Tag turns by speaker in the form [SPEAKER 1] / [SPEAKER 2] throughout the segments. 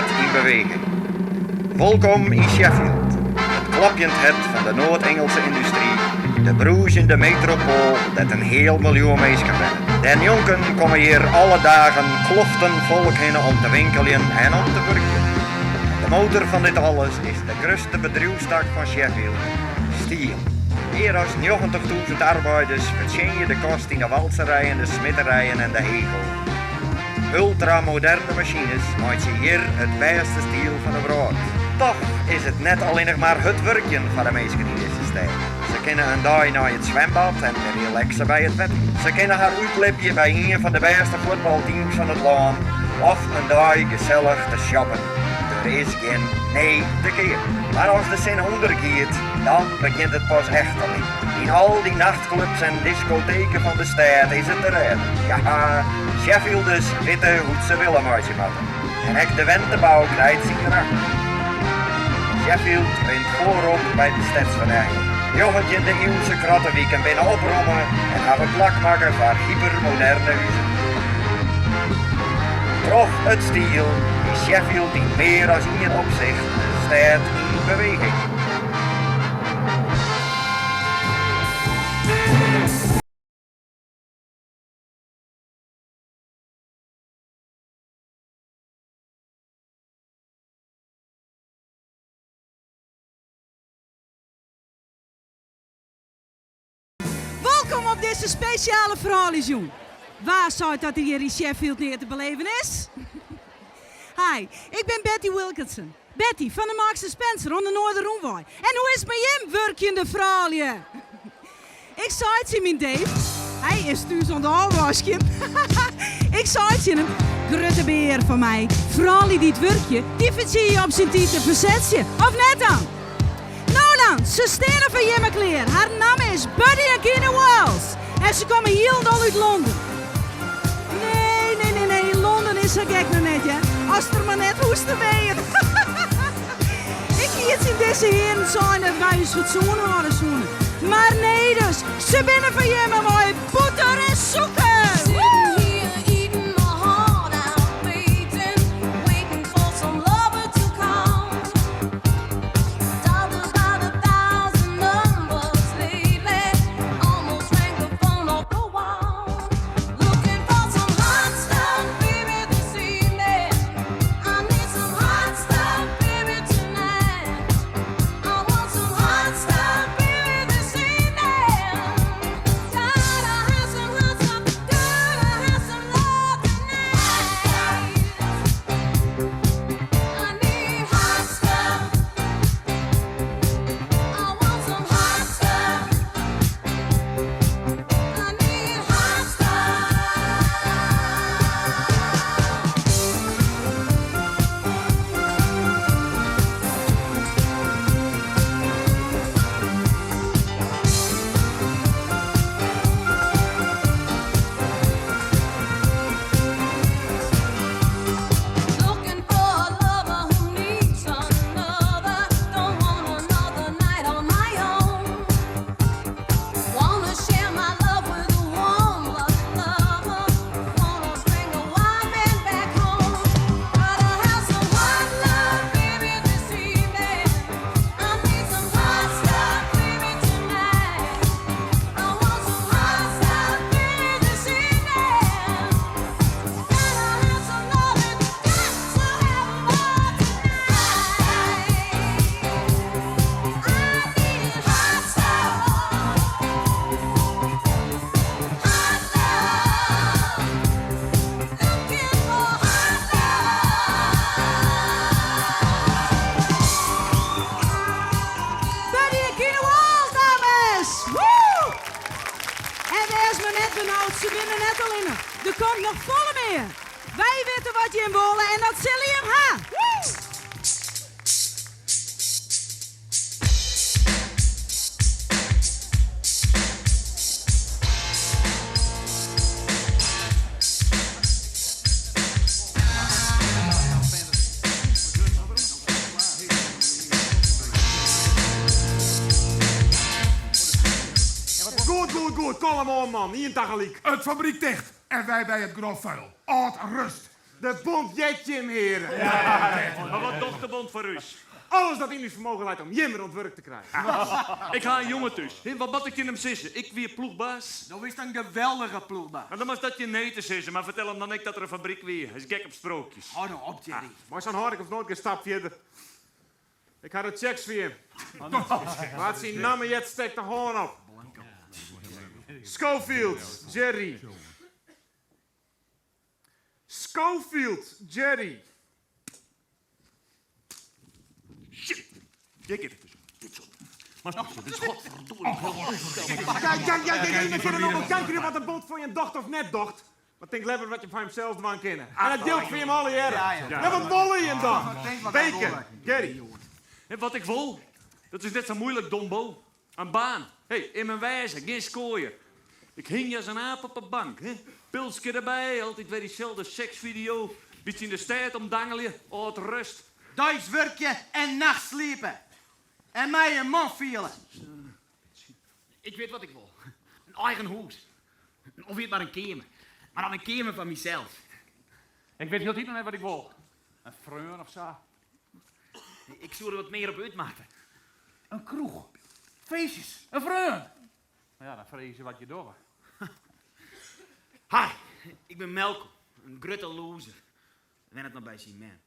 [SPEAKER 1] in beweging. Welkom in Sheffield, het klapjend hart van de Noord-Engelse industrie, de bruisende metropool dat een heel miljoen mensen bent. De jonken komen hier alle dagen kloften volk heen om te winkelen en om te werken. De motor van dit alles is de grootste bedrijfstak van Sheffield, Steel. Meer dan 90.000 arbeiders verdienen de kost in de walserijen, de smitterijen en de hegel. Ultramoderne machines maken hier het beste stiel van de wereld. Toch is het net alleen nog maar het werkje van de meesten in deze stad. Ze kunnen een dag naar het zwembad en relaxen bij het bed. Ze kunnen haar uitlipje bij een van de beste voetbalteams van het land. Of een dag gezellig te shoppen. Er is geen nee te keer. Maar als de zin onderkeert, dan begint het pas echt al niet. In al die nachtclubs en discotheken van de stad is het te redden. Ja, Sheffielders weten hoe ze willen maatje maken. En echt de wentebouw krijgt zich erachter. Sheffield wint voorop bij de stadsvereniging. Jochentje in de eeuwse krottenwieken binnen oprommen en hebben plak maken voor hypermoderne huizen. Trof het stiel is Sheffield in meer dan één opzicht een stad in beweging.
[SPEAKER 2] Welkom op deze speciale verhaalsjoen. Waar zou dat hier in Sheffield neer te beleven is? Hi, ik ben Betty Wilkinson. Betty van de Marks & Spencer on de Noorderroenwaai. En hoe is het met hem, werkende vrouwje? Ik zei het in mijn Dave. Hij is thuis aan de afwasje. Ik zei het in hem. Grote beer van mij. Vrouwlie die het werkje, die verdient je op zijn titel verzetjen. Of net dan? Nou dan, ze stelen van Jemmekleer. Haar naam is Buddy en Kine Wells. En ze komen heel dol uit Londen. Nee, Londen is zo gek nog net, ja. Als er maar net hoesten mee. Ik zie het in deze heren zijn dat wij eens fatsoen hadden zoenen. Maar nee dus, ze binnen van Jemmen mooi boter en zoeken. Ze winnen net al in. Er komt nog volle meer. Wij weten wat je in willen en dat zullen je hem ha.
[SPEAKER 3] Goed, kalm aan man, niet een tegelijk.
[SPEAKER 4] Het fabriek dicht en wij bij het grof vuil. Oud rust.
[SPEAKER 3] De bond Jetjim, heren.
[SPEAKER 4] Maar wat docht de bond voor u?
[SPEAKER 3] Alles dat in uw vermogen leidt om Jimmer aan het werk te krijgen.
[SPEAKER 4] Ik ga een jongen dus. Wat moet ik in hem zeggen? Ik weer ploegbaas?
[SPEAKER 5] Dat is een geweldige ploegbaas.
[SPEAKER 4] En dan was dat je nee te zeggen, maar vertel hem dan niet dat er een fabriek weer is. Hij is gek op sprookjes.
[SPEAKER 5] Hou nou op, Jerry.
[SPEAKER 3] Maar zo'n hard ik of nooit een stap verder. Ik had de checks voor je. Laat zien namen, jet steekt de hoorn op. Schofield, Jerry. Schofield, Jerry.
[SPEAKER 4] Shit! Kijk even. Dit zo. Maar dit is godverdomme.
[SPEAKER 3] Ja, we kunnen nog wel kijken wat de bond voor je docht of net docht. Maar denk liever wat je van hemzelf doen kennen. En dat deelt voor je hem alle jaren. Ja, wat bollen je dan? Beken, Jerry.
[SPEAKER 4] En wat ik wil, dat is net zo moeilijk, Dombo. Een baan. In mijn wijze, geen skooier. Ik hing je als een aap op een bank. Pilsje erbij, altijd weer diezelfde seksvideo. Beetje in de stad omdangelen, oud rust.
[SPEAKER 5] Thuis werken en nachts sliepen. En mij een man vielen. Ik weet wat ik wil. Een eigen huis. Of weet maar een kamer. Maar dan een kamer van mezelf.
[SPEAKER 6] Ik weet heel niet meer wat ik wil. Een vreun of zo.
[SPEAKER 5] Ik zou er wat meer op uitmaken.
[SPEAKER 6] Een kroeg. Feestjes. Een vreun. Ja, dan vrees je wat je doet.
[SPEAKER 5] Hi, ik ben Malcolm. Een grutte loser. Wen het nog bij zien man.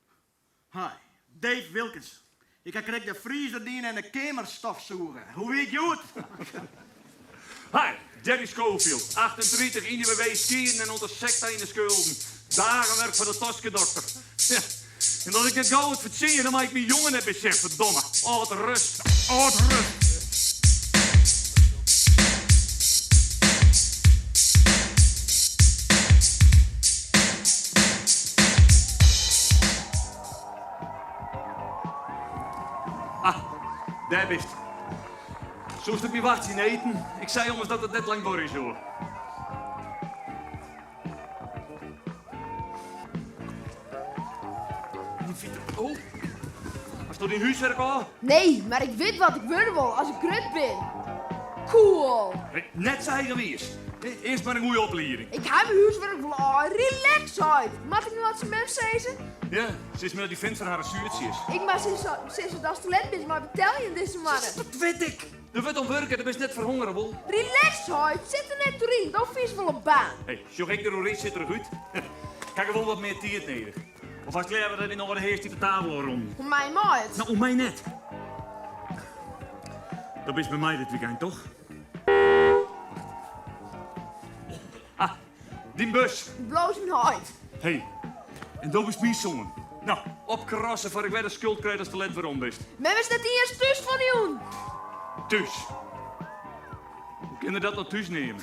[SPEAKER 5] Hi, Dave Wilkins. Ik krijg de vriezer dienen en de kamerstofzoeker. Hoe weet je het?
[SPEAKER 4] Hi, Jerry Schofield. 38, in de BW skiën en onder secta in de schulden. Dagenwerk voor de Toskedokter. Ja. En dat ik het gauw het verzingen, dan maak ik mijn jongen heb besef, verdomme. Oud rust. Oud rust. Daar bist. Zo is het niet wacht zien eten. Ik zei jongens dat het net lang door is, hoor. Oh, was dat in huiswerk al?
[SPEAKER 7] Nee, maar ik weet wat ik worden wil als ik grut ben. Cool.
[SPEAKER 4] Net zijn geweest. Eerst maar een goede opleiding.
[SPEAKER 7] Ik heb mijn huiswerk wel relax uit. Mag ik nu wat ze mensen zeggen?
[SPEAKER 4] Ja, ze is met die vent van haar zuurtjes.
[SPEAKER 7] Ik maar sinds dat als talent ben, maar betel je deze mannen.
[SPEAKER 4] Dat weet ik. Er wordt om werken, dat is net verhongeren, wel.
[SPEAKER 7] Relax uit, zit er net erin, dan vies wel een baan.
[SPEAKER 4] Zo gek de roerij zit er goed. Kijk er wel wat meer tijd nodig. Of als we dat in nog wat heerst die de tafel rond.
[SPEAKER 7] Voor mij maat.
[SPEAKER 4] Nou, om mij net. Dat is bij mij dit weekend, toch? Die bus.
[SPEAKER 7] Blozen uit.
[SPEAKER 4] En dat is mijn zongen. Nou, opkrassen voor ik weer de schuld krijg als de led waarom is.
[SPEAKER 7] Men is net niet eens thuis van jou.
[SPEAKER 4] Thuis. Hoe kunnen dat nog thuis nemen?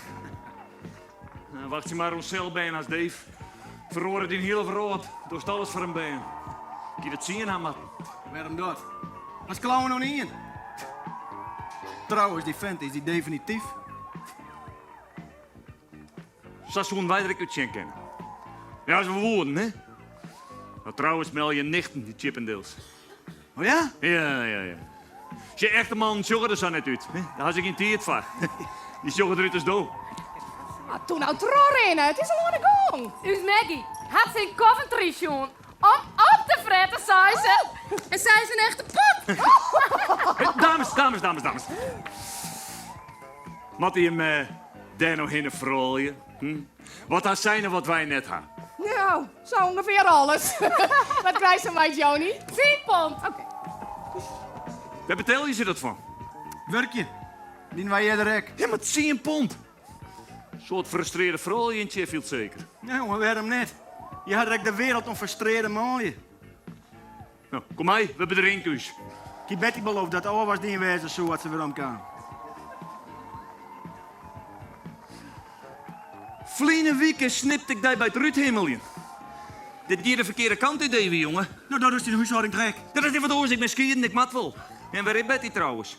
[SPEAKER 4] Nou, wacht je maar onszelf bij als Dave. Verhoren die heel verrood. Door alles voor hem bij. Kun je dat zien, Hammer?
[SPEAKER 5] Waarom dat? Als klauwen nog niet in. Trouwens, die vent is die definitief.
[SPEAKER 4] Sassoen wij er ik uit zien kennen. Ja, als we woorden, hè? Nou, trouwens, meld je nichten, die Chippendales.
[SPEAKER 5] Oh ja?
[SPEAKER 4] Ja. Als je echte man joggen er zo net uit. Hè? Daar had ik geen tijd van. Die joggen eruit als dood.
[SPEAKER 8] Toen nou trorrennen, het is al aan de gang. Dus Maggie had zijn Coventry schoen om op te fretten, zei ze. En zij is een echte pop.
[SPEAKER 4] Hey, dames. Moet hij hem daar nog in vrooien? Wat had zijn er wat wij net hadden?
[SPEAKER 8] Nou, zo ongeveer alles. Wat krijgt ze mij, Joni? 10 pond. Oké.
[SPEAKER 4] Waar betel je ze dat van?
[SPEAKER 5] Werkje. Dien wij jij rek.
[SPEAKER 4] Ja, maar 10 pond. Een soort frustreerde vrouw in Sheffield zeker.
[SPEAKER 5] Nou, maar waarom net? Je had direct de wereld om frustreerde mooie.
[SPEAKER 4] Nou, kom mee, we hebben er één keus.
[SPEAKER 5] Die Betty belooft dat alles was niet wezen zo wat ze weer om kan.
[SPEAKER 4] Vliene weken snipte ik daar bij het Ruudhemelje. Dit hier de verkeerde kant idee, jongen.
[SPEAKER 5] Nou, dat is die huishouding trek.
[SPEAKER 4] Dat is niet wat oorzaak met skiën, ik mat wel. En waar is Betty trouwens?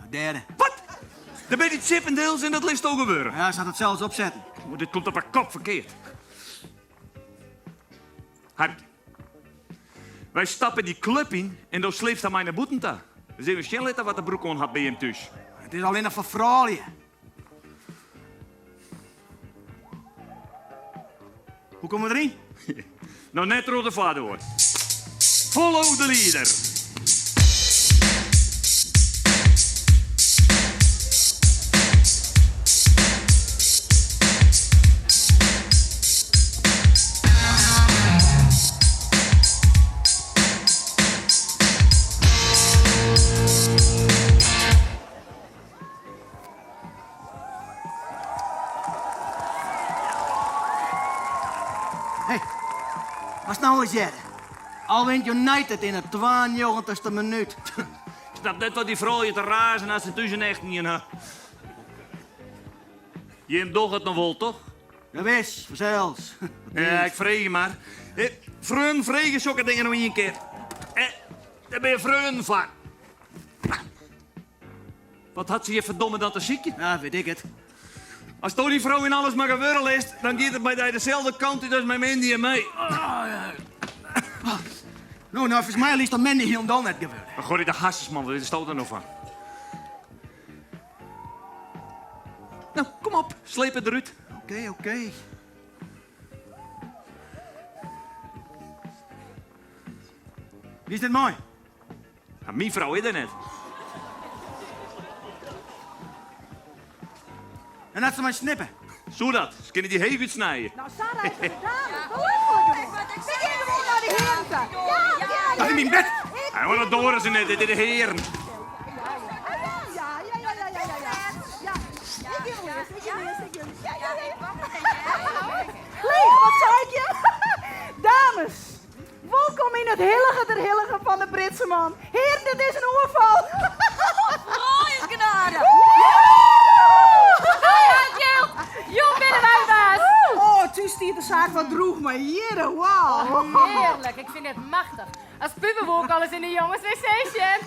[SPEAKER 5] Derde.
[SPEAKER 4] Wat? Daar ben je Chippendales en dat ligt ook gebeuren.
[SPEAKER 5] Ja, ze had het zelfs opzetten.
[SPEAKER 4] Maar dit komt op haar kop verkeerd. Hark. Wij stappen die club in en dan sleept hij mij naar Boetenta. Dan zien we snel wat de broek on had bij hem thuis.
[SPEAKER 5] Het is alleen nog voor vrouwen. Hoe komen we erin?
[SPEAKER 4] Nou, net rode vader hoor. Follow the leader.
[SPEAKER 5] Hey, wat nou eens jij? Al wint United in het 92e minuut.
[SPEAKER 4] Ik snap net wat die vrouw je te razen als ze tussen echt niet in. Je hebt toch het nog wel, toch?
[SPEAKER 5] Ja, wees, zelfs.
[SPEAKER 4] Ja, ik vreeg je maar. Vreun vregen zulke dingen nog een keer. Daar ben je vreun van. Wat had ze je verdomme dan te ziekje?
[SPEAKER 5] Ja, weet ik het.
[SPEAKER 4] Als toch die vrouw in alles maar gewurrel is, dan gaat het bij dezelfde kant als met Mandy en mij.
[SPEAKER 5] Nou, volgens mij is dat Mandy hier dan net gebeurd.
[SPEAKER 4] Maar gooi de hasses, man, wat is er nog van? Nou, kom op, sleep het eruit.
[SPEAKER 5] Oké. Wie is dit mooi?
[SPEAKER 4] Ja, mijn vrouw is er net.
[SPEAKER 5] En laat ze maar snippen.
[SPEAKER 4] Zo dat, ze kunnen die heel goed snijden.
[SPEAKER 7] Nou, Sarah heeft het gedaan. Belachelijk. Ik ging gewoon naar de heren.
[SPEAKER 5] Dat is in mijn bed.
[SPEAKER 4] Ja, maar dat doren ze net, dit is de heren.
[SPEAKER 7] Ja. Ik wil eerst. Ja. Leeg, wat zei ik je? Dames, welkom in het hillige der hilligen van de Britse man. Heer, dit is een oerval.
[SPEAKER 8] Mooie genade. Jong binnen wij baas.
[SPEAKER 2] Oh, toen stiert de zaak wat droeg, maar hier, wauw.
[SPEAKER 8] Heerlijk, ik vind het machtig. Als puber wil ik alles in de jongens wc-chen.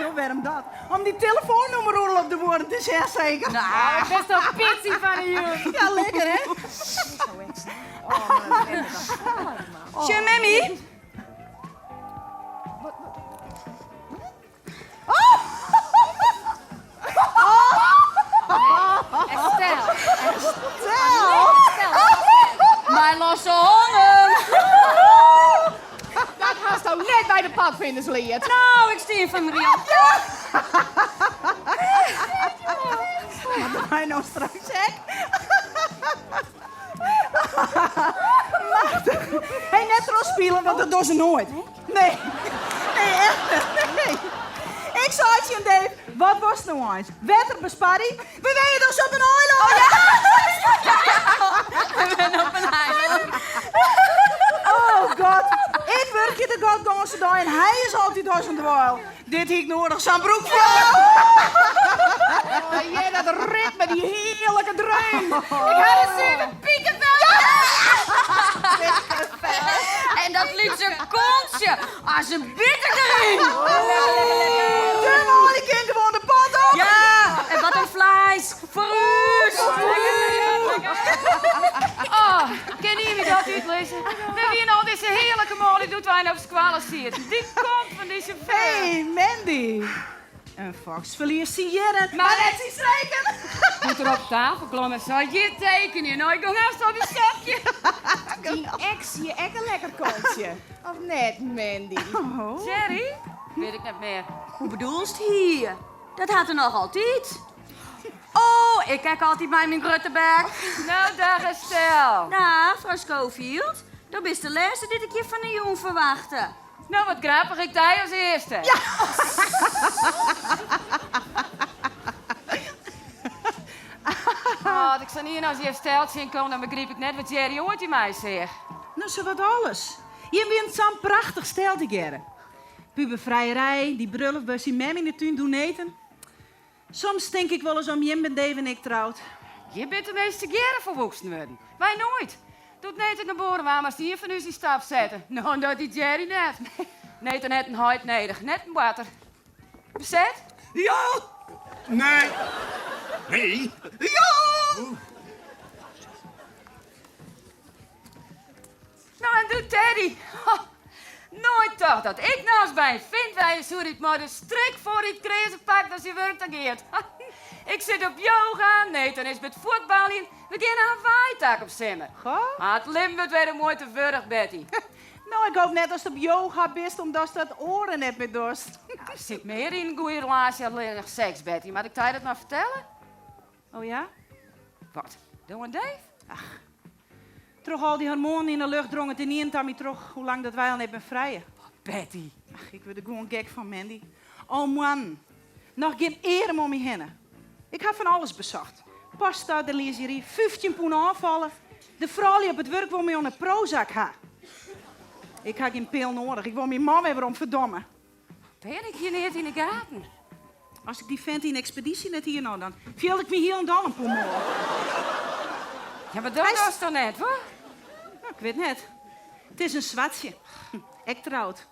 [SPEAKER 2] Hoe waarom dat? Om die telefoonnummer rol op de woorden te zeggen, zeker?
[SPEAKER 8] Nou, best wel pitsy van een jongen.
[SPEAKER 2] Ja, lekker, hè?
[SPEAKER 8] Tje, Memmy. Estelle. Mijn losse honden.
[SPEAKER 7] Dat was toch net bij de padvinders leerd.
[SPEAKER 8] Nou, ik steen van Maria.
[SPEAKER 2] Wat doe jij nou straks, hè? Machtig. Hé, net trots spelen, want dat doen ze nooit. Nee, echt nee. Ik zei het je, Dave. Wat was het nou eens? Wetterbesparing? We weten dus op een eiland.
[SPEAKER 8] We zijn op een eiland.
[SPEAKER 2] Oh god. Ik werk je de godganse dag en hij is altijd als een dwaal. Dit hiek nodig zijn broek voor. Jij dat rit met die heerlijke dreun.
[SPEAKER 8] Ik had een super piekenvel. En dat luxe kontje als een bittergerin.
[SPEAKER 2] Doe maar, die kind gewoon de pot op.
[SPEAKER 8] Ja, en wat een vlees. Voor u. Oh, ken jullie dat uitlezen? We wie nou deze heerlijke molie doet wij op squallen ziet. Die komt van deze ver.
[SPEAKER 2] Hey, Mandy. Een foxverlies zie je het.
[SPEAKER 8] Maar
[SPEAKER 2] net zien strijken.
[SPEAKER 8] moet er op tafel klommen. Zou je tekenen? Nou, ik doe haast op je stokje.
[SPEAKER 7] Die ex je echt een lekker kontje. Of net, Mandy?
[SPEAKER 2] Oh.
[SPEAKER 8] Jerry? Weet ik niet meer.
[SPEAKER 9] Hoe bedoelst hier? Dat had er nog altijd. Oh, ik kijk altijd bij mijn gruttenberg.
[SPEAKER 8] Nou, dag Estelle.
[SPEAKER 9] Nou, mevrouw Schofield, dat is de laatste dit ik je van een jong verwachtte.
[SPEAKER 8] Nou, wat grappig. Ik jij als eerste. Ja. Oh, ik zou hier nou eens je stelt zien komen, dan begreep ik net wat Jerry ooit in mij zegt.
[SPEAKER 2] Nou, zo wat alles. Je bent zo'n prachtig stel te gerren. Pubervrijerij, die bruiloftbus die mem in de tuin doen eten. Soms denk ik wel eens om Jim en Dave en ik trouwt.
[SPEAKER 8] Je bent de meeste keren verwoekst worden. Wij nooit. Doet net in de boren waar maar hier van u die stap zetten. Nou, dat die Jerry net. Nee, dan net een huid nedig, net een water. Bezet?
[SPEAKER 5] Ja! Nee!
[SPEAKER 4] Nee?
[SPEAKER 5] Ja!
[SPEAKER 8] Nou, en doet Teddy. Oh, nooit toch dat ik nou eens bij vind wij zo dit maar de strik voor dit krezen pakt als je werkt ageert. Ik zit op yoga, Nathan is met voetballen. We gaan een Hawaii-tak op simmen.
[SPEAKER 7] Goh?
[SPEAKER 8] Het limburg weer een mooi te vurg, Betty.
[SPEAKER 7] Nou, ik hoop net als het op yoga bent, omdat dat oren net meer dorst.
[SPEAKER 8] Er zit meer in een goede relatie dan alleen nog seks, Betty. Maar ik je dat nou vertellen?
[SPEAKER 7] Oh ja?
[SPEAKER 8] Wat? Doen we Dave?
[SPEAKER 7] Terug al die hormonen in de lucht drongen het niet aan me terug hoe lang dat wij al net ben vrijen.
[SPEAKER 8] Betty.
[SPEAKER 7] Ach, ik word er gewoon gek van, Mandy. Oh man, nog geen ere om me heen. Ik heb van alles bezocht. Pasta, de lingerie, 15 poen afvallen. De vrouw die op het werk wil me een Prozac ha. Ik heb geen pil nodig. Ik wil mijn man weer om verdomme.
[SPEAKER 8] Ben ik hier niet in de gaten?
[SPEAKER 7] Als ik die vent in expeditie net hier nou, dan viel ik me hier en dan een poen more.
[SPEAKER 8] Ja, maar dat was toch net, hoor?
[SPEAKER 7] Nou, ik weet net. Het is een zwartje. Ik trouwt.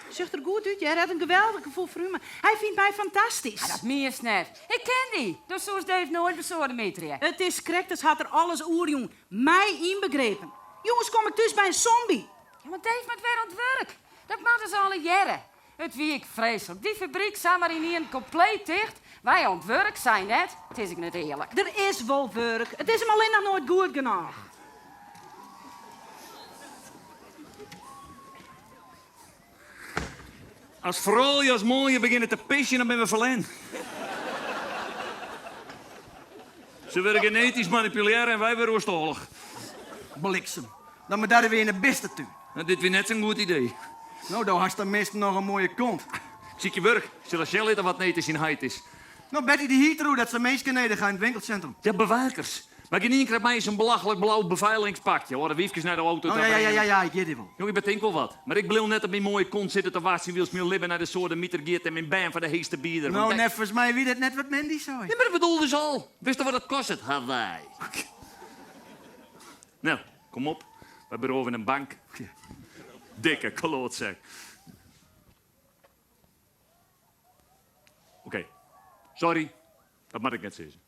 [SPEAKER 7] Zucht er goed uit. Jij hebt een geweldig gevoel voor me. Hij vindt mij fantastisch.
[SPEAKER 8] Ja, dat meest net. Ik ken die. Dus zo is Dave nooit bezoorden mee te
[SPEAKER 7] Het is correct, dus had er alles oer, jong. Mij inbegrepen. Jongens, kom ik dus bij een zombie.
[SPEAKER 8] Ja, maar Dave moet weer aan het werk. Dat maken ze alle jaren. Het wie ik vreselijk. Die fabriek staat maar in hier compleet dicht. Wij aan het werk zijn net. Het is ik niet eerlijk.
[SPEAKER 7] Er is wel werk. Het is hem alleen nog nooit goed genoeg.
[SPEAKER 4] Als vrouwen als mooie beginnen te pissen, dan ben we verlen. Ze willen genetisch manipuleren en wij weer oorstolig.
[SPEAKER 5] Bliksem. Dan moet daar weer in de beste tuin.
[SPEAKER 4] Nou, dit weer net zo'n goed idee.
[SPEAKER 5] Nou, dan had je tenminste nog een mooie kont.
[SPEAKER 4] Zie je werk? Zullen Shell eten wat netjes in heid is?
[SPEAKER 5] Nou, Betty die hier toe dat ze mensen neder gaan in het winkelcentrum.
[SPEAKER 4] Ja, bewakers. Maar geen krijgt mij eens een belachelijk blauw beveiligingspakje. Hoor, de wiefjes naar de auto.
[SPEAKER 5] Oh ja, ik weet het wel.
[SPEAKER 4] Jongen, ik bedenk wel wat. Maar ik wil net op mijn mooie kont zitten te wassen. Wils meer libben naar de soorten mieter geert en mijn baan van de heeste bieder.
[SPEAKER 5] Nou, net volgens mij wie dat net wat Mandy zei.
[SPEAKER 4] Ja, maar dat bedoelde ze al. Wist je wat het kost? Hawaii. Nou, kom op. We hebben er over een bank. Dikke klootzak. Oké. Sorry. Dat mag ik net zeggen.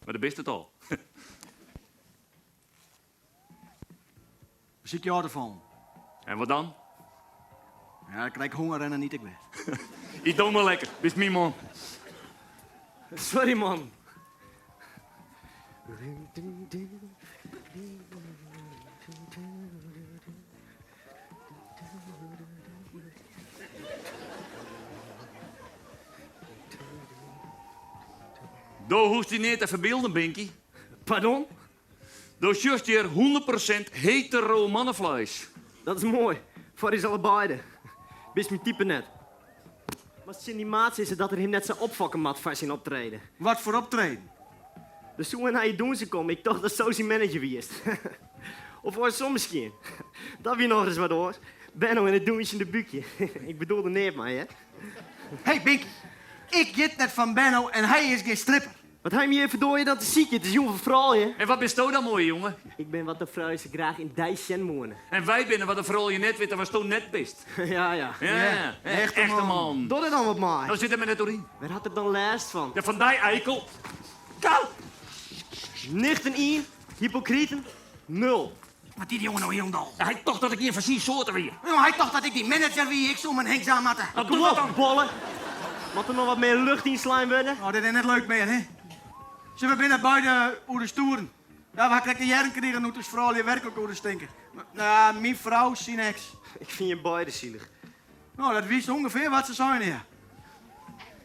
[SPEAKER 4] Maar dat wist het al.
[SPEAKER 5] Zit je ervan?
[SPEAKER 4] En wat dan?
[SPEAKER 5] Ja, ik krijg honger en dan niet ik weg.
[SPEAKER 4] Ik doe maar lekker. Wist me man.
[SPEAKER 10] Sorry, man.
[SPEAKER 4] Daar hoeft je niet te verbeelden, Binky.
[SPEAKER 10] Pardon?
[SPEAKER 4] Daar just hier 100% hetero mannenvlees.
[SPEAKER 10] Dat is mooi. Voor is allebei. Bist mijn type net. Maar het die maat is dat er hem net zijn opfokkenmat vast zien optreden.
[SPEAKER 5] Wat voor optreden?
[SPEAKER 10] Dus toen hij doen ze komen, ik dacht dat zo zijn manager wist. Of was soms misschien. Dat wie nog eens wat hoor. Benno in het doentje in de buikje. Ik bedoelde neer mij, hè.
[SPEAKER 5] Hey, Binky. Ik get net van Benno en hij is geen stripper.
[SPEAKER 10] Wat hij me even door je dan te ziek, het is jong van vrouw, hè.
[SPEAKER 4] En wat bist jou dan mooi, jongen?
[SPEAKER 10] Ik ben wat de vrouw ze graag in Dijsjen wonen.
[SPEAKER 4] En wij binnen wat de vooral je net weet, dat was toen net best.
[SPEAKER 10] Ja.
[SPEAKER 4] Ja,
[SPEAKER 5] echte
[SPEAKER 4] echte
[SPEAKER 5] man.
[SPEAKER 4] man.
[SPEAKER 10] Doe er dan wat maar.
[SPEAKER 4] Nou zit er met net doorheen.
[SPEAKER 10] Waar had er dan last van?
[SPEAKER 4] Ja, van die eikel. Kou!
[SPEAKER 10] Nichten 1, hypocrieten 0.
[SPEAKER 5] Wat die jongen nou heel dol?
[SPEAKER 4] Hij toch dat ik hier precies soorten weer.
[SPEAKER 5] Nou, hij dacht dat ik die manager wie ik zo mijn Henk zou matten.
[SPEAKER 4] Nou,
[SPEAKER 10] Kom
[SPEAKER 4] doe wat
[SPEAKER 10] op,
[SPEAKER 4] dan.
[SPEAKER 10] bollen. Moet er nog wat meer lucht in slaan worden?
[SPEAKER 5] Oh, dit is net leuk meer, hè? Zullen we binnen buiten oer de stoeren? Ja, we krijgen jaren kregen nu, dus vooral je werkelijk oer de stinken. Nou, mijn vrouw zien niks.
[SPEAKER 10] Ik vind je beide zielig.
[SPEAKER 5] Nou, dat wist ongeveer wat ze zijn hier.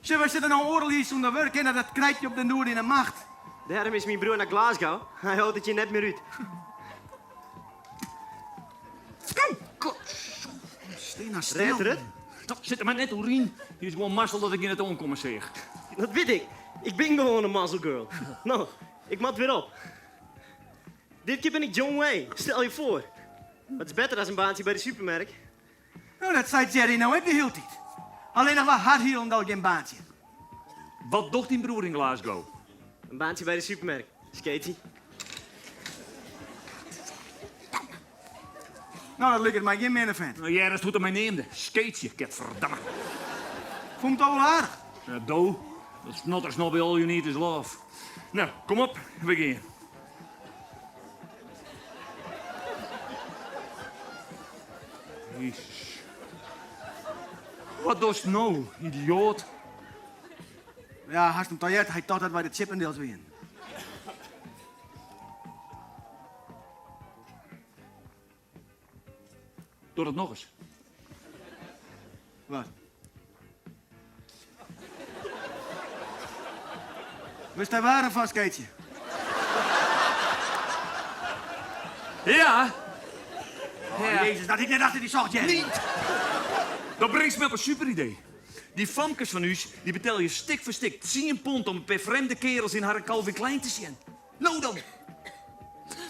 [SPEAKER 5] Zullen we zitten nou oorlies onder werk en dat krijg je op de noord in de macht.
[SPEAKER 10] Daarom is mijn broer naar Glasgow. Hij houdt het je net meer uit.
[SPEAKER 5] Stina,
[SPEAKER 10] Red het?
[SPEAKER 4] Nou, zit er maar net doorheen. Hier is gewoon mazzel dat ik in het onkomen zeg.
[SPEAKER 10] Dat weet ik. Ik ben gewoon een muscle girl. Nou, ik mat weer op. Dit keer ben ik John Wayne. Stel je voor. Wat is beter dan een baantje bij de supermarkt?
[SPEAKER 5] Nou, dat zei Jerry nou ook de hele tijd. Alleen nog wat hard hier omdat geen baantje.
[SPEAKER 4] Wat docht die broer in Glasgow?
[SPEAKER 10] Een baantje bij de supermarkt. Skatey.
[SPEAKER 5] Nou, dat lukt mij geen minder vent.
[SPEAKER 4] Nou, jij, dat doet er mij neemde. Skateje, verdamme.
[SPEAKER 5] Vond het al wel aardig.
[SPEAKER 4] Nou, doe. Dat is not as not all you need is love. Nou, kom op, we gaan. Jezus. Wat doe je nou, idioot?
[SPEAKER 5] Ja, haast hem toilet. Hij dacht dat wij de Chippendales winnen.
[SPEAKER 4] Doe dat nog eens.
[SPEAKER 5] Wat? Wist hij waar van, Skeetje?
[SPEAKER 4] Ja.
[SPEAKER 5] Oh, Jezus, dat ik net achter die zocht, Jerry.
[SPEAKER 4] Niet. Dat brengt me op een super idee. Die famkes van u, die betel je stik voor stik 10 pond om per vreemde kerels in haar Calvin Klein te zien. Nou dan.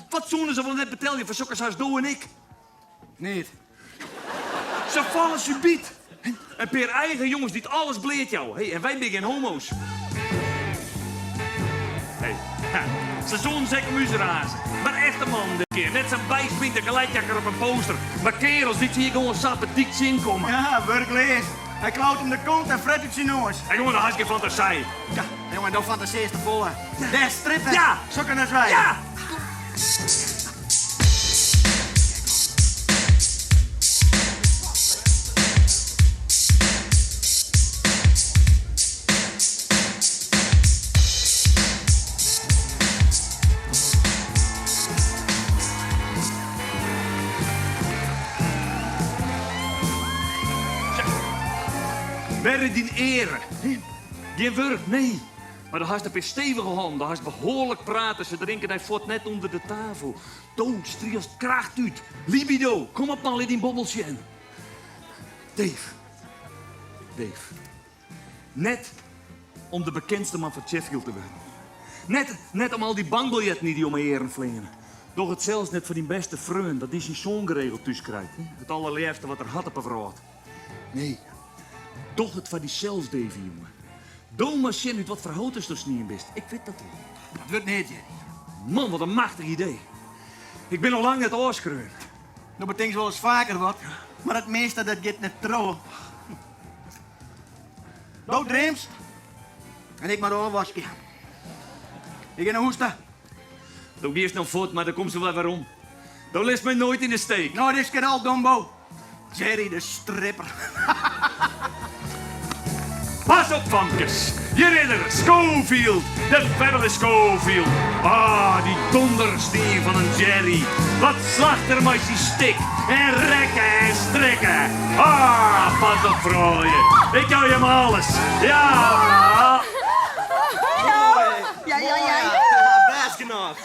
[SPEAKER 4] Wat zoenen ze wel net betel je voor sokkers als Doe en ik?
[SPEAKER 5] Niet.
[SPEAKER 4] Ze vallen subiet. En per eigen jongens die het alles bleert jou. Hey, en wij ben geen homo's. Hey, ze zo'n zeker muzenrazen. Maar echte man dit keer. Net zijn bijspinte gelijkjakker op een poster. Maar kerels die hier gewoon sapetiek zien komen.
[SPEAKER 5] Ja, werkelijk. Hij klauwt hem de kont en fret het zijn noos.
[SPEAKER 4] Hey, jongen, dat had je fantasie.
[SPEAKER 5] Ja, jongen, dat fantasie is te vol. Daar strippen.
[SPEAKER 4] Ja.
[SPEAKER 5] Zokken als wij.
[SPEAKER 4] Ja! Werden die eren. Geen werk, nee. Maar dan haast op een stevige hand. Dan haast behoorlijk praten. Ze drinken hij fort net onder de tafel. Dood, striast kracht uit. Libido, kom op man, in die bobbeltje in. Dave. Net om de bekendste man van Sheffield te worden. Net om al die bankbiljetten die om me heren vliegen. Doch het zelfs net voor die beste vriend, dat die zijn zoon geregeld thuis krijgt. Het allerliefste wat er had op een vrouw. Nee. Toch het van die zelfs, Davy, jongen. Doe maar zin uit wat voor houters dus niet in best. Ik weet dat wel.
[SPEAKER 5] Dat wordt niet, Jerry.
[SPEAKER 4] Man, wat een machtig idee. Ik ben al lang het oorskreun.
[SPEAKER 5] Dat betekent wel eens vaker wat. Maar het meeste dat gaat net trouw. Nou, Dreams. En ik maar een wasje. Ik ga naar hoesten.
[SPEAKER 4] Doe eerst nog voort, maar dan komt ze wel weer om. Dan laat mij nooit in de steek.
[SPEAKER 5] Nou, dit is al Dombo. Jerry de stripper.
[SPEAKER 4] Pas op, famkes. Je ridder, Schofield. De verre Schofield. Ah, die donderstier van een Jerry. Wat slacht er maar die stik. En rekken en strekken. Ah, pas op, vrouwen. Ik hou je hem alles. Ja.
[SPEAKER 10] Ja. Best genoeg.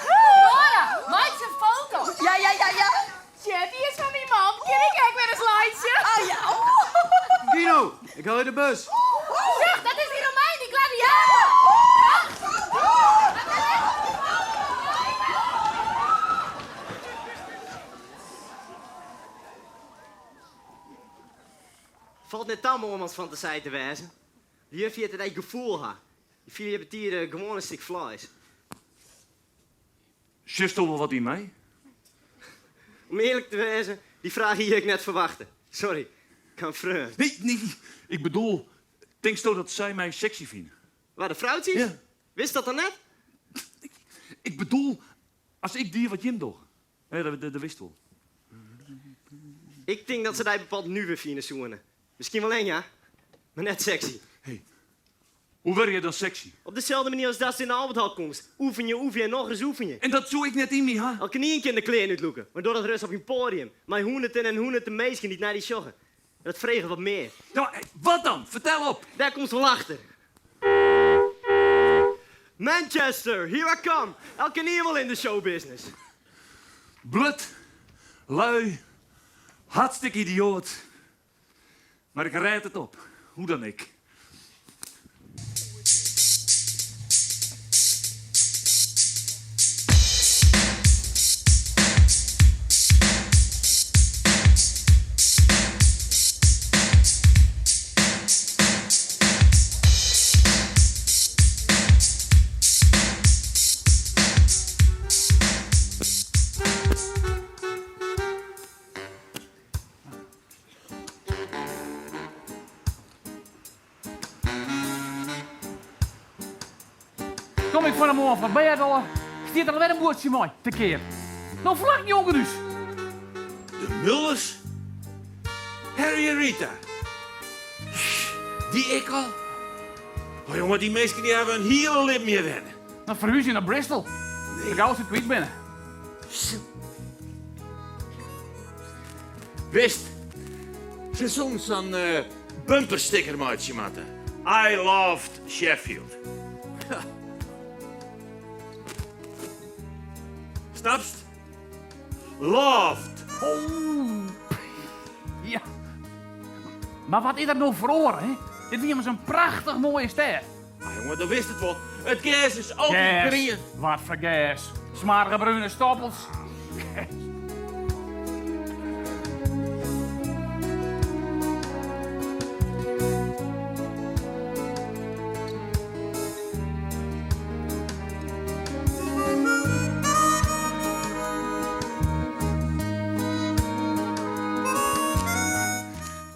[SPEAKER 8] Nora, maak ze een foto.
[SPEAKER 9] Ja.
[SPEAKER 8] Chat, die is van die man. Kan ik ook weer een slideje?
[SPEAKER 9] Ah ja.
[SPEAKER 5] Guido, ik haal je de bus.
[SPEAKER 8] Zeg, dat is die Romein, die gladiator.
[SPEAKER 10] Valt net allemaal om als fantasie te wijzen. Die juf heeft het gevoel had. Die jullie hebben hier gewoon een stuk vlees.
[SPEAKER 4] Just toch wel wat in mij?
[SPEAKER 10] Om eerlijk te wezen, die vraag hier ik net verwachten. Sorry, ik kan vreugd.
[SPEAKER 4] Nee. Ik bedoel, denk je dat zij mij sexy vinden?
[SPEAKER 10] Waar de vrouwtjes?
[SPEAKER 4] Ja.
[SPEAKER 10] Wist dat dan net?
[SPEAKER 4] Ik bedoel, als ik die wat Jim doe. Ja, dat wist wel.
[SPEAKER 10] Ik denk dat ze daar bepaald nu weer vinden zoenen. Misschien wel eng, ja. Maar net sexy.
[SPEAKER 4] Hey, hoe word je dan sexy?
[SPEAKER 10] Op dezelfde manier als dat ze in de Alberthal komt. Oefen je en nog eens oefen je.
[SPEAKER 4] En dat zoek ik net in me, ha?
[SPEAKER 10] Al kan niet een keer de kleren uitloeken. Maar door dat rust op je podium. Maar honderden en honderden meisjes niet naar die joggen. Dat vregen wat meer.
[SPEAKER 4] Ja, maar, wat dan? Vertel op.
[SPEAKER 10] Daar komt ze wel achter. Manchester, here I come. Elke hier wel in de showbusiness.
[SPEAKER 4] Blut, lui, hartstikke idioot. Maar ik rijd het op. Hoe dan ik.
[SPEAKER 6] Kom ik van de morgen van bed al. Stiert er alweer een boertje mooi, tekeer. Nou vlak jongen dus.
[SPEAKER 11] De Mullers? Harry en Rita? Die ik al? Oh, jongen, die mensen die hebben een hele lip meer wennen.
[SPEAKER 6] Dan verhuis je naar Bristol. De gauw ze kwijt binnen.
[SPEAKER 11] Wist, ze soms een bumpersticker maatje maken. I loved Sheffield. Snapst? Loved.
[SPEAKER 6] Oh. Ja. Maar wat is dat nou voor, hè? Dit is immers een prachtig mooie ster.
[SPEAKER 11] Ah, jongen, dat wist het wel. Het gas is altijd
[SPEAKER 6] Gas.
[SPEAKER 11] green.
[SPEAKER 6] Wat voor gas? Smarige bruine stoppels.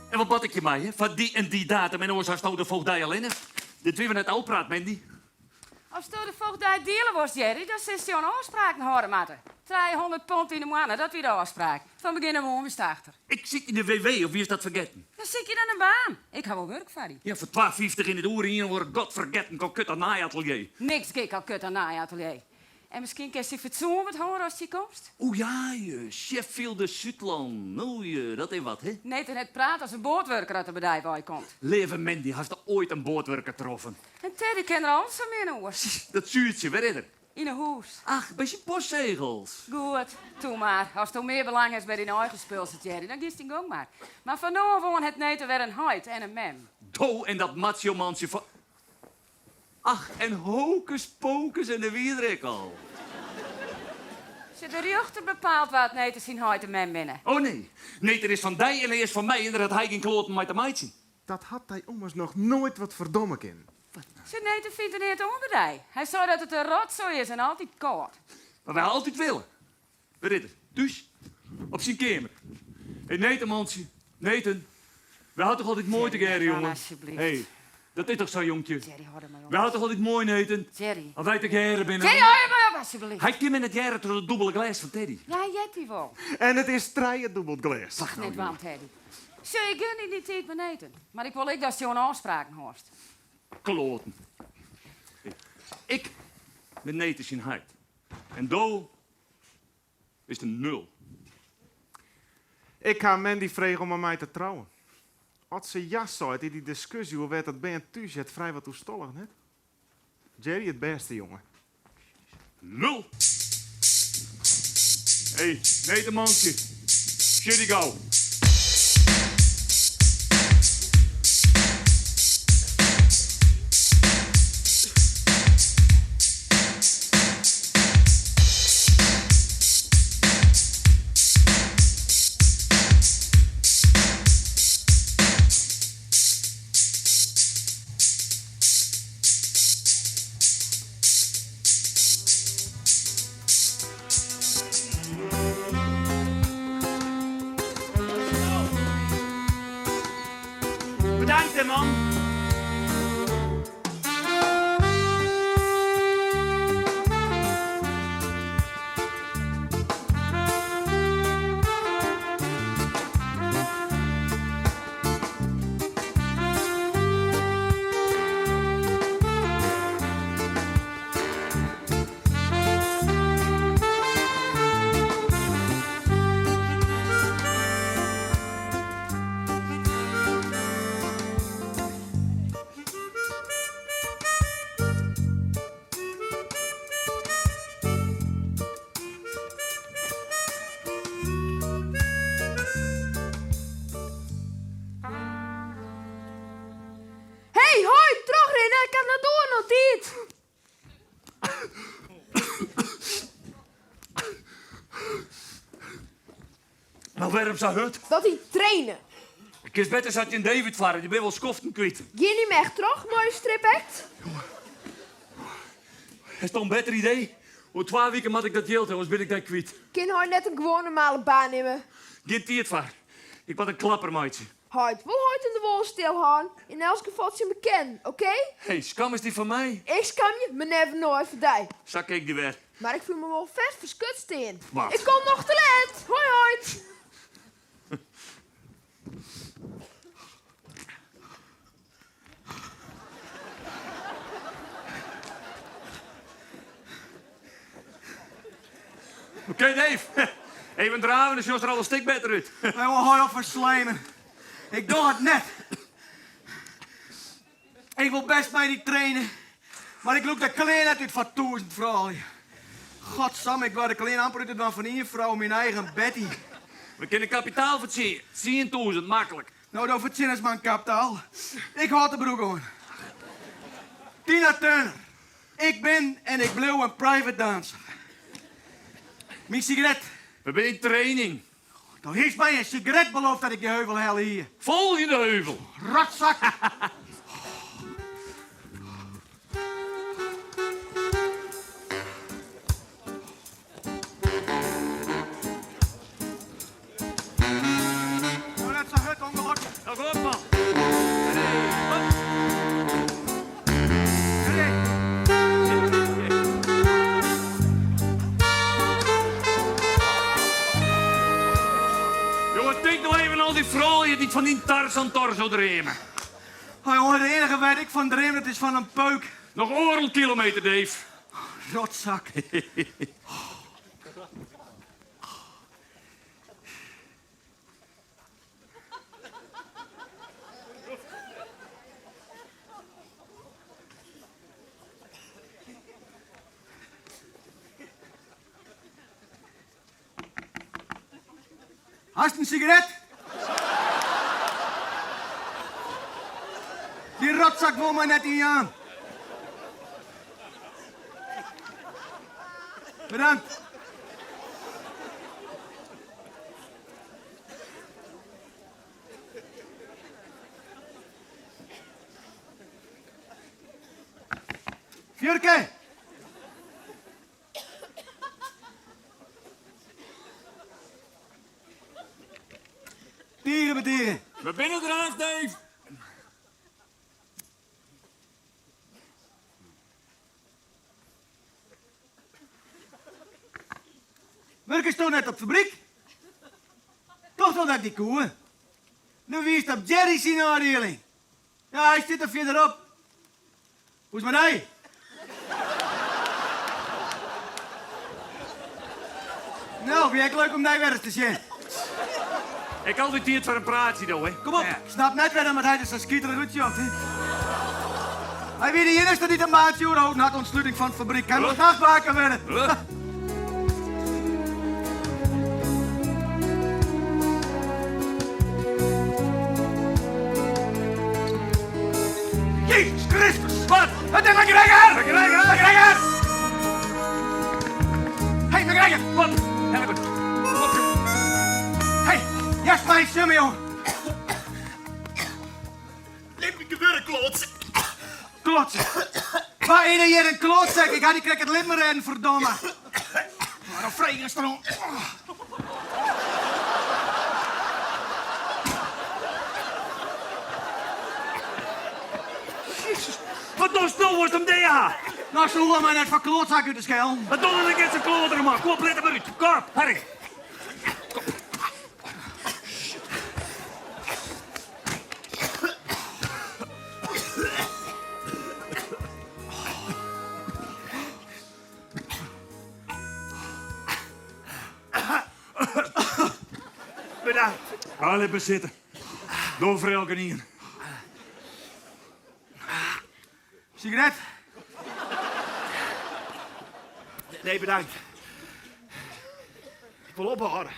[SPEAKER 4] En wat bad ik je mij, hè? Van die en die datum en oorzaak nou de voogdij alleen. Dit weer we net al praat, Mandy.
[SPEAKER 8] Als door de voogdij delen was, Jerry, dan zit je een afspraak horen moeten. 300 pond in de maand, dat weer de afspraak. Van begin naar morgen achter.
[SPEAKER 4] Ik zit in de WW, of wie is dat vergeten?
[SPEAKER 8] Dan zit je dan een baan. Ik heb wel werk voor die.
[SPEAKER 4] Ja, voor 12,50 in het oor hier wordt godvergeten calcutta naaiatelier.
[SPEAKER 8] Niks gek al kut aan naaiatelier. En misschien kan je fatsoen wat horen als je komt.
[SPEAKER 4] O ja, je. Sheffield de Zuidland. Nou, je, dat is wat, hè?
[SPEAKER 8] Nee, te net praat als een boordwerker uit de bedrijf waar je komt.
[SPEAKER 4] Leven Mandy, hast er ooit een boordwerker getroffen?
[SPEAKER 8] En Teddy kent er alles van meer hoor.
[SPEAKER 4] Dat zuurtje, waar is het?
[SPEAKER 8] In een huis.
[SPEAKER 4] Ach, bij je postzegels.
[SPEAKER 8] Goed, doe maar. Als het meer belang is bij die eigen speelse Jerry, dan kiest die gang maar. Maar vanavond het neten weer een huid en een mem.
[SPEAKER 4] Do en dat macho-mansje van... Ach, en hocus pocus en de wiedrik al.
[SPEAKER 8] Ze de rechter bepaalt wat het neten zien huid en mem binnen.
[SPEAKER 4] Oh nee. Nee, er is van die en er is van mij en er had hij geen kloten met de meidje.
[SPEAKER 3] Dat had hij ommers nog nooit wat verdomme in.
[SPEAKER 8] Ze neten vindt er niet onbedij. Hij zei dat het een rotzooi is en altijd koud.
[SPEAKER 4] Maar wij altijd willen. We ridden. Dus, op zijn kamer. Hé, Nathan, mansje. Nathan. We hadden toch altijd mooi together, jongen.
[SPEAKER 8] Alsjeblieft.
[SPEAKER 4] Hé, dat is toch zo, jonkje?
[SPEAKER 8] Jerry, hoor er maar op.
[SPEAKER 4] We hadden toch altijd mooi, Nathan?
[SPEAKER 8] Jerry.
[SPEAKER 4] Als wij together binnen.
[SPEAKER 8] Jerry, hoor je maar op, alsjeblieft.
[SPEAKER 4] Hij kwam in het jaren door het dubbele glas van Teddy.
[SPEAKER 8] Ja, jet die wel.
[SPEAKER 3] En het is treien dubbeld glas.
[SPEAKER 8] Wacht net, want Teddy. Zul je gun in die tijd beneden. Maar ik wil ik dat je een afspraak hoort.
[SPEAKER 4] Kloten. Ik ben Nathan zijn huid. En Do is de 0.
[SPEAKER 3] Ik ga Mandy vragen om met mij te trouwen. Als ze ja zei in die discussie hoe werd dat ben thuis het vrij wat toestollig, net? Jerry het beste, jongen.
[SPEAKER 4] 0. Hé, Nathan, mansje. Shitty go.
[SPEAKER 11] Bedankt, hè, man.
[SPEAKER 9] Hey, hoi, terugrennen, ik heb naar door nog niet.
[SPEAKER 4] Nou, waarom zou het?
[SPEAKER 9] Dat hij trainen.
[SPEAKER 4] Ik is beter zat je in David varen, je bent wel skoften kwijt.
[SPEAKER 9] Ga je niet meer terug, mooie stripact?
[SPEAKER 4] Is toch een beter idee? Hoe 2 weken moet ik dat geld, anders ben ik dat kwijt.
[SPEAKER 9] Kan hij net een gewone normale baan nemen?
[SPEAKER 4] Geen tijd voor. Ik wat een klapper, maatje.
[SPEAKER 9] Hoi, wil hoi in de wol stilhouden. In elk geval is je bekend, oké?
[SPEAKER 4] Hé, skam is die van mij?
[SPEAKER 9] Ik skam je, maar never nooit voor die.
[SPEAKER 4] Zak ik die weer.
[SPEAKER 9] Maar ik voel me wel vet verschut steen.
[SPEAKER 4] Wat?
[SPEAKER 9] Ik kom nog te laat. Hoi, hoi.
[SPEAKER 4] Oké, Dave. Even draven, dus je er al een stuk beter uit.
[SPEAKER 5] Hij wil hard op verslijmen. Ik doe het net. Ik wil best mij niet trainen. Maar ik loop de klein uit van 1000 vrouwen. Godsam, ik word de klein amper uit dan van één vrouw, mijn eigen Betty.
[SPEAKER 4] We kunnen kapitaal verzinnen. 10.000, makkelijk.
[SPEAKER 5] Nou, dat verzinnen is mijn kapitaal. Ik houd de broek aan. Tina Turner. Ik ben en ik blijf een private dancer. Mijn sigaret.
[SPEAKER 4] We zijn in training.
[SPEAKER 5] Dan heeft mij een sigaret beloofd dat ik je heuvel hel hier.
[SPEAKER 4] Volgende heuvel.
[SPEAKER 5] Rotzak. Nou, dat is een hut ongeluk.
[SPEAKER 4] Nou, kom op, man. Jongen, denk nou even al die vrouwen die van die Tarzan torso dremen.
[SPEAKER 5] Oh, jongen, de enige weet ik van dream, dat is van een peuk.
[SPEAKER 4] Nog oorlkilometer, Dave.
[SPEAKER 5] Rotzak. Hast du een sigaret? Die rotzak wil mij net niet aan. Bedankt. Fjurke. Dieren bedieren.
[SPEAKER 4] We binnen eraan, Dave.
[SPEAKER 5] Werk is toch net op fabriek? Toch wel dat die koeien. Nu wie is dat Jerry zijn oordeling? Ja, hij zit er verderop. Hoe is het met hij? Nou, vind ik leuk om daar weer eens te zien.
[SPEAKER 4] Ik had dit hier voor een praatje, though, hè.
[SPEAKER 5] Kom op, ik snap net weer dat hij dus een schieter goed job, hè. Hij weet de enige die de maandje houden na de ontsluiting van de fabriek. Hij moet nachtwaker werden. Jezus Christus!
[SPEAKER 4] Wat?
[SPEAKER 5] Het is McGregor!
[SPEAKER 4] McGregor!
[SPEAKER 5] McGregor! Hey, McGregor!
[SPEAKER 4] Wat? Help me.
[SPEAKER 5] Hey, juist mijn Simeon!
[SPEAKER 11] Neem ik de werk, klootzak.
[SPEAKER 5] Klotsen! Waar is er hier een klootzak? Ik ga die cricket lid maar redden, verdomme! Maar een vregen is er nog.
[SPEAKER 4] Jezus. Wat nou snel wordt hem daar?
[SPEAKER 5] Nou, zo hoor mij net van klootzak uit de schel.
[SPEAKER 4] Wat doen we ik zijn kloten, man? Kom op, let hem uit. Kom, Harry.
[SPEAKER 5] Bedankt.
[SPEAKER 4] Ga even zitten. Door voor elke niet.
[SPEAKER 5] Sigaret? Nee, bedankt. Ik wil ophouden.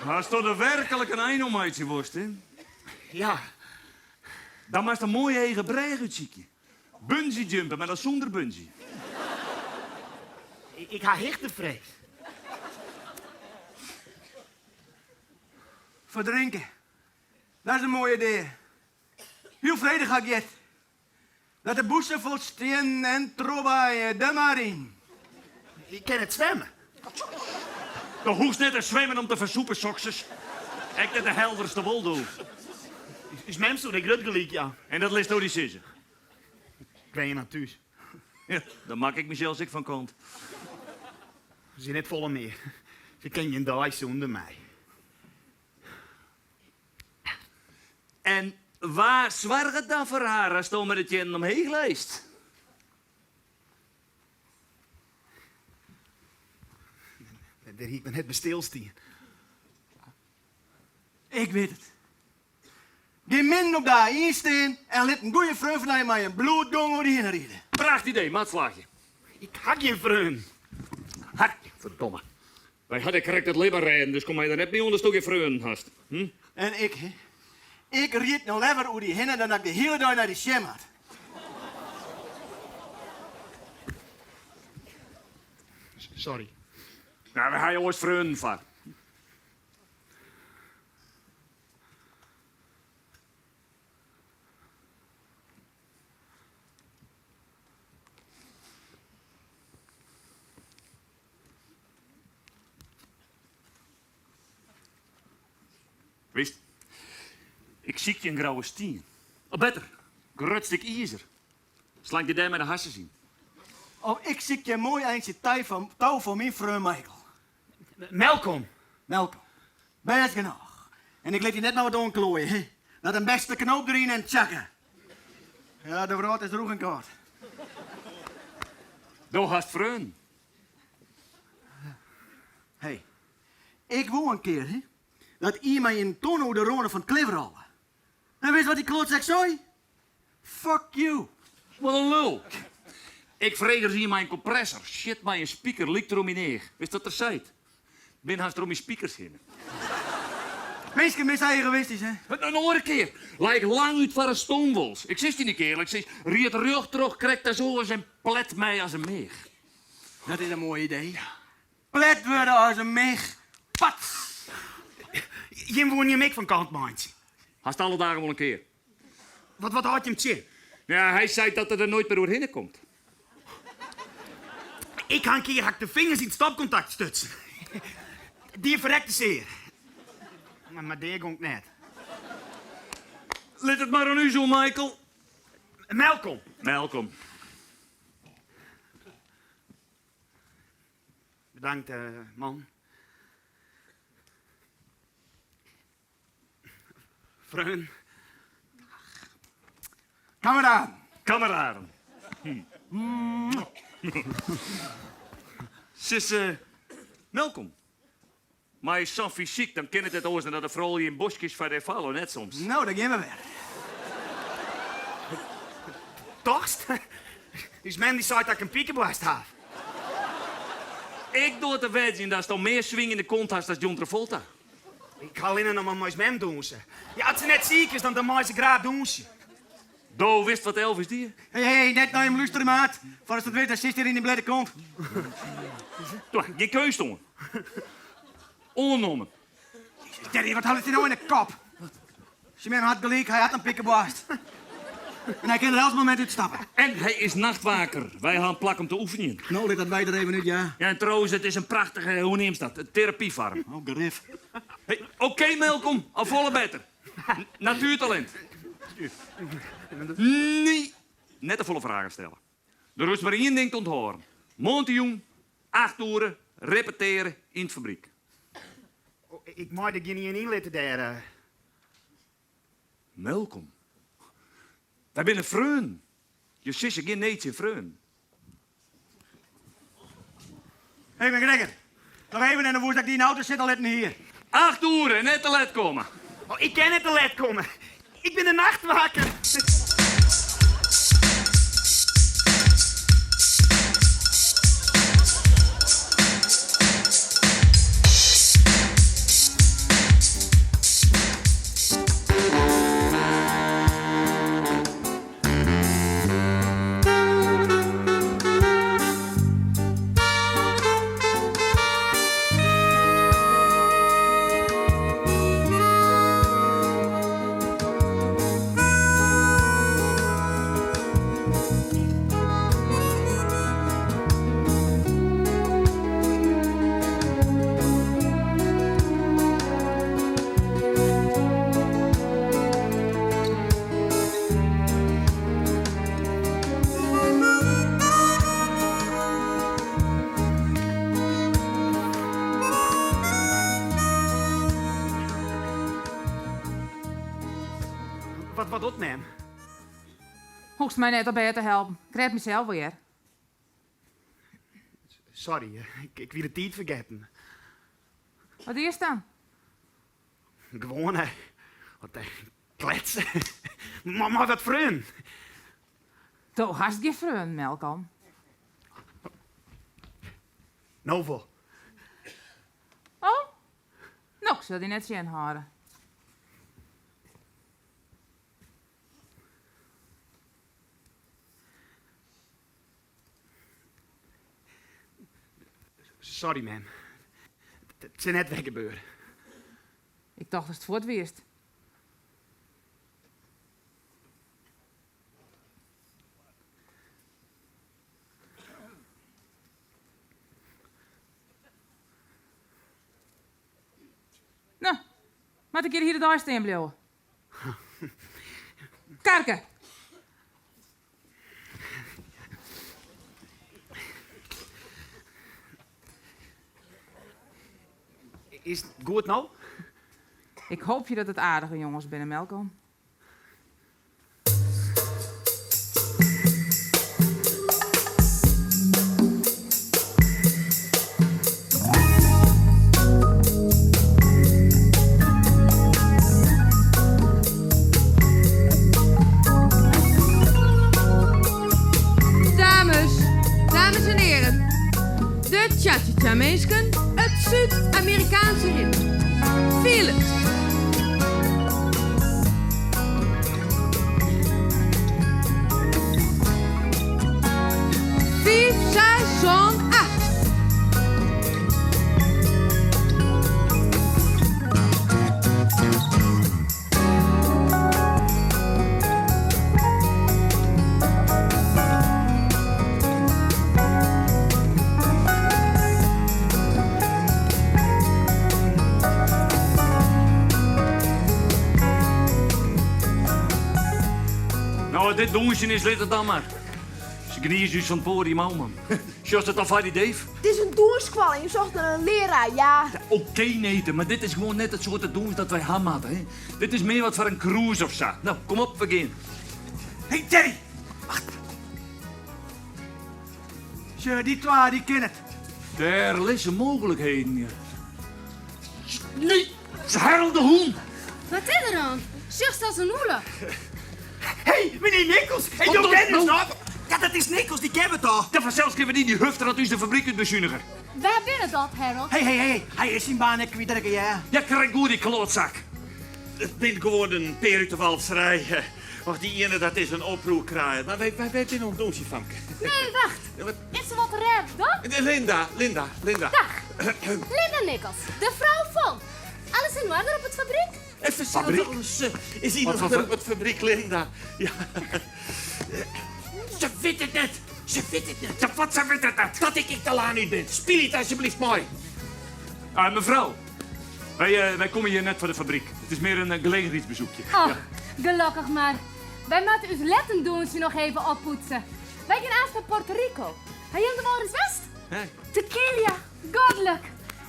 [SPEAKER 4] Maar als toch er werkelijk een eindmomentje worst, hè?
[SPEAKER 5] Ja.
[SPEAKER 4] Dan maakt een mooie eigen breig uitzieken. Bungee jumpen, maar dan zonder bungee.
[SPEAKER 5] Ik ga hichtevrees. Verdrinken. Dat is een mooi idee. Hoe vredig ga ik het? Dat de bossen vol steen en trobaaien, de maar in. Ik ken het zwemmen.
[SPEAKER 4] De hoest net te zwemmen om te versoepen, sokses. Ik net de helderste wol doe.
[SPEAKER 5] Is mens zo, ik red gelijk, ja.
[SPEAKER 4] En dat ligt door die sissen.
[SPEAKER 5] Ik ben je natuurlijk.
[SPEAKER 4] Ja, dan maak ik mezelf ik van kant.
[SPEAKER 5] Ze zijn net volle meer. Ze ken je een dag zonder mij.
[SPEAKER 4] En waar zwaar het dan voor haar als het met het je omheen leest?
[SPEAKER 5] Daar hiek me net bij stilstaan. Ik weet het. Die min op daar instaan en let een goede vriend van mij met een bloedgong over die heen rijden.
[SPEAKER 4] Prachtig idee, maatslaagje.
[SPEAKER 5] Ik had geen vriend.
[SPEAKER 4] Verdomme. Wij hadden correct het leven rijden, dus kom hij er net bij ons toch je vreun hast. Hm?
[SPEAKER 5] En ik, hè? Ik riet nog liever over die heen dan dat ik de hele dag naar die sham had. Sorry.
[SPEAKER 4] Nou, we gaan je ooit vreun van. Wist, ik zie je een grauwe stien. Of beter, grut stuk ijzer. Slank je daar met de hassen zien.
[SPEAKER 5] Oh, ik zie je mooi eindje touw voor mijn vriend Michael.
[SPEAKER 6] Melkom.
[SPEAKER 5] Melkom. Best genoeg. En ik liet je net maar wat onklooien, hè. Dat een beste knoop erin en tjakken. Ja, de vrouw is droeg en kort.
[SPEAKER 4] Doe hast vreun.
[SPEAKER 5] Hey, ik wou een keer, hè, dat iemand in tono de ronde van Kleverallen. En weet je wat die klootzak zei? Fuck you.
[SPEAKER 4] Wat een lul. Ik vreeg hier mijn compressor. Shit, mijn speaker likt erom in neer. Wist dat er zei? Ben haast er om je speakers heen.
[SPEAKER 5] Mensen mis eigen geweest is, hè?
[SPEAKER 4] Wat nog een keer. Lijk lang uit voor een stoomwals. Ik zeg die niet keer. Ik zeg, riet rug terug, krijgt daar zo eens en plet mij als een meeg.
[SPEAKER 5] Dat is een mooi idee. Plet worden als een meeg. Pat.
[SPEAKER 6] Je woon je meek van kantmaantje.
[SPEAKER 4] Haast alle dagen wel een keer.
[SPEAKER 6] Wat had je hem tje?
[SPEAKER 4] Ja, hij zei dat er nooit meer doorheen komt.
[SPEAKER 6] Ik ga een keer de vingers in het stopcontact stutsen. Die verrekte zeer. Maar die komt net.
[SPEAKER 4] Let het maar aan u zo, Michael.
[SPEAKER 6] Melkom.
[SPEAKER 4] Welkom.
[SPEAKER 6] Bedankt, man. Vreun.
[SPEAKER 5] Kameraden.
[SPEAKER 4] Kameraden. Sis, welkom. Maar is zo fysiek, dan ken het oosten dat de vrouw in bosjes van de vallen, net soms.
[SPEAKER 5] Nou, dan gaan we weer.
[SPEAKER 6] Torst? Dus men die zei dat ik een piekenblast had.
[SPEAKER 4] Ik doe het te weten dat ze dan meer swing in de kont had dan John Travolta.
[SPEAKER 6] Ik ga alleen nog maar mijn mem doen ze. Ja, als ze net ziek is, dan mag ze graag doen ze.
[SPEAKER 4] Do wist wat Elvis die?
[SPEAKER 5] Hey, net naar hem luisteren, maat. Voor als het weet, dat zit hier in die blede kont.
[SPEAKER 4] Toch, geen keus, jongen. Onnomen.
[SPEAKER 5] Jerry, wat houdt hij nou in de kop? Simon had gelijk, hij had een pikkenblast. En hij kan er elk moment uitstappen.
[SPEAKER 4] En hij is nachtwaker. Wij gaan plak om te oefenen.
[SPEAKER 5] Nou, dat wij er even uit, ja.
[SPEAKER 4] Ja, en trouwens, het is een prachtige, hoe neemt dat? Een therapiefarm.
[SPEAKER 5] Oh, grif.
[SPEAKER 4] Hey, Oké, Melkom, al volle beter. Natuurtalent. Nee, net de volle vragen stellen. Er is maar één ding te onthoren. Montejoen, 8 uur, repeteren in de fabriek.
[SPEAKER 6] Oh, ik mag er niet in inletten daar.
[SPEAKER 4] Melkom. Wij zijn een vreun. Je zusje geen neetje vreun.
[SPEAKER 5] Hé, mijn Gregor. Nog even en dan woest dat ik die in de auto zit, al letten hier.
[SPEAKER 4] 8 uur, net te laat komen.
[SPEAKER 6] Oh, ik kan net te laat komen. Ik ben een nachtwaker. Wat doet men?
[SPEAKER 8] Hoogst mij net erbij te helpen. Ik red mezelf weer.
[SPEAKER 6] Sorry, ik wil het niet vergeten. Wat is dan?
[SPEAKER 5] Gewoon, hè. Wat kletsen. Maar wat vriend.
[SPEAKER 6] Toch hast geen vriend, Malcolm.
[SPEAKER 5] Nou voor.
[SPEAKER 6] Oh? Nou, ik zal die net zien horen.
[SPEAKER 5] Sorry, man. Het is net weggebeurd.
[SPEAKER 6] Ik dacht dat het voor het wist. Nou, maar een keer hier de daar staan blijven. Karken!
[SPEAKER 5] Is het goed nou?
[SPEAKER 6] Ik hoop je dat het aardige jongens binnen Malcolm.
[SPEAKER 8] Dames en heren, de Cha-Cha-Cha-meesken, het Zuid-Amerikaanse ritme. Feel it. Vive seizoen 8.
[SPEAKER 4] Nou, dit dongetje is litter dan maar. Ze knieën dus van het podium aan, man. Zoals het al van die Dave.
[SPEAKER 12] Het is een doenskwalling. Je zocht naar een leraar, ja.
[SPEAKER 4] Oké, Neten, maar dit is gewoon net het soort doen dat wij ham hadden, hè. Dit is meer wat voor een cruise of zo. Nou, kom op, we gaan.
[SPEAKER 5] Hé, Terry! Wacht. Zo, die twee, die kennen het.
[SPEAKER 4] Er liggen mogelijkheden, ja. Nee, het is Harold de Hoen.
[SPEAKER 9] Wat is er dan? Zucht als een oele.
[SPEAKER 5] Hé, meneer Nikkels! Hé,
[SPEAKER 4] Wat
[SPEAKER 5] Joop
[SPEAKER 4] dan?
[SPEAKER 5] Dennis,
[SPEAKER 4] Nou?
[SPEAKER 5] nou! Ja, dat is Nikkels, die kennen we toch?
[SPEAKER 4] Ja, vanzelfs kunnen we die hufter dat u de fabriek uit bezuinigen.
[SPEAKER 9] Waar binnen dat, Harold?
[SPEAKER 5] Hé, hij is zijn baan kwijt, dat ja.
[SPEAKER 4] Ja, krijg goed die klootzak.
[SPEAKER 11] Het bent gewoon een peer uit de walserij. Och, die ene, dat is een oproerkraaier. Maar wij zijn nog doosje, Famke.
[SPEAKER 9] Nee, wacht. Is er wat red, dan?
[SPEAKER 11] Linda.
[SPEAKER 9] Dag. Linda Nikkels, de vrouw van. Alles in orde op het fabriek?
[SPEAKER 11] Even
[SPEAKER 4] Fabriek?
[SPEAKER 11] alles is hier
[SPEAKER 4] Wat
[SPEAKER 11] nog
[SPEAKER 4] voor
[SPEAKER 11] op het fabriek, Linda. Ja. Ze weet het net.
[SPEAKER 4] Ja, wat ze weten dat?
[SPEAKER 11] Dat ik te laat niet ben. Speel het alsjeblieft mooi.
[SPEAKER 4] Mevrouw, wij komen hier net voor de fabriek. Het is meer een gelegenheidsbezoekje.
[SPEAKER 9] Oh, gelukkig maar. Wij moeten ons letten doen ze nog even oppoetsen. Wij gaan eerst naar Puerto Rico. Ga je hem de eens west?
[SPEAKER 11] Hey.
[SPEAKER 9] Tequila, goddelijk.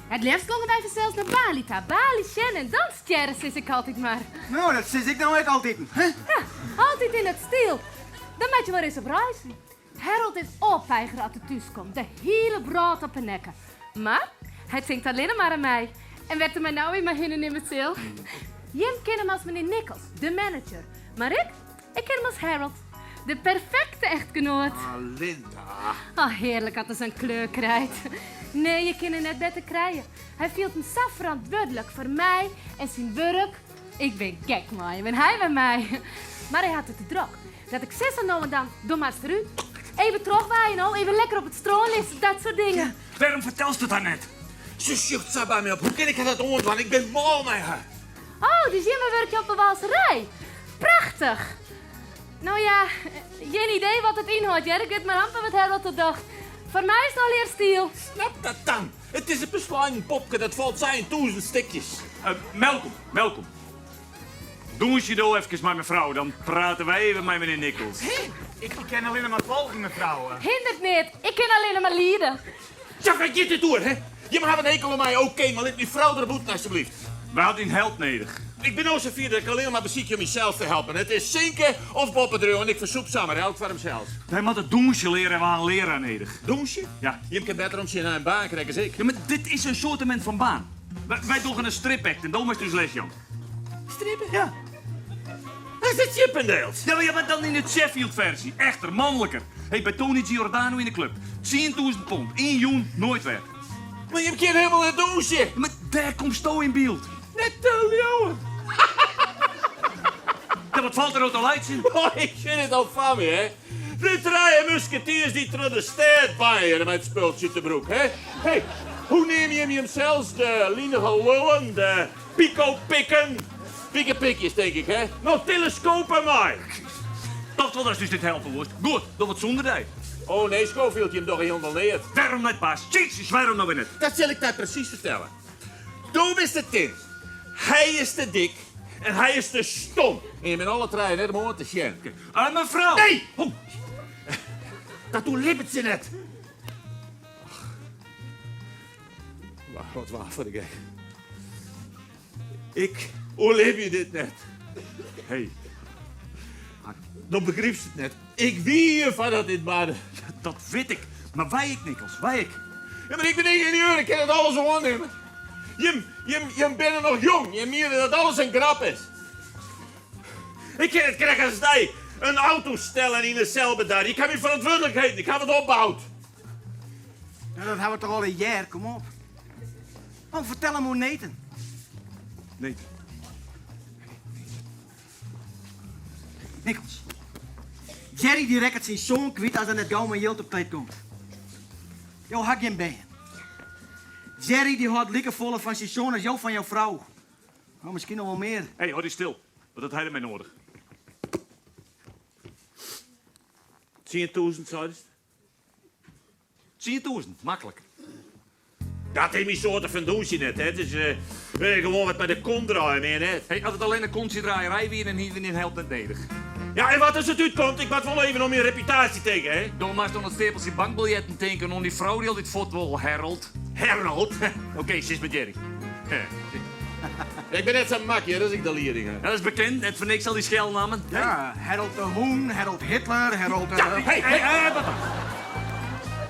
[SPEAKER 9] Het liefst komen wij zelfs naar Bali. Bali, Shen en dan sterren is ik altijd maar.
[SPEAKER 5] Nou, dat zit ik nou ook altijd. Hè?
[SPEAKER 9] Ja, altijd in het stil. Dan moet je wel eens op reizen. Harold is opeiger als hij thuis komt. De hele brood op de nekken. Maar hij denkt alleen maar aan mij. En werd er mij nou in mijn hinnen in mijn ziel. Jim kent hem als meneer Nikkels, de manager. Maar ik ken hem als Harold. De perfecte echtgenoot.
[SPEAKER 11] Linda.
[SPEAKER 9] Oh, heerlijk dat hij zijn kleur krijgt. Nee, je kan hem net beter krijgen. Hij viel hem zelf verantwoordelijk voor mij en zijn werk. Ik ben gek, man. En hij bij mij. Maar hij had het te druk. Dat ik zes nou en dan, doe maar eens eruit. Even terugwaaien, nou. Even lekker op het stroom liggen, dat soort dingen.
[SPEAKER 4] Waarom vertel je het dan net?
[SPEAKER 11] Ze zucht zo bij me op. Hoe kan ik dat ontwan? Ik ben mal met haar.
[SPEAKER 9] Oh, dus Jim werkt je op de walserij. Prachtig. Nou ja, geen idee wat het inhoudt. Ja, ik weet maar amper wat Harold tot dacht. Voor mij is het al leer stil.
[SPEAKER 11] Snap dat dan? Het is een beslagen popke, dat valt zijn 1000 stukjes.
[SPEAKER 4] Melkom. Doe eens je door even met mevrouw, dan praten wij even met meneer Nikkels.
[SPEAKER 5] Ik ken alleen maar volgen, mevrouw.
[SPEAKER 9] Hindert niet, ik ken alleen maar lieden.
[SPEAKER 11] Ja, wat je dit door, hè? Je mag een hekel aan mij, oké, maar laat die vrouw er boeten, alsjeblieft.
[SPEAKER 4] We hadden een held nodig.
[SPEAKER 11] Ik ben nou zo vier dat ik alleen maar beziek om mezelf te helpen. Het is zinken of boppendreeuwen en ik verzoek samen, elk voor hemzelf.
[SPEAKER 4] Wij moeten doensje leren en we hebben een leraar nodig.
[SPEAKER 11] Doensje?
[SPEAKER 4] Ja.
[SPEAKER 11] Je kan beter om je naar een baan krijgen, zeker.
[SPEAKER 4] Ja, maar dit is een soortement van baan. Wij doen een stripact en dan is dus les, Jan.
[SPEAKER 11] Strippen? Ja. Dat is het Chippendales.
[SPEAKER 4] Ja, maar je bent dan in de Sheffield-versie. Echter, mannelijker. Hey, bij Tony Giordano in de club. 10.000 pond. 1 joen, nooit weg.
[SPEAKER 11] Maar je hebt geen helemaal een doosje.
[SPEAKER 4] Maar daar komt Sto in beeld.
[SPEAKER 11] Net tel, jongen.
[SPEAKER 4] Ja, wat valt er uit de lights in?
[SPEAKER 11] Oh, ik vind het al van me, hè. De drie musketiers die door de stad baaien met spultje te broek, hè. Hey, hoe neem je hem zelfs? De linige lullen, de pico-pikken. Pikkenpikjes, denk ik, hè. Nou, telescopen maar.
[SPEAKER 4] Dacht wel dat dus dit helpen was. Goed, dat wat zonder tijd.
[SPEAKER 11] Oh nee, Schofield, je hem toch helemaal neer.
[SPEAKER 4] Waarom net, Paas? Jezus, waarom nou weer net?
[SPEAKER 11] Dat zal ik dat precies vertellen. Toen is de tint. Hij is te dik en hij is te stom. En je bent alle drie net om te sjen.
[SPEAKER 4] Mevrouw!
[SPEAKER 11] Nee! Oh. Dat doet lippert ze net. Wat waar voor de gek. Ik oorleef je dit net. Hey. Dan begreep ze het net. Ik wie van dat dit baden.
[SPEAKER 4] Dat weet ik. Maar wij ik, Nikkels, wij ik.
[SPEAKER 11] Ja, maar ik ben ingenieur, ik kan het alles zo aannemen. Je bent nog jong, je meent dat alles een grap is. Ik kan het krijgen als jij een auto stellen in een celbedrijf. Ik heb je verantwoordelijkheid, ik heb het opgebouwd.
[SPEAKER 5] Ja, dat hebben we toch al een jaar, kom op. Oh, vertel hem hoe neten.
[SPEAKER 4] Nee.
[SPEAKER 5] Nikkels. Jerry die rekkert zijn zoon kwijt als er net gauw maar Jilt op tijd komt. Jo, hak je bij. Jerry die houdt likken volle van zijn zoon als jou van jouw vrouw. Oh, misschien nog wel meer.
[SPEAKER 4] Hé, hoor eens stil. Wat had hij ermee nodig?
[SPEAKER 11] 10.000, zou het?
[SPEAKER 4] 10.000, makkelijk.
[SPEAKER 11] Dat is mijn soort van doosje net, hè. Het is gewoon wat met de kont draaien, meer net.
[SPEAKER 4] Hey, als het alleen een kontje-draaierij weer en hierin helpt het nedig.
[SPEAKER 11] Ja, en wat als het uitkomt? Ik moet wel even om je reputatie tegen, hè.
[SPEAKER 4] Dan maar dan het stapeltje bankbiljetten tekenen om die vrouw die al dit fot wil, Harold.
[SPEAKER 11] Harold?
[SPEAKER 4] Oké, zit met Jerry.
[SPEAKER 11] Ik ben net zo'n makje, dat is ik de leerling.
[SPEAKER 4] Ja, dat is bekend, net voor niks al die schelnamen.
[SPEAKER 5] Ja, Harold de Hoen, Harold Hitler, Harold...
[SPEAKER 4] Hey,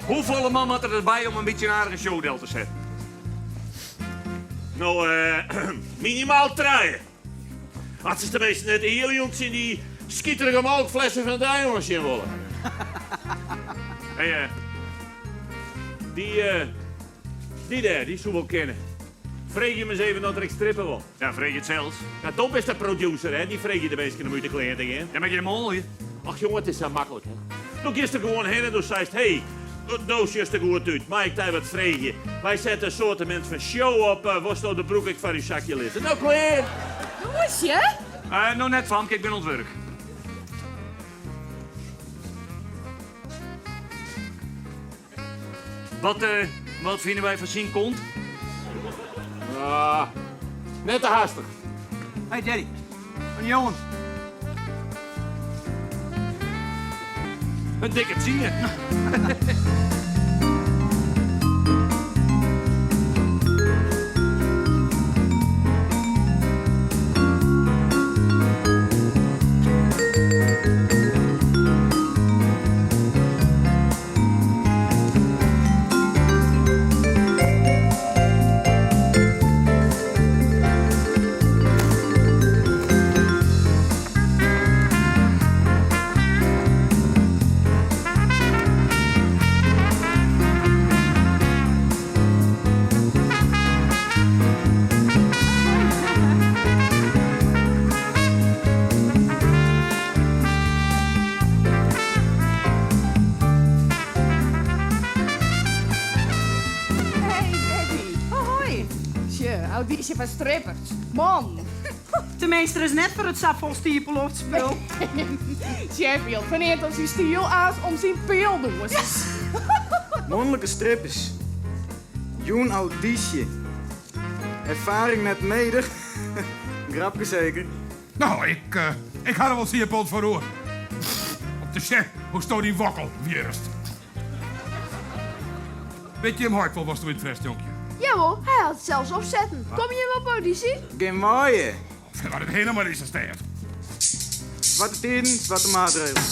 [SPEAKER 4] hoeveel man had er erbij om een beetje een aardige showdel te zetten?
[SPEAKER 11] Nou, minimaal 3. Als ze tenminste net de hele jongens in die schitterige melkflessen van de jongens in willen.
[SPEAKER 4] Hey,
[SPEAKER 11] die daar, die zou wel kennen. Vreeg je me eens even dat ik strippen wil.
[SPEAKER 4] ja, vreeg je het zelfs.
[SPEAKER 11] Ja, Tom is de producer, hè. Die vreeg je de meeste om uit de kleding in.
[SPEAKER 4] Ja, met je mol hier.
[SPEAKER 11] Ach jongen, het is zo makkelijk, hè. Doe eerst er gewoon heen en dan zei hey, dat doosje is er goed uit. Maar ik daar wat vreeg je. Wij zetten een soort van show op. Was nou de broek ik van uw zakje litten. Nou, klaar.
[SPEAKER 8] Hoe is je?
[SPEAKER 4] Nou net, Famke, ik ben ontwerk. Wat vinden wij van zien kont?
[SPEAKER 11] Ah, net te haastig.
[SPEAKER 5] Hey Jerry, een jongen.
[SPEAKER 4] Een dikke zien.
[SPEAKER 8] Auditie van strippers. Man.
[SPEAKER 7] Tenminste, er is net voor het sap vol stierpelofspul.
[SPEAKER 8] Sheffield, wanneer het zijn stiel aan om zijn pil doen.
[SPEAKER 13] Mannelijke strippers. Joen auditie. Ervaring net mede. Grapje zeker.
[SPEAKER 3] Nou, ik had er wel stierpelt voor hoor. Op de chef, hoe stond die wokkel, eerst. Weet je hem hard wel was toen in het vest, jonkje?
[SPEAKER 12] Jawel, hij had het zelfs opzetten. Kom je hem op auditie?
[SPEAKER 13] Geen mooie.
[SPEAKER 3] Ik had het helemaal in zijn stijl.
[SPEAKER 13] Zwarte tijden, zwarte maatregelen.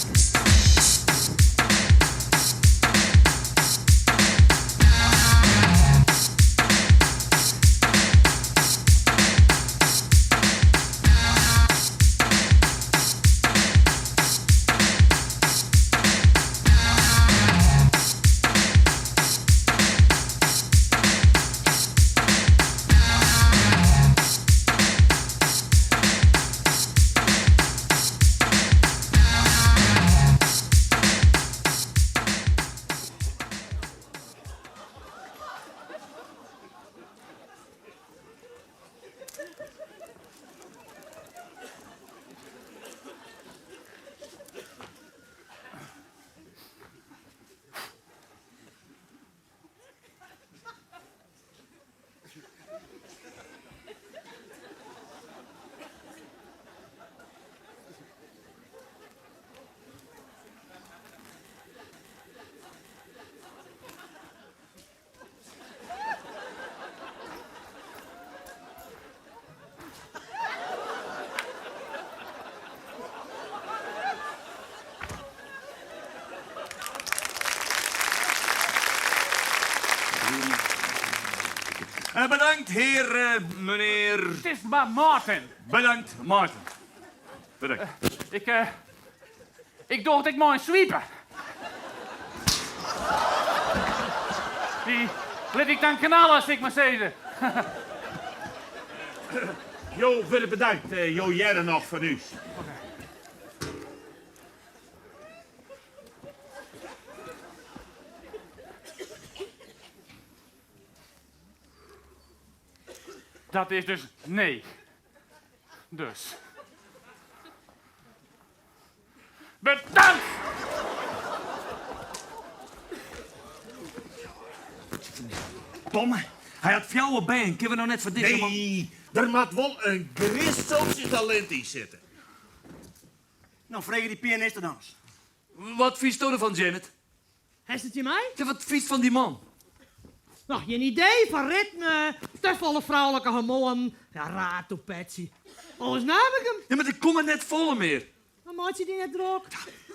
[SPEAKER 4] Bedankt, heer, meneer...
[SPEAKER 6] Het is maar Maarten.
[SPEAKER 4] Bedankt, Maarten. Bedankt.
[SPEAKER 6] Ik dacht ik moet sweepen. Die liet ik dan knallen, als ik maar zeggen.
[SPEAKER 11] Jo, veel bedankt. Jo, jij er nog van u.
[SPEAKER 6] Dat is dus nee. Dus. Bedankt!
[SPEAKER 4] Tom, hij had fjouwe been. Kunnen we nou net voor deze man...
[SPEAKER 11] Nee, er moet wel een Christelse talent in zitten.
[SPEAKER 5] Nou, vraag je die pianist dan eens.
[SPEAKER 4] Wat vies je ervan, Janet?
[SPEAKER 14] Is het je mij?
[SPEAKER 4] Ja, wat vies van die man?
[SPEAKER 14] Nou, geen idee van ritme, te volle vrouwelijke hormoon. Ja, raar toe, Patsy. Anders nam ik hem.
[SPEAKER 4] Ja, maar ik kom er net vol meer.
[SPEAKER 14] Dan maakt je die net droog.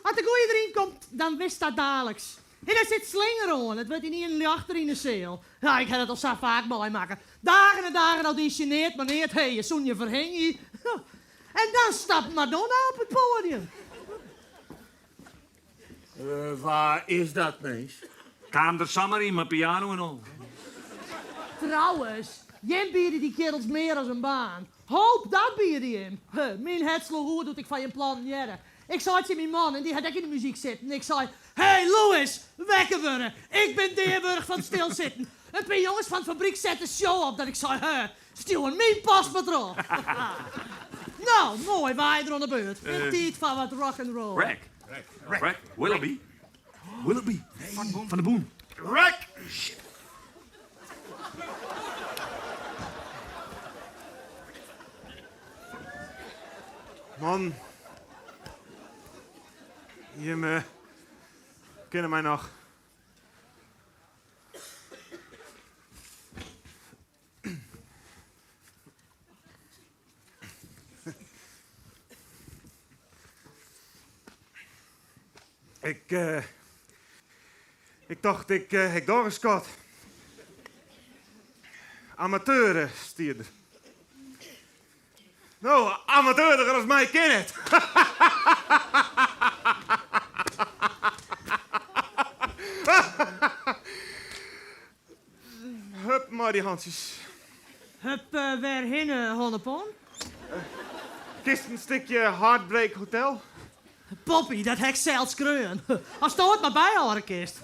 [SPEAKER 14] Als de goeie erin komt, dan wist dat dadelijks. En daar zit slinger aan. Het wordt niet in achter in de zeel. Ja, ik heb het al zo vaak mooi maken. Dagen en dagen auditioneerd, maar niet. Hé, je zoen je verhing je. En dan stapt Madonna op het podium.
[SPEAKER 11] Waar is dat, mees?
[SPEAKER 4] Kamer Sammer in mijn piano en al.
[SPEAKER 14] Trouwens, jij bieden die kerels meer als een baan. Hoop, dat bieden die hem. Mijn het sloeg goed doet ik van je plan jaren. Ik zei het je mijn man en die had ik in de muziek zitten. En ik zei, hey Louis, wekken worden. Ik ben Deerburg van stilzitten. Een paar jongens van de fabriek zetten show op dat ik zei, stuur mijn pasbedrag. Nou, mooi, wij er aan de beurt. Een tijd van wat rock'n'roll.
[SPEAKER 4] Rack. Willoughby. Willoughby. Van de Boom.
[SPEAKER 11] Rack!
[SPEAKER 3] Man. Je kennen mij nog. Ik dacht, ik door eens Scott. Amateur stierde. Nou, amateurder als mij ken het. Hup, maar die handjes.
[SPEAKER 14] Hup, weer heen, Honnepon.
[SPEAKER 3] Kist een stukje Heartbreak Hotel.
[SPEAKER 14] Poppy, dat hek zelfs kreun. Als het ooit maar bij horen kist.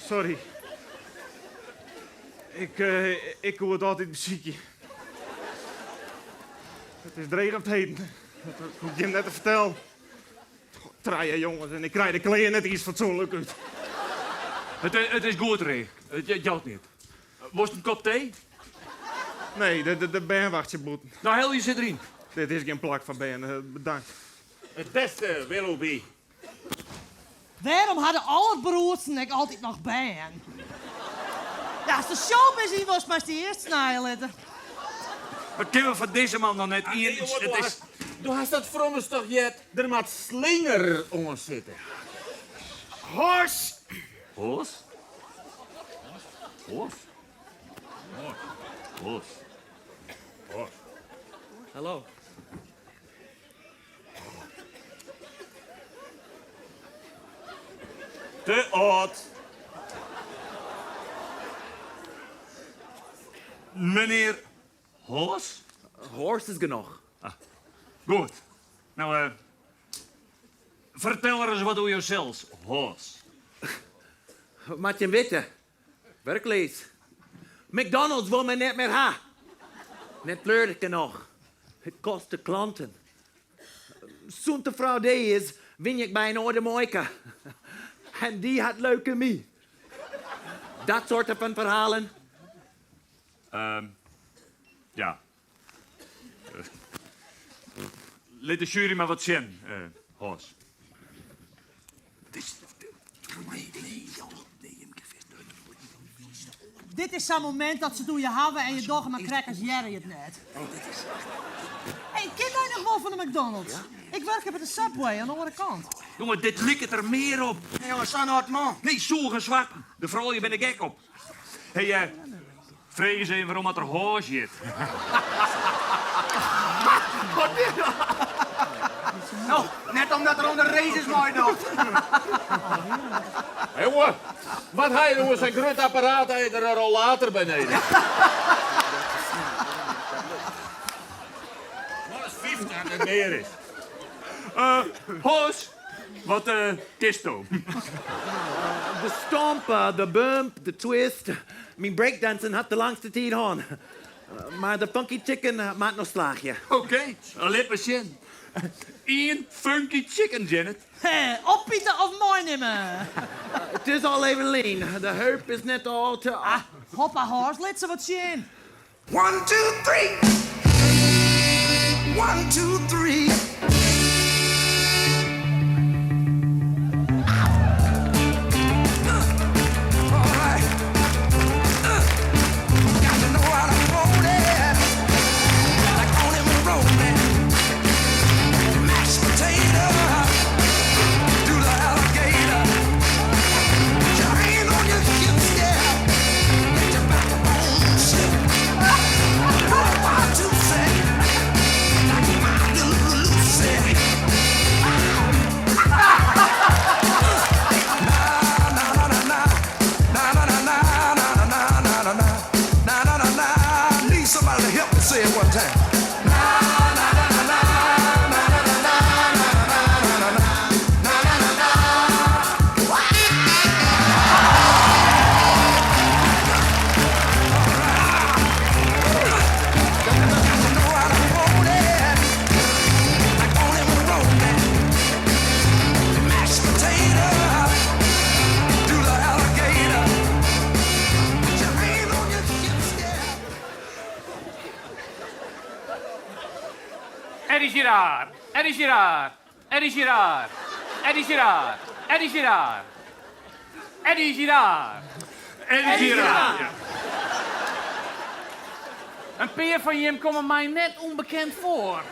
[SPEAKER 3] Sorry. Ik hoor het altijd muziekje. Het is dregend heden. Dat moet je hem net te vertellen. Traaien jongens en ik krijg de kleren net iets fatsoenlijk uit.
[SPEAKER 4] Het is goed, Ray. Het geldt niet. Was het een kop thee?
[SPEAKER 3] Nee, de band wacht je boeten.
[SPEAKER 4] Nou, heel je zit erin.
[SPEAKER 3] Dit is geen plak van band, bedankt.
[SPEAKER 11] Het beste, Willoughby.
[SPEAKER 14] Waarom hadden alle broers en ik altijd nog band? Ja, als de show is hier was, maar de eerste snijden.
[SPEAKER 4] Wat kunnen we van deze man dan net in?
[SPEAKER 11] Het is... Du hast dat vroeger toch jet? Er moet slinger onder zitten. Horse!
[SPEAKER 4] Hoos? Hoos? Hoos.
[SPEAKER 10] Hallo.
[SPEAKER 11] Te oud. Meneer Hoos?
[SPEAKER 5] Horst is genoeg.
[SPEAKER 11] Goed. Nou, vertel er eens wat over jezelf, Hoos.
[SPEAKER 5] Wat moet je weten? Werklees. McDonald's wil mij net meer ha. Net pleurde ik er nog. Het kost de klanten. Zo'n de vrouw die is, win ik bij een orde mooike. En die had leukemie. Dat soort van verhalen.
[SPEAKER 11] Ja. Laat de jury maar wat zien, Hoos.
[SPEAKER 14] Dit is zo'n moment dat ze door je hebben en je doggen maar crackers jerry het net. Hé, ken jij nog wel van de McDonald's? Ja? Ik werk bij de Subway aan de andere kant.
[SPEAKER 11] Jongen, dit likt er meer op.
[SPEAKER 5] Nee, jongen, zo'n hard man.
[SPEAKER 11] Nee, zo'n zwart. De vrouw, je bent er gek op. Hé, vrees eens even waarom dat er Hoos zit.
[SPEAKER 5] Wat is dat? Nou, net omdat er onder races mooi doet.
[SPEAKER 11] Jongen, wat ga je doen met zijn groot apparaat en er een rollator beneden? Wat is 50 en meer is? Hoos, wat kist toe?
[SPEAKER 5] De stomp, de bump, de twist. Mijn breakdansen had de langste tijd aan. Maar de funky chicken maakt nog slaagje.
[SPEAKER 11] Oké, let maar zien. Ian funky chicken, Janet.
[SPEAKER 14] Hé, oppieten of mooi nemen.
[SPEAKER 5] Het is al even lean. De heup is net al te...
[SPEAKER 14] Hoppa, horse, let ze wat zien.
[SPEAKER 15] 1, 2, 3. 1, 2, 3. Say it one time.
[SPEAKER 6] Eddie Girard, Eddie Girard, Eddie Girard, Eddie Girard, Eddie Girard, Eddie Girard,
[SPEAKER 11] Eddie Girard. Ja.
[SPEAKER 6] Een peer van hem komen mij net onbekend voor.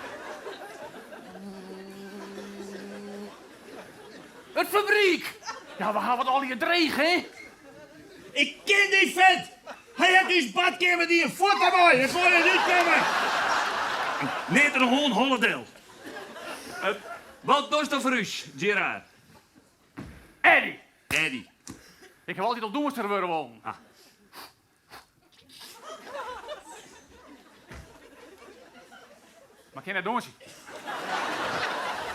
[SPEAKER 6] Het fabriek. Ja, we gaan wat al je dreig, hè?
[SPEAKER 11] Ik ken die vent. Hij heeft dus badkamer die een foto mooi. Ik word er niet komen. Nee, er gewoon Hollandel. Wat doe je voor u, Gerard?
[SPEAKER 6] Eddie.
[SPEAKER 11] Eddie.
[SPEAKER 6] Ik heb altijd op Doenster willen wonen.
[SPEAKER 11] Ah.
[SPEAKER 6] Maar ken dat Doensie?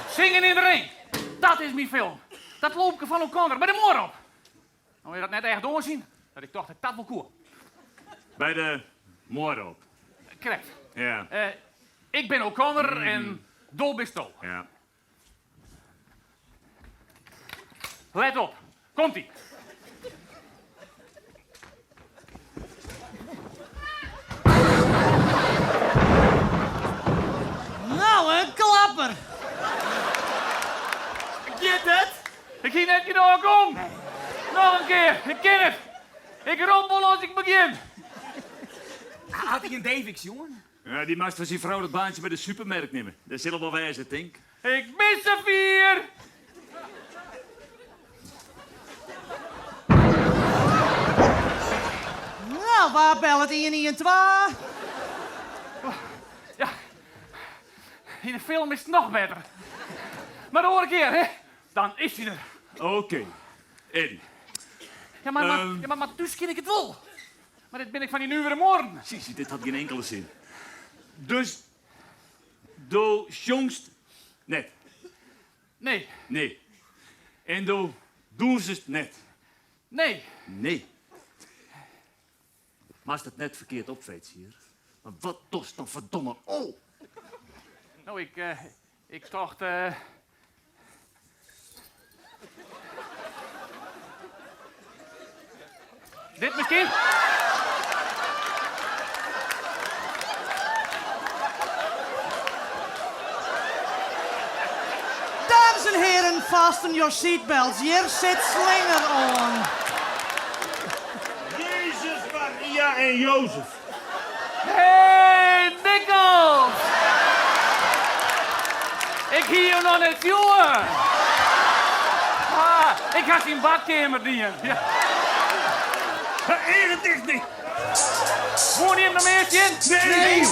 [SPEAKER 6] Zingen in de ring. Dat is mijn film. Dat loop ik van elkaar bij de moor op. Nou, je dat net echt doorzien? Dat ik dacht dat dat wel cool.
[SPEAKER 11] Bij de moor op.
[SPEAKER 6] Correct.
[SPEAKER 11] Ja.
[SPEAKER 6] Ik ben O'Connor en Dol bist Dol.
[SPEAKER 11] Ja.
[SPEAKER 6] Let op. Komt-ie.
[SPEAKER 14] Nou, een klapper.
[SPEAKER 6] Get het? Ik zie net je nog om. Nee. Nog een keer. Ik ken het. Ik rommel als ik begin.
[SPEAKER 5] Had hij een Davix, jongen?
[SPEAKER 11] Ja, die maakt van zijn vrouw het baantje bij de supermarkt nemen. Dat zullen wel wijzen, denk.
[SPEAKER 6] Ik mis er 4.
[SPEAKER 14] Nou, waar bel het 1 en 2?
[SPEAKER 6] Ja. In de film is het nog beter. Maar de andere keer, hè? Dan is hij er.
[SPEAKER 11] Oké. Eddie.
[SPEAKER 6] Ja, maar dus ken ik het wel. Maar dit ben ik van die nu weer morgen.
[SPEAKER 11] Zie, dit had geen enkele zin. Dus, do jongst net.
[SPEAKER 6] Nee.
[SPEAKER 11] Nee. En do doezest net.
[SPEAKER 6] Nee.
[SPEAKER 11] Nee. Maar als dat net verkeerd opveet, hier. Maar wat toch dan verdomme oh!
[SPEAKER 6] Nou, ik dacht... Dit misschien?
[SPEAKER 14] Dames en heren, fasten your seatbelts. Hier zit slinger on.
[SPEAKER 11] Jezus, Maria en Jozef.
[SPEAKER 6] Hey, Nikkel! Ik hier nog net jongen. Ik had die badkamer niet. Ja.
[SPEAKER 11] Eer dicht niet.
[SPEAKER 6] Woon je hem nog meer in?
[SPEAKER 11] Nee.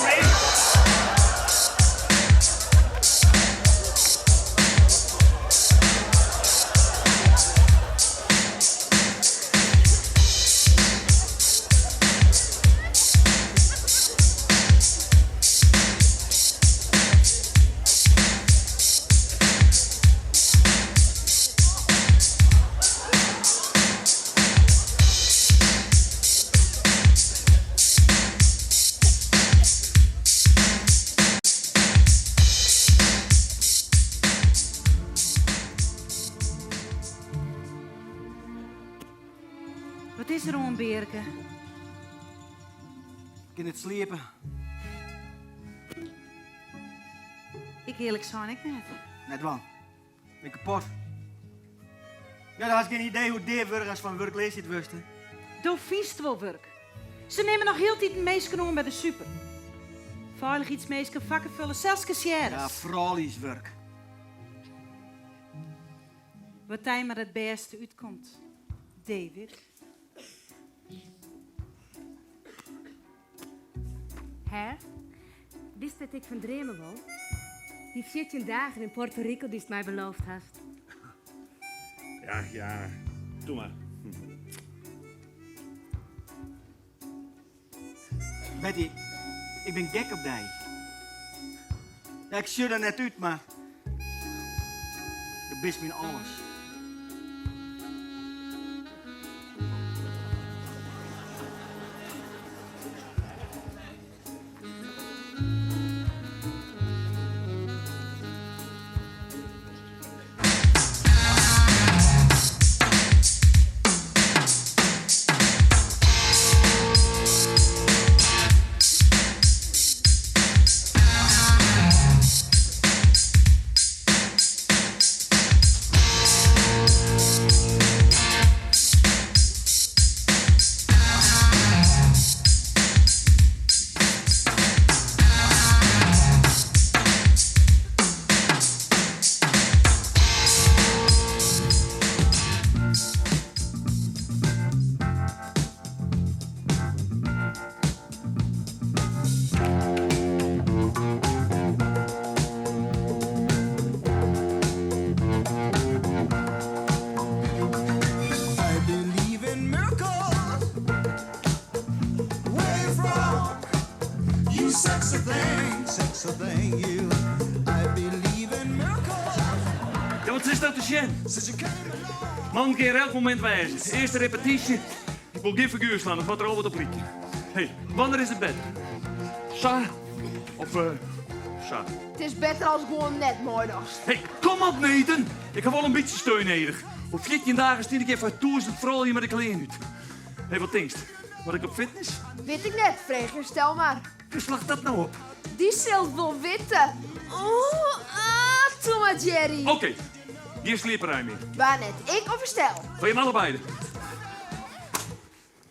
[SPEAKER 7] Wat is er om, Berke?
[SPEAKER 5] Ik kan het slepen.
[SPEAKER 7] Ik eerlijk zijn ik net.
[SPEAKER 5] Net wel. Ik ben kapot. Ja, dan had ik geen idee hoe die burgers van werk lees je het wist, hè.
[SPEAKER 7] Doe viest wel werk. Ze nemen nog heel tijd een meisje om bij de super. Veilig iets meisje vakken vullen, zelfs kassières.
[SPEAKER 5] Ja, vooral is werk.
[SPEAKER 7] Wat hij maar het beste uitkomt. David.
[SPEAKER 9] Hè? Wist dat ik van dromen wil? Die 14 dagen in Puerto Rico die het mij beloofd heeft.
[SPEAKER 11] Ja. Doe maar.
[SPEAKER 5] Betty, ik ben gek op die. Ja, ik zie er net uit, maar... Je bist me in alles.
[SPEAKER 11] Ja, wat is dat te zien? Man, keer elk moment wijzen. Eerste repetitie. Ik wil geen figuur slaan, dat wat er al wat op liedje. Hé, wanneer is het bed? Sa? Of, sa?
[SPEAKER 12] Het is beter als gewoon net mooi dag.
[SPEAKER 11] Hé, kom op, Nathan. Ik heb wel een beetje steun nodig. Op 14 dagen stier ik even toers en vooral hier met de kleding uit. Hé, wat denkst? Wat ik op fitness?
[SPEAKER 12] Weet ik net, vreeg je, stel maar.
[SPEAKER 11] Dus slag dat nou op?
[SPEAKER 12] Die zult wel witte. Doe maar, Jerry.
[SPEAKER 11] Oké, hier slieperij meer.
[SPEAKER 12] Waar net, ik of Stel?
[SPEAKER 11] Van je hem allebei.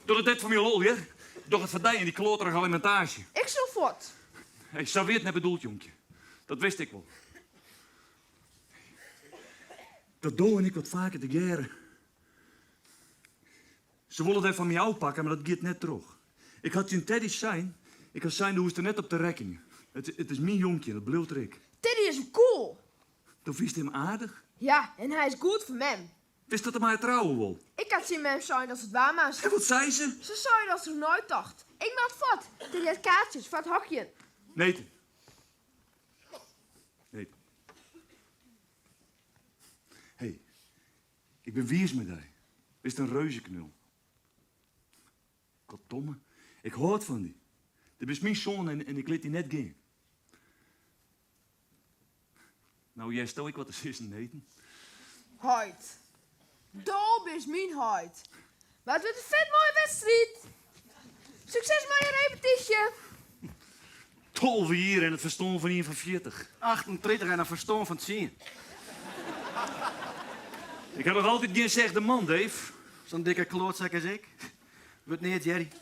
[SPEAKER 11] Doe het net voor mij lol, hè? Doe het verdij in die kloterige alimentatie.
[SPEAKER 12] Ik zal voort.
[SPEAKER 11] Hé, zo weer het net bedoeld, jonkje. Dat wist ik wel. Dat doe ik wat vaker te geren. Ze willen het van mij uitpakken, maar dat gaat net terug. Ik had je een Teddy zijn. Ik had zijn, hoe is er net op de rekking. Het is mijn jonkje, dat bleef ik.
[SPEAKER 12] Teddy is cool.
[SPEAKER 11] Toen vies hem aardig.
[SPEAKER 12] Ja, en hij is goed voor men.
[SPEAKER 4] Wist dat er mij trouwen wil?
[SPEAKER 12] Ik had zien mensen zijn dat het waar was.
[SPEAKER 4] En wat zei ze?
[SPEAKER 12] Ze zei dat ze nog nooit dacht. Ik maak vat. Die had kaartjes voor het hokje.
[SPEAKER 4] Nee. Nee. Hé, ik ben wiers met die. Is een reuzenknul. Goddomme, ik hoort van die. Dat is mijn zoon en ik liet die net gaan. Nou, jij stel ik wat er is eten.
[SPEAKER 12] Huid. Doop is mijn huid. Wat wordt een vet mooie wedstrijd. Succes met je repetitie.
[SPEAKER 4] 12 hier en het verstoon van 1 van 40.
[SPEAKER 5] 38 en een verstoon van 10.
[SPEAKER 4] Ik heb nog altijd geen zegde man, Dave.
[SPEAKER 5] Zo'n dikke klootzak als ik. Wordt niet, Jerry.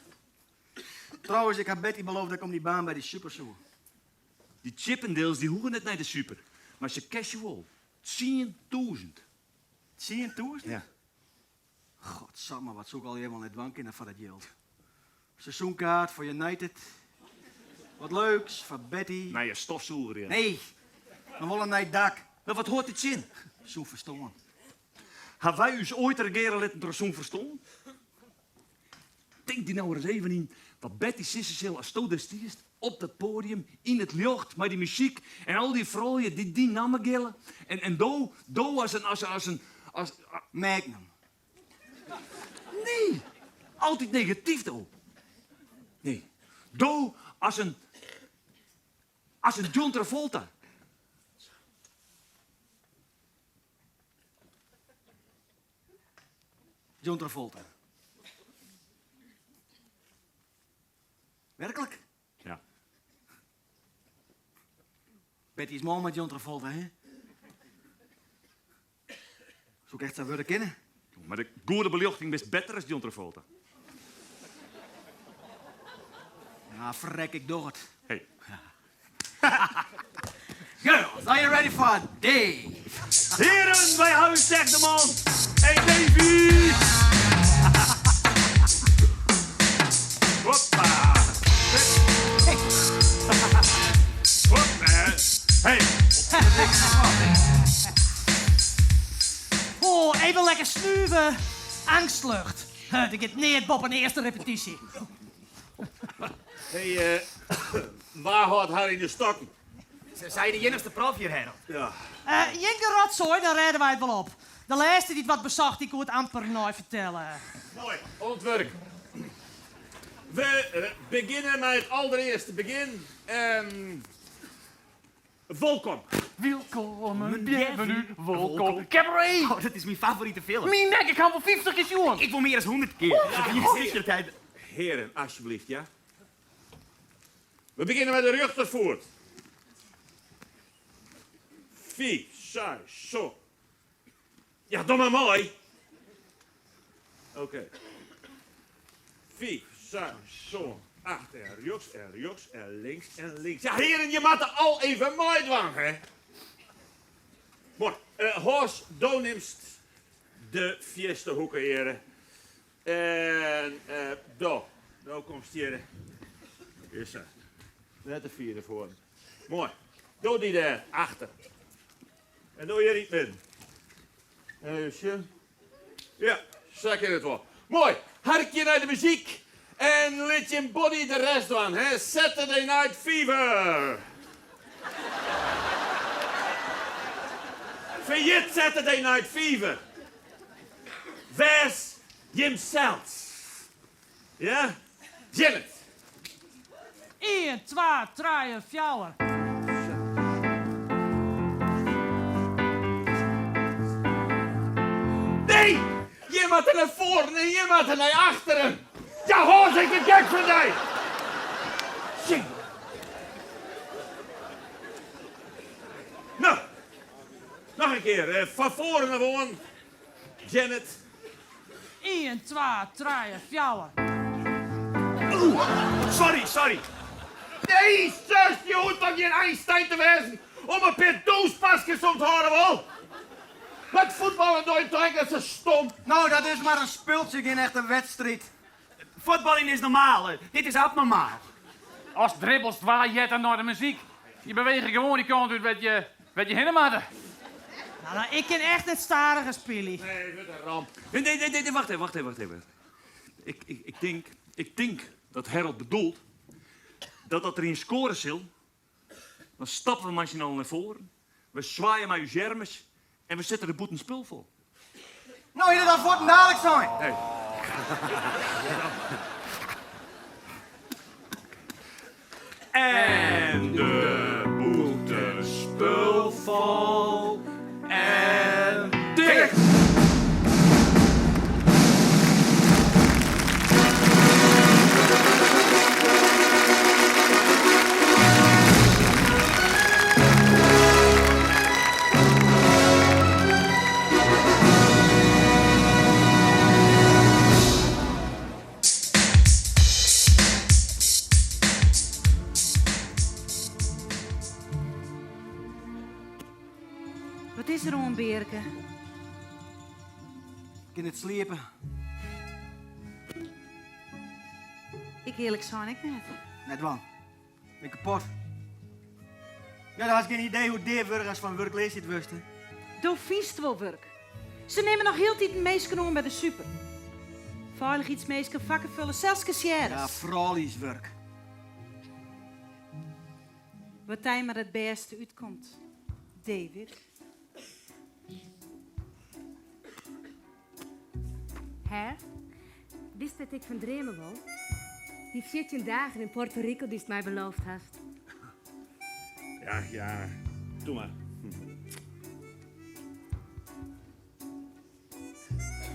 [SPEAKER 5] Trouwens, ik heb Betty beloofd dat ik om die baan bij die super zoek.
[SPEAKER 4] Die Chippendales die hoeven net naar de super. Maar ze casual. 10.000.
[SPEAKER 5] 10.000?
[SPEAKER 4] Ja.
[SPEAKER 5] Godsamme, wat zoek al helemaal net dwangkinder van dat geld. Seizoenkaart voor United. Wat leuks voor Betty.
[SPEAKER 4] Nou, je stofzoeger, ja.
[SPEAKER 5] Nee, we willen naar het dak.
[SPEAKER 4] Nou, wat hoort dit in?
[SPEAKER 5] Zo'n verstoren.
[SPEAKER 4] Hebben wij ons ooit regeren laten door zo'n verstoren? Denk die nou eens even in wat Betty Sissel als stodestiest op dat podium, in het licht, met die muziek en al die vrouwen die namen gillen. En do als een...
[SPEAKER 5] Magnum.
[SPEAKER 4] Nee, altijd negatief, do. Nee, do als een John Travolta.
[SPEAKER 5] John Travolta. Werkelijk?
[SPEAKER 4] Ja.
[SPEAKER 5] Betty is mal met John Travolta, hè? Zou ik echt zou willen kennen?
[SPEAKER 4] Maar de goede belichting is beter als John Travolta.
[SPEAKER 5] Ja, verrek ik door het.
[SPEAKER 4] Hey.
[SPEAKER 5] Girls, are you ready for Dave?
[SPEAKER 4] Heren, bij huis, zegt de man. Hey, Davy! Hoppa! Hoppa! Hey!
[SPEAKER 14] Oh, even lekker snuiven. Angstlucht. Dat gaat niet op een eerste repetitie.
[SPEAKER 11] Hey, waar houdt Harry de stokken?
[SPEAKER 5] Zij de enigste prof hier, Harold?
[SPEAKER 11] Ja.
[SPEAKER 14] Jinke rotzooi, dan redden wij het wel op. De laatste die het wat bezacht, die kon het amper nooit vertellen.
[SPEAKER 11] Mooi, ontwerp. We beginnen met het allereerste begin. Volkom.
[SPEAKER 6] Welkom, bienvenue, welkom. Cabaret!
[SPEAKER 5] Oh, dat is mijn favoriete film.
[SPEAKER 6] Mijn nek, ik kan wel 50 keer jongen.
[SPEAKER 5] Ik wil meer dan 100 keer.
[SPEAKER 11] Heren, alsjeblieft, ja? We beginnen met de rechtervoet. 4, 6, zo. Ja, doe maar mooi. Oké. 4, 6, zo. Achter, en links, en links. Ja, heren, je moet er al even mooi dwang, hè? Mooi. Horst, doonimst de vierde hoeken, heren. En, daar komt hier. Is er. Net de vierde voor. Mooi. Doe die daar, achter. En doe je niet midden. Even. Ja, zak in het wel. Mooi. Harkje naar de muziek. En liet je body de rest doen, hè? Saturday Night Fever. Vergeet Saturday Night Fever. Wees hemzelf. Ja? Janet.
[SPEAKER 14] 1, 2, 3, 4.
[SPEAKER 11] Nee! Je moet er naar voren en je moet er naar achteren. Ja, hoor, zeg de gek van mij. Zing. Nou, nog een keer. Van voren naar voren. Janet.
[SPEAKER 14] 1, 2, 3, 4.
[SPEAKER 11] Sorry. Nee, zus, je hoeft toch geen Einstein te wezen om een paar doospaskjes om te horen, wel. Met voetballen door je trekken, dat is stom.
[SPEAKER 5] Nou, dat is maar een speeltje, geen echte wedstrijd. Voetballen is normaal, hè. Dit is abnormaal.
[SPEAKER 6] Als dribbels dwaai je dan naar de muziek. Je beweegt gewoon die kant uit wat je hinnen maakt.
[SPEAKER 14] Nou, ik ken echt het stadige spelen.
[SPEAKER 4] Nee, wat een ramp. Nee, wacht even. Ik denk dat Harold bedoelt dat er in scoren zal. Dan stappen we machinaal naar voren. We zwaaien met uw schermers en we zetten de boet een spul vol.
[SPEAKER 5] Nou, je dat wordt dadelijk zijn.
[SPEAKER 4] Hey. En de boete spul vol en dicht.
[SPEAKER 7] Wat is er om, Berke?
[SPEAKER 5] Ik kan het slepen.
[SPEAKER 7] Ik eerlijk zijn ik net.
[SPEAKER 5] Net wel. Ik ben kapot. Ja, dan had ik geen idee hoe deurburgers van werk lees je het wisten.
[SPEAKER 7] Door viest wel werk. Ze nemen nog heel tijd een meisje om bij de super. Veilig iets meisje vakken vullen, zelfs kassières.
[SPEAKER 5] Ja, vrolijk werk.
[SPEAKER 7] Wat hij maar het beste uitkomt. David.
[SPEAKER 9] Hè? Wist dat ik van dromen wil? Die 14 dagen in Puerto Rico die het mij beloofd heeft.
[SPEAKER 11] Ja, doe maar.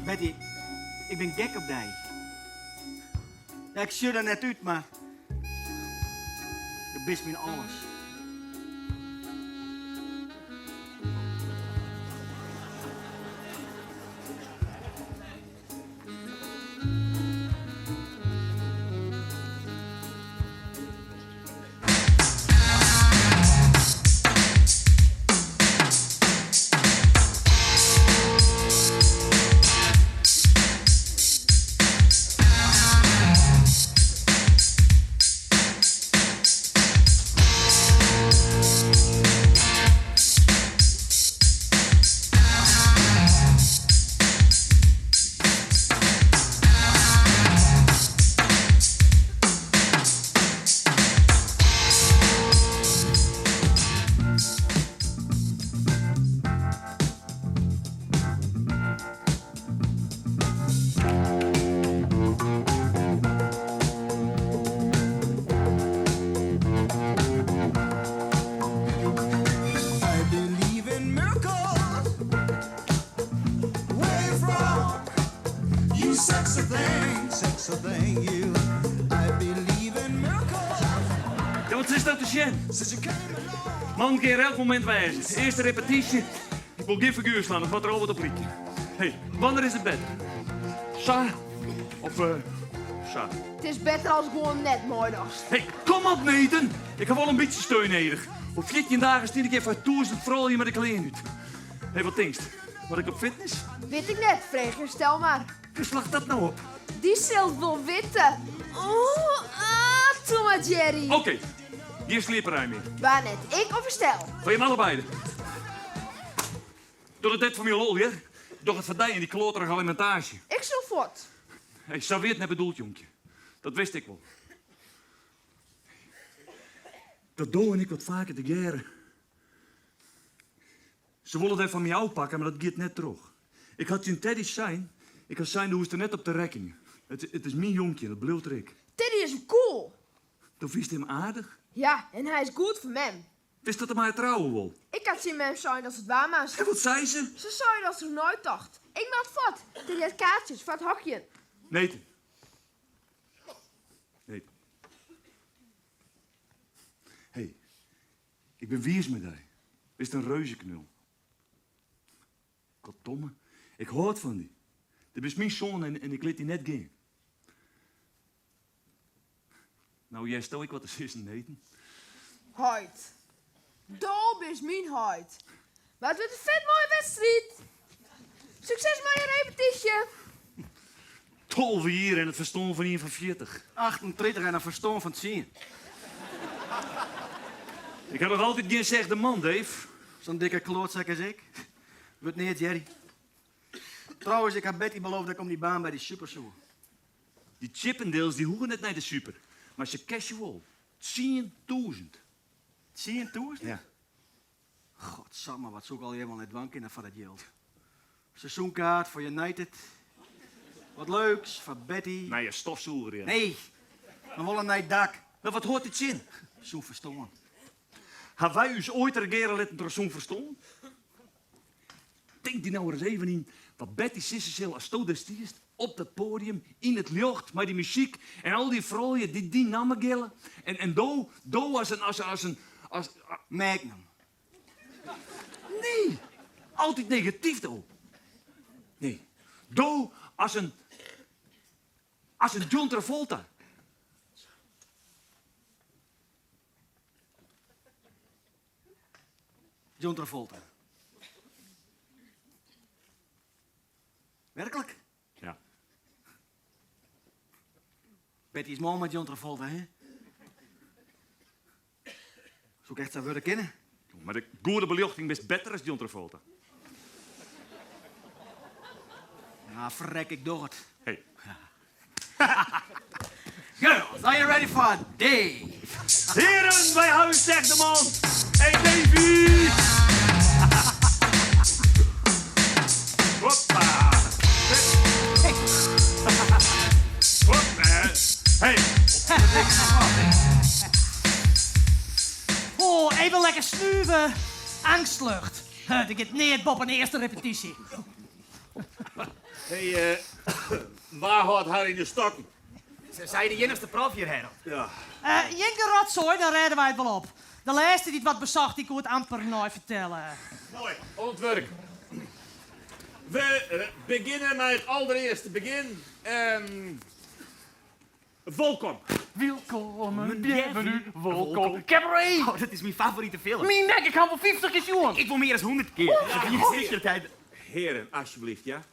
[SPEAKER 5] Betty, ik ben gek op die. Ja, ik zie er net uit, maar... Je bent me in alles.
[SPEAKER 4] Ja, wat is dat te zien? Man, keer elk moment wijzen. Eerste repetitie. Ik wil geen figuur slaan, dat wat er al wat op liedje. Hey, wanneer is het bed? Sa? Of, sa?
[SPEAKER 12] Het is beter als gewoon net mooi dacht.
[SPEAKER 4] Hey, kom op, Nathan. Ik heb wel een beetje steun nodig. Op 14 dagen stier ik even 1000 vrouwen met de kleding uit. Hey, wat denkst? Wat ik op fitness?
[SPEAKER 12] Weet ik net, vreeg je, stel maar.
[SPEAKER 4] Wie slacht dat nou op?
[SPEAKER 12] Die zult wel witten. Doe maar, Jerry.
[SPEAKER 4] Oké, hier slieperij mee.
[SPEAKER 12] Waar net, ik of Stel?
[SPEAKER 4] Van je hem allebei. Doe het net voor mij lol, hè? Doe het verdien in die kloterige alimentatie.
[SPEAKER 12] Ik zal voort.
[SPEAKER 4] Hey, zo weer het net bedoeld, jonkje. Dat wist ik wel. Dat doe en ik wat vaker te geren. Ze willen het van mij uitpakken, maar dat gaat net terug. Ik had je een Teddy zijn. Ik had zijn, hoe is er net op de rekking. Het is mijn jonkje, dat bedoelt ik.
[SPEAKER 12] Teddy is cool.
[SPEAKER 4] Toen vist hij hem aardig.
[SPEAKER 12] Ja, en hij is goed voor mem.
[SPEAKER 4] Wist dat hij mij trouwen wil?
[SPEAKER 12] Ik had zien mem zijn als het waar was.
[SPEAKER 4] En wat zei ze?
[SPEAKER 12] Ze zei dat ze er nooit dacht. Ik meld vat. Teddy had kaartjes voor het hokje.
[SPEAKER 4] Nee. Nee. Hey, ik ben wiers met hij. Is een reuzenknul. Goddomme, ik hoort van die. Dit is mijn zoon en ik liet die net gaan. Nou, jij stel ik wat er is eten.
[SPEAKER 12] Huid. Dob is mijn huid. Wat wordt een vet mooie wedstrijd. Succes met je repetitie.
[SPEAKER 4] 12 hier en het verstoon van 1 van 40.
[SPEAKER 5] 38 en een verstoon van 10.
[SPEAKER 4] Ik heb nog altijd geen zegde man, Dave.
[SPEAKER 5] Zo'n dikke klootzak als ik. Wat neer, Jerry? Trouwens, ik heb Betty beloofd dat ik om die baan bij die super zoek.
[SPEAKER 4] Die Chippendales die hoeven net naar de super. Maar ze casual. 10.000.
[SPEAKER 5] 10.000?
[SPEAKER 4] Ja.
[SPEAKER 5] Godsamme, wat zoek al helemaal net dwangkinder van dat geld. Seizoenkaart voor United. Wat leuks voor Betty.
[SPEAKER 4] Nou, je stofzoeger, ja.
[SPEAKER 5] Nee, dan wel een night dak.
[SPEAKER 4] Nou, wat hoort dit zin?
[SPEAKER 5] Zo'n verstonden.
[SPEAKER 4] Hebben wij u ooit een keer laten door zo'n verstonden? Denk die nou eens even in wat Betty Sissel als stodestiest op dat podium, in het licht, met die muziek en al die vrouwen die namen gillen. En do als een...
[SPEAKER 5] Magnum.
[SPEAKER 4] Nee, altijd negatief, do. Nee, do als een John Travolta.
[SPEAKER 5] John Travolta. Werkelijk?
[SPEAKER 4] Ja.
[SPEAKER 5] Betty is mal met John Travolta, hè? Zou ik echt zou willen kennen?
[SPEAKER 4] Maar de goede belichting is beter als John Travolta.
[SPEAKER 5] Nou, verrek ik door het.
[SPEAKER 4] Hey.
[SPEAKER 5] Girls, are you ready for a day?
[SPEAKER 4] Heren, bij huis, zegt de man. Hey, Davy! Hoppa!
[SPEAKER 5] Hey!
[SPEAKER 4] Hoppa! Hey!
[SPEAKER 14] Oh, even lekker snuiven. Angstlucht. Dat gaat niet op een eerste repetitie.
[SPEAKER 11] Hey, waar hoort Harry de Stokken?
[SPEAKER 5] Zij de enigste prof hier, Harold?
[SPEAKER 11] Ja.
[SPEAKER 14] Jinke rotzooi, dan redden wij het wel op. De laatste die het wat bezacht, die kon het amper nooit vertellen.
[SPEAKER 11] Mooi, ontwerp. We beginnen met het allereerste begin. Welkom.
[SPEAKER 6] Welkom, bienvenue, welkom. Cabaret!
[SPEAKER 5] Oh, dat is mijn favoriete film.
[SPEAKER 6] Mijn nek, ik kan wel 50 keer jongen.
[SPEAKER 5] Ik wil meer dan 100 keer.
[SPEAKER 11] Heren, alsjeblieft, ja?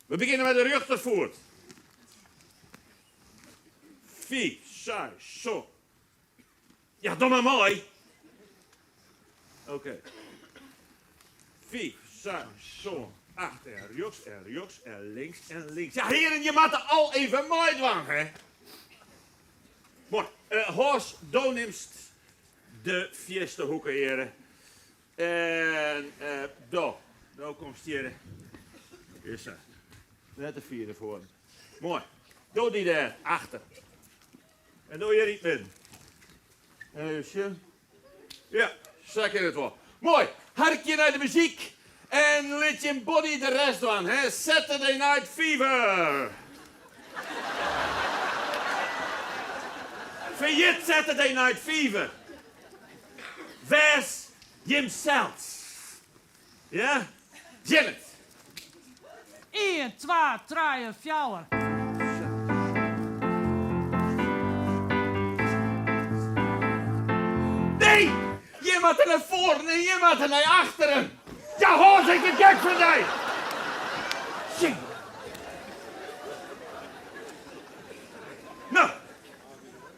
[SPEAKER 11] We beginnen met de rechtervoet. 4, 6, zo. Ja, doe maar mooi. Oké. 4, 6, zo. Achter en rechts en links en links. Ja, heren, je maakt er al even mooi dwang, hè? Mooi. Horst, doonimst de vierde hoeken, heren. En, daar komt hier. Is er. Net de vierde voor. Mooi. Doe die daar, achter. En doe je niet midden. Even. Ja, zak in het wel. Mooi. Harkje naar de muziek. En liet je body de rest doen, hè? Saturday Night Fever. Verjet Saturday Night Fever. Where's Jim Sells? Ja? Janet.
[SPEAKER 14] 1, 2, 3, 4.
[SPEAKER 11] Nee! Je moet er naar voren en je moet er naar achteren. Ja, hoor, zeg je gek van mij. Zing. Nou,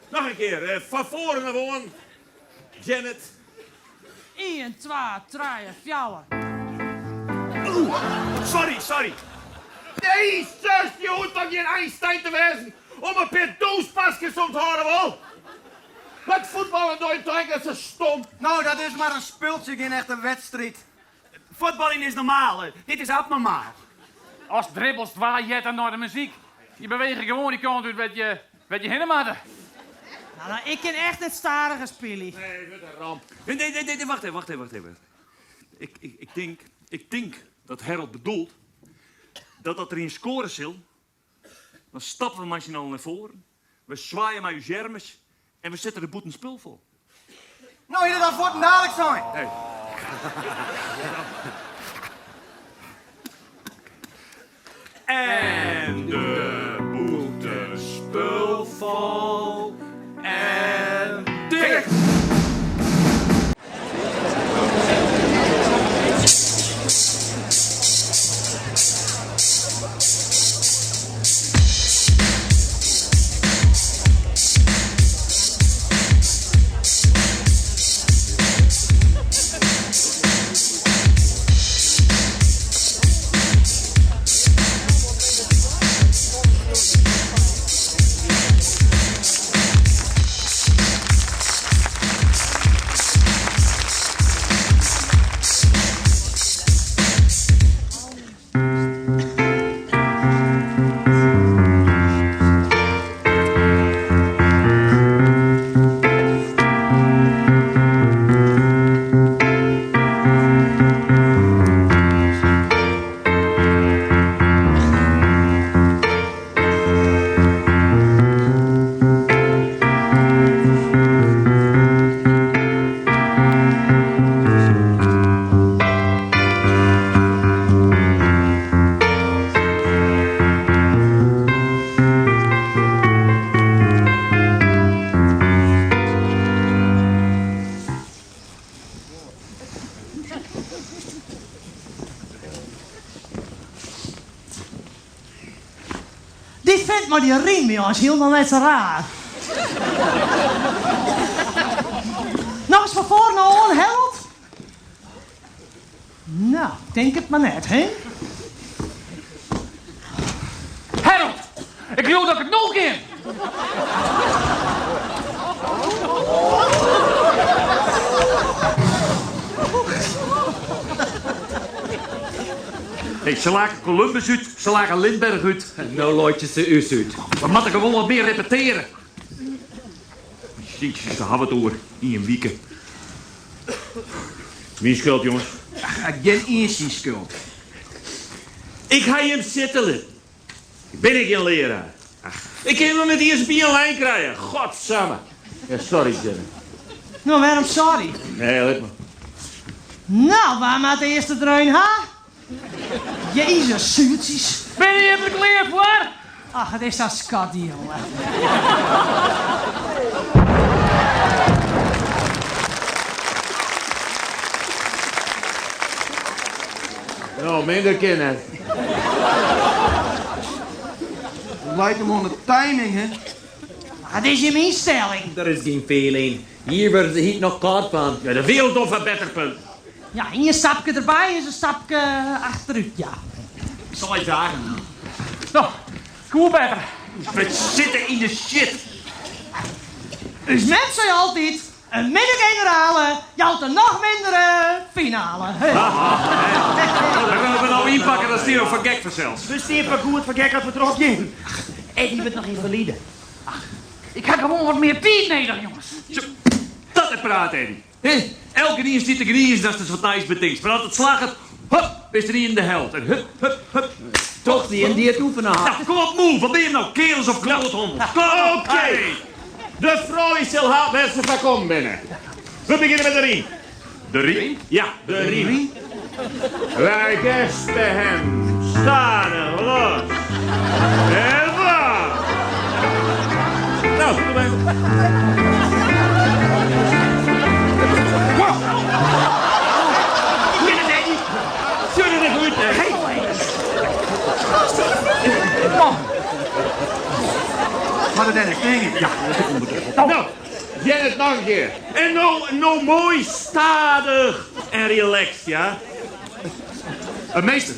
[SPEAKER 11] nog een keer. Van voren gewoon. Janet.
[SPEAKER 14] 1, 2, 3, 4.
[SPEAKER 11] Sorry. Nee, zus, je hoeft toch geen Einstein te wezen om een paar douchepasjes om te horen, wel? Met voetballen door je trekken, dat is stom.
[SPEAKER 5] Nou, dat is maar een spultje, geen echte wedstrijd. Voetballen is normaal, hè. Dit is abnormaal.
[SPEAKER 6] Als dribbels waar je dan naar de muziek. Je beweegt gewoon die kant uit wat je heen maakt.
[SPEAKER 14] Nou, ik ken echt het starige spelen.
[SPEAKER 11] Nee, wat een ramp.
[SPEAKER 4] Nee, wacht even. Ik denk dat Harold bedoelt dat er in scoren zil. Dan stappen we machinaal naar voren. We zwaaien met uw schermes en we zetten de boet een spul vol.
[SPEAKER 5] Nou, je dat wordt dadelijk zijn.
[SPEAKER 4] Hey. En de boete spul vol en dicht.
[SPEAKER 14] vindt maar die riem bij ons helemaal net zo raar. Nog eens van voor naar on, Harold? Nou, denk het maar net, hè?
[SPEAKER 6] Harold, ik geloof dat ik het nog keer.
[SPEAKER 4] Hey, ze lagen Columbus uit, ze lagen Lindbergh uit. En nou looit je ze uit. We moeten gewoon wat meer repeteren. Jezus, daar hebben we het over. In een weekend. Wie is schuld, jongens?
[SPEAKER 5] Geen eerste schuld.
[SPEAKER 11] Ik ga hem zittelen. Ben ik geen leraar? Ik kan hem met die eerste bij een lijn krijgen. Godsamme. Ja, sorry, Jenny.
[SPEAKER 14] Nou, waarom sorry?
[SPEAKER 11] Nee, let maar.
[SPEAKER 14] Nou, waar maakt de eerste dreun, ha? Jezus, zuurtjes.
[SPEAKER 6] Ben je hier verkleerd voor?
[SPEAKER 14] Ach, het is dat skat, die jongen.
[SPEAKER 11] Nou, minder kennen.
[SPEAKER 5] Het lijkt hem aan de timing, hè?
[SPEAKER 14] Dat is je instelling.
[SPEAKER 16] Er is geen veel in. Hier wordt de heat nog koud van.
[SPEAKER 11] Ja, de wereld of een beter punt.
[SPEAKER 14] Ja, en je stapje erbij is een stapje achteruit, ja.
[SPEAKER 5] Zal je zagen?
[SPEAKER 6] Nou, cool beter.
[SPEAKER 11] We zitten in de shit.
[SPEAKER 14] Dus mensen zei altijd, een middengenerale jouwt een nog mindere finale. Hey.
[SPEAKER 11] We kunnen nou inpakken dat Steve van gek vanzelfs.
[SPEAKER 5] Dus Steve goed voor gek als we erop gaan.
[SPEAKER 14] En die wordt nog in verleden.
[SPEAKER 6] Ik heb gewoon wat meer tijd nodig, jongens.
[SPEAKER 11] Zo, dat is praat, Eddie. He? Elke dienst die te genieten, dat is wat nice betinkt. Maar als het slaagt, hup, is er niet in de held. En hup, hup, hup.
[SPEAKER 16] Toch die en die het oefenen had.
[SPEAKER 11] Nou, kom op, move. Wat ben je nou, kerels of kloothonden? Kom op,
[SPEAKER 15] Oké.
[SPEAKER 11] De vrouw is heel hard mensen van kom binnen. We beginnen met de riem. De riem? Ja, de riem. Wij gesten hem. Stadig, los. En waar. Nou, doe maar. Zullen we goed?
[SPEAKER 5] Maar dat denk ik. Ja,
[SPEAKER 11] nou, jij het nog een keer. En nou mooi, stadig en relaxed, ja? Meester.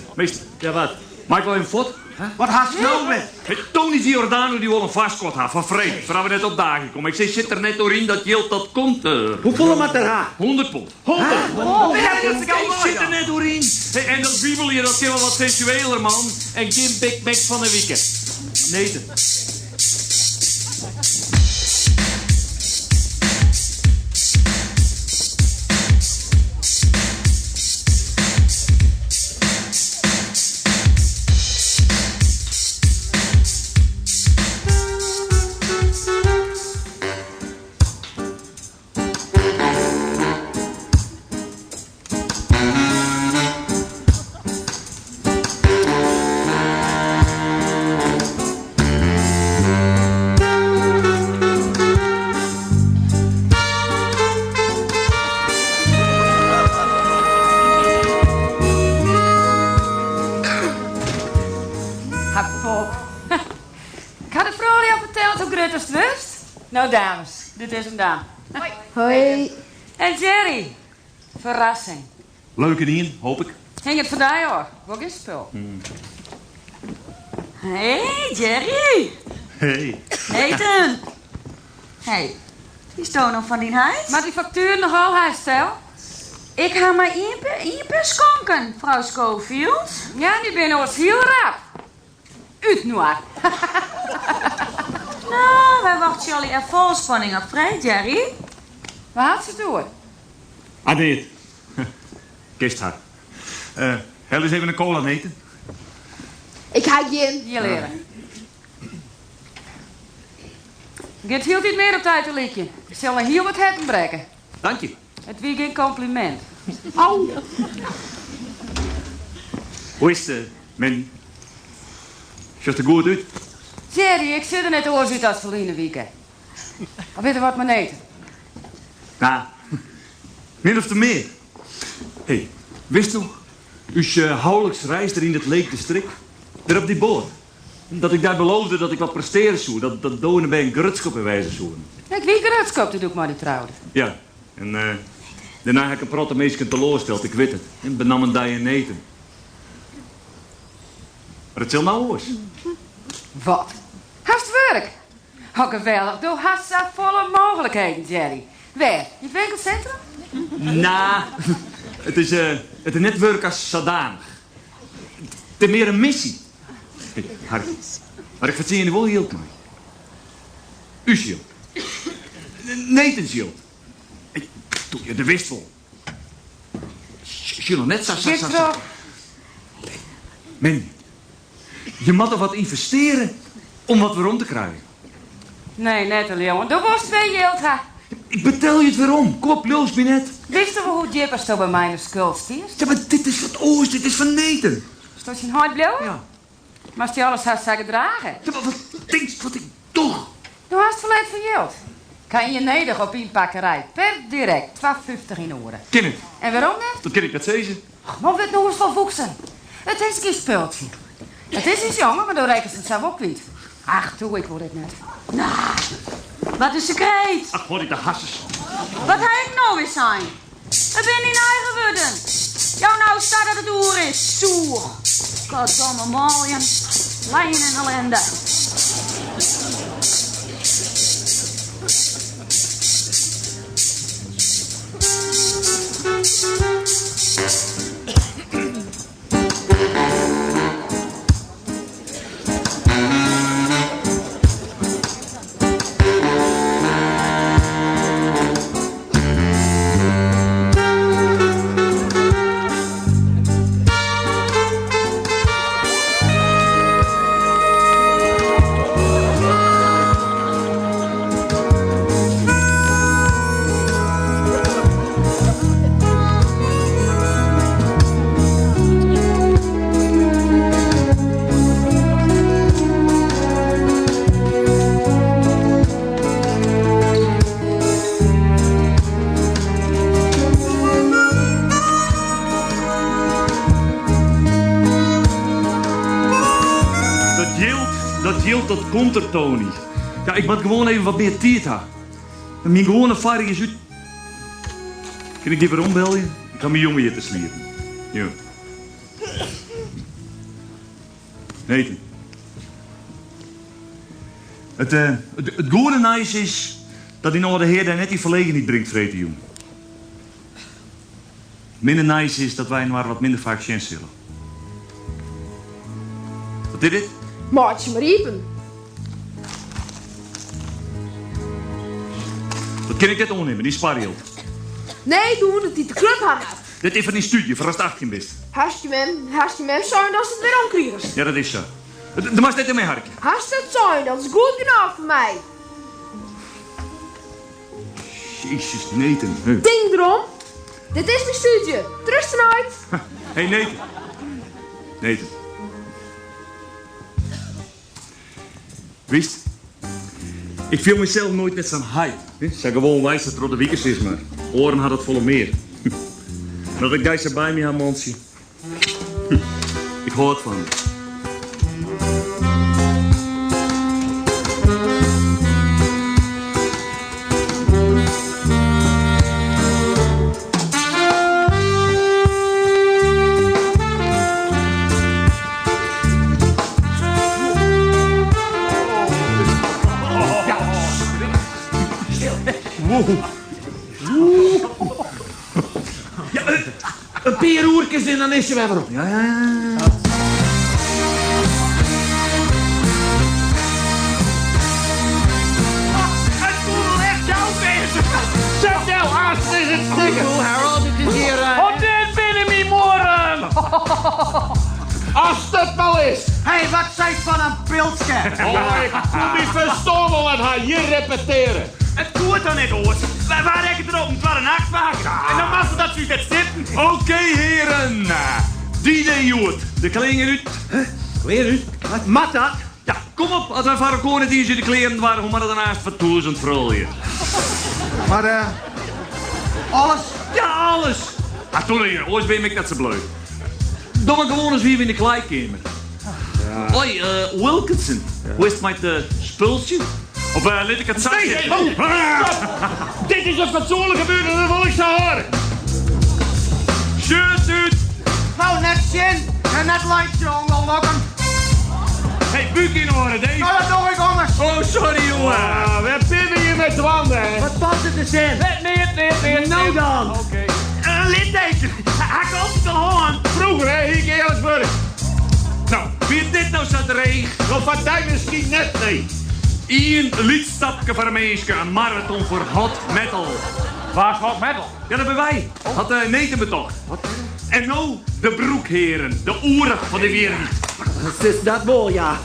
[SPEAKER 11] Ja, wat? Mag ik wel even fot?
[SPEAKER 5] Wat haast je nou met?
[SPEAKER 11] Tony Giordano die wil een vastkot had van vreemd. Voordat we net op dagen komen. Ik zeg, zit er net doorheen dat Jilt dat komt.
[SPEAKER 16] Hoeveel moet er ha?
[SPEAKER 11] 100 pond. 100?
[SPEAKER 16] Oh,
[SPEAKER 11] Ik zit er net doorheen. Hey, en dat bibelje, dat is wel wat sensueler, man. En geen Big Mac van de weekend. Nee.
[SPEAKER 8] Nou, dames, dit is hem dan.
[SPEAKER 12] Hoi.
[SPEAKER 8] En Jerry, verrassing.
[SPEAKER 11] Leuke dingen, hoop ik.
[SPEAKER 8] Hing het vandaag hoor, wat is het spul? Hey, Jerry.
[SPEAKER 11] Hey.
[SPEAKER 8] Eten. Hey, die is toch nog van die huis? Maar die factuur nogal, hij stel. Ik ga maar één per skonken, vrouw Schofield. Ja, die ben ons heel rap. Uit noir.
[SPEAKER 17] Nou, wij wachten jullie er vol spanning op vrij, Jerry.
[SPEAKER 8] Wat had ze door?
[SPEAKER 11] Ah, nee. Kist haar. Hel eens even een cola eten.
[SPEAKER 12] Ik ga je
[SPEAKER 8] Hier leren. Get hield niet meer op tijd te liedje. Ik zal er heel wat herten breken.
[SPEAKER 11] Dank je.
[SPEAKER 8] Het wie geen compliment.
[SPEAKER 12] Au.
[SPEAKER 11] Hoe is het, Mandy? Ziet er goed uit?
[SPEAKER 8] Jerry, ik zit er net oors uit als verliezen weekend. Maar weet je wat me eten?
[SPEAKER 11] Nou, min of te meer. Hé, wist nog? Uw huwelijksreis er in het leek district. Daar op die boot.
[SPEAKER 4] Dat ik daar beloofde dat ik wat presteren zou. Dat donen bij een grutskop in wijze zoen.
[SPEAKER 8] Ik wie grutskop, dat doe ik maar die trouwde.
[SPEAKER 4] Ja, en daarna heb ik een protte meisje teleurgesteld, ik weet het. En benam een die en eten. Maar het zal nou eens.
[SPEAKER 8] Wat? Hast werk? Oh, geweldig. Du hast zo volle mogelijkheden, Jerry. Waar? Je winkelcentrum?
[SPEAKER 4] Nou, het is net werk als zodanig. Het is meer een missie. Hey, Harry, maar ik vertel je wel heel mooi. U schild. Nathan schild. Doe je de wist wel. Schild net zo. Mandy, je moet er wat investeren om wat weer om te krijgen.
[SPEAKER 8] Nee, net al, jongen. Doe was 2 geld.
[SPEAKER 4] Ik betel je het weer om. Kom op, los me net.
[SPEAKER 8] Wist je wel hoe Jippers zo bij mij in de schuld stiert?
[SPEAKER 4] Ja, maar dit is wat oors, dit is van Nathan.
[SPEAKER 8] Stond je een hart blauw?
[SPEAKER 4] Ja.
[SPEAKER 8] Maar als je alles had zeggen dragen.
[SPEAKER 4] Ja, maar wat denk je wat ik toch?
[SPEAKER 8] Je hast verleid van geld. Kan je nedig op inpakkerij. Per direct. 12,50 in oren.
[SPEAKER 4] Ken het.
[SPEAKER 8] En waarom net?
[SPEAKER 4] Dat ken ik dat zezen.
[SPEAKER 8] Maar wat nou eens van voeksen? Het is geen speeltje. Het is iets jongen, maar dan rekent het zelf ook niet. Ach, toe, ik hoor dit net. Nou, wat een secreet.
[SPEAKER 4] Ach, wat ik de hasses.
[SPEAKER 8] Wat ga ik nou weer zijn? Het ben in eigen woorden. Jou nou staat dat het oer is. Zoer. Goddomme mooien. Lijn en ellende.
[SPEAKER 4] Dat komt er, Tony. Ja, ik moet gewoon even wat meer tijd hebben. En mijn gewone ervaring is uit. Kan ik die weer ombellen? Ik ga mijn jongen hier te sliepen. Ja. Nathan. Het goede nice is dat hij nog de heer daar net die verlegenheid brengt, vreten jong. Minder nice is dat wij maar wat minder vaak chance zullen. Wat is dit?
[SPEAKER 12] Maatje maar riepen.
[SPEAKER 4] Dat kan ik net onnemen, die sparhield.
[SPEAKER 12] Nee, doe dat die te club hangt.
[SPEAKER 4] Dit is van die studie, voor als het 18 bent.
[SPEAKER 12] Hast je mem zijn dat ze het weer omkriegers.
[SPEAKER 4] Ja, dat is zo. Dan mag je net in mijn hartje.
[SPEAKER 12] Hast het zijn, dat is goed genoeg voor mij.
[SPEAKER 4] Jezus, Nathan. Huh.
[SPEAKER 12] Ding erom. Dit is mijn studie. Trust eruit.
[SPEAKER 4] Hé, Nathan. Nathan. Wist, ik viel mezelf nooit met zo'n hype. Zeg gewoon wijs dat het de wiekers is, maar oren had het volle meer. Dat ik deze bij me aan Monsie. Ik hoor het van hem.
[SPEAKER 11] Ja, een paar oertjes en dan is je weer op.
[SPEAKER 4] Ja.
[SPEAKER 11] Het voelt echt jouw bezig. Zet jou haast is het stikken.
[SPEAKER 5] Harold, het is hier...
[SPEAKER 11] Op dit binnen mijn moren. Als het wel is.
[SPEAKER 5] Hé, wat zei je van een pilsje?
[SPEAKER 11] Oh, ik voel me verstommel en ga hier repeteren.
[SPEAKER 5] Het doet er niet, hoor. Wij waren echt erop, het was een nachtwagen. En dan was het dat ze het zitten.
[SPEAKER 4] Oké, heren. Die Joet. De klingen uit.
[SPEAKER 5] Weer uit? Wat mat dat?
[SPEAKER 4] Ja, kom op. Als wij van konen die de kleren waren, hoe maar daarnaast voor 1000 vrolje.
[SPEAKER 5] Maar, alles?
[SPEAKER 4] Ja, alles. Ah, toen hier. Ooit ben ik dat ze bleu. Doe maar gewoon eens wie we in de kleikamer. Hoi, Wilkinson. Hoe is het met de spultje? Of laat ik het zeggen?
[SPEAKER 11] Nee, dit is een fatsoenlijke buurt en dat wil ik zo horen.
[SPEAKER 4] Shirt uit.
[SPEAKER 5] Nou, net zin en net light, jongen, lokken.
[SPEAKER 4] Hey, buik in orde, Dave.
[SPEAKER 5] Nou, dat doe ik anders.
[SPEAKER 4] Oh, sorry, jongen.
[SPEAKER 11] We pinnen hier met de wanden, hè.
[SPEAKER 10] Wat past het te zijn?
[SPEAKER 6] Nee.
[SPEAKER 10] Nou dan.
[SPEAKER 6] Oké.
[SPEAKER 5] Litteken. Hij komt te horen.
[SPEAKER 11] Vroeger, hè, hier in Eerlijksburg.
[SPEAKER 4] Nou, wie is dit nou zo dreig?
[SPEAKER 11] Nog van tijd misschien net, nee.
[SPEAKER 4] Eén liedstapje voor een meisje, een marathon voor hot metal.
[SPEAKER 6] Waar is hot metal?
[SPEAKER 4] Ja, dat ben wij. Had Neten betocht. En nou de broekheren, de oerig van de wereld.
[SPEAKER 10] Is dat wel, ja.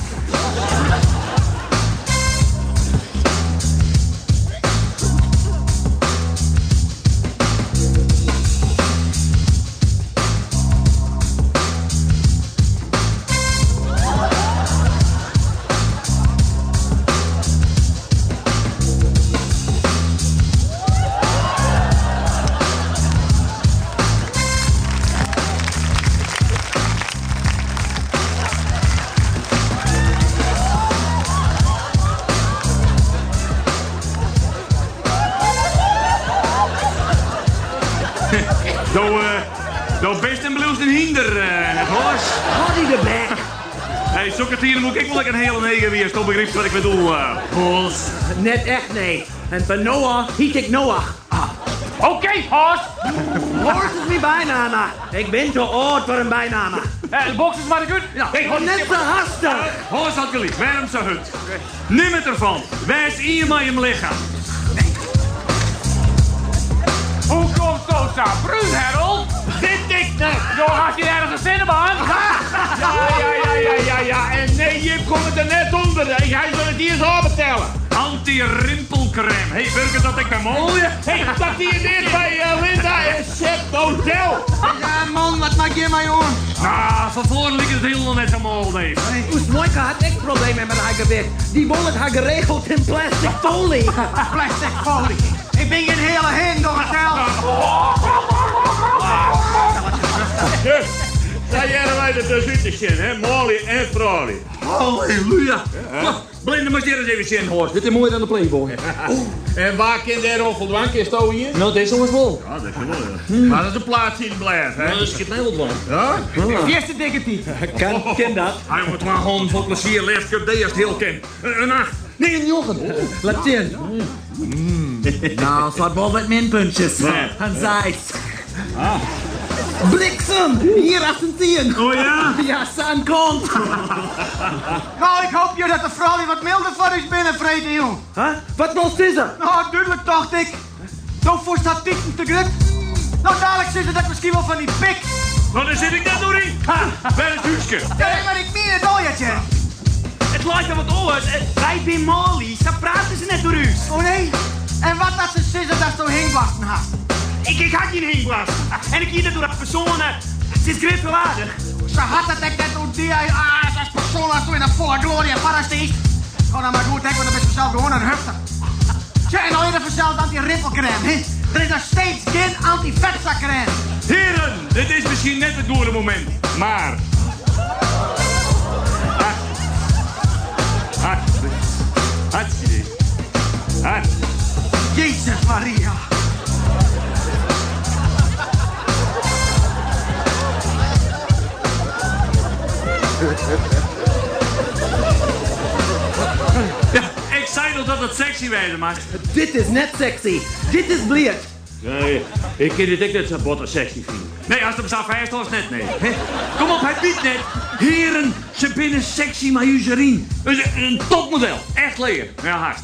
[SPEAKER 4] Nou best en blues een hinder, net hoor.
[SPEAKER 10] Had hij de bek?
[SPEAKER 4] Hey, Soccertieren moet ik wel een hele negen weer. Toch begrip wat ik bedoel, Hols.
[SPEAKER 10] Net echt nee. En van Noah hiet ik Noah.
[SPEAKER 6] Oké, Horst.
[SPEAKER 10] Horst is mijn bijnaam. Ik ben te oud voor een bijnaam.
[SPEAKER 6] De box is maar goed.
[SPEAKER 10] Ja, net zo hastig.
[SPEAKER 4] Horst had geliefd, waarom zo hut? Neem het ervan. Wijs hier maar je lichaam.
[SPEAKER 6] Hoe komt zo staan? Bruin, Harold?
[SPEAKER 11] Dit ik net.
[SPEAKER 6] Joh, had je ergens een zinnenbaan?
[SPEAKER 11] Ja. En nee, je komt het er net onder. Hij zal het hier zo betellen.
[SPEAKER 4] Anti-rimpelcrème. Hey, Burger, dat ik ben mooi.
[SPEAKER 11] Hey, dat hier dit bij Linda en Sepp Hotel.
[SPEAKER 5] Ja, man, wat maak je mij hoor?
[SPEAKER 4] Nou, van voren ligt het helemaal net zo mooi, Dave.
[SPEAKER 10] Oes Moika had echt problemen met haar gewicht. Die won het haar geregeld in plastic folie.
[SPEAKER 5] Plastic folie. Ik ben geen hele heen door het tel.
[SPEAKER 11] Daar jaren wij de zuidelijkste, hè? Molly en Frolly.
[SPEAKER 16] Halleluja. Blinde maar eens even zien, Horst. Dit is mooier dan de Playboy.
[SPEAKER 11] En waar kan de Roffeldwank is toch hier?
[SPEAKER 16] Nou, deze is wel.
[SPEAKER 11] Ja, dat is mooi. Maar dat is een plaats in blijf, hè?
[SPEAKER 16] Dat is het heel wel.
[SPEAKER 11] Ja?
[SPEAKER 5] Eerste dikke tiet.
[SPEAKER 10] Ken dat.
[SPEAKER 4] Hij moet maar gewoon voor plezier les cup de eerst heel ken. Een 8.
[SPEAKER 16] Nee, een jochen. Laat zien. Nou, het wordt wel wat minpuntjes. En zijs. Bliksem! Hier 18.
[SPEAKER 4] Oh ja?
[SPEAKER 16] Ja, San komt.
[SPEAKER 5] Nou, ik hoop je dat de vrouw die wat milder voor is binnenvreten, joh.
[SPEAKER 10] Huh? Wat was dit?
[SPEAKER 5] Nou, duidelijk dacht ik. Toch voor staat tikken te grut. Nou, dadelijk zit dat misschien wel van die pik.
[SPEAKER 4] Nou, daar zit ik net doorheen. Ha, bij het huisje.
[SPEAKER 5] Ja, maar ik meen het ooiertje.
[SPEAKER 10] Het lijkt er wat oors. Wij zijn Molly. Ze praten ze net door u.
[SPEAKER 5] Oh nee. En wat dat ze zitten dat zo heen wachten had.
[SPEAKER 10] Ik had geen heenblas. En ik hier door dat persoon. Ze is greepgewaardig.
[SPEAKER 5] Ze had het echt net door die als persoon als in een volle gloria parasties. Ga dan maar goed, hè, want dan ben je zelf gewoon een hufter. Tja, en al eerder vanzelf anti-rimpelcrème, hè. Er is nog steeds geen anti-vetzakcrème.
[SPEAKER 4] Heren, dit is misschien net het goede moment. Maar...
[SPEAKER 5] Jezus Maria.
[SPEAKER 4] Ja, ik zei nog dat het sexy wezen maakt.
[SPEAKER 16] Dit is net sexy. Dit is bleek.
[SPEAKER 11] Nee, ik kan dit ook net zo botter sexy vinden.
[SPEAKER 4] Nee, als het hem zou vijf was net nee. Kom op, hij biedt net. Heren, ze binnen sexy majuserien. Een topmodel. Echt leer. Ja, haast.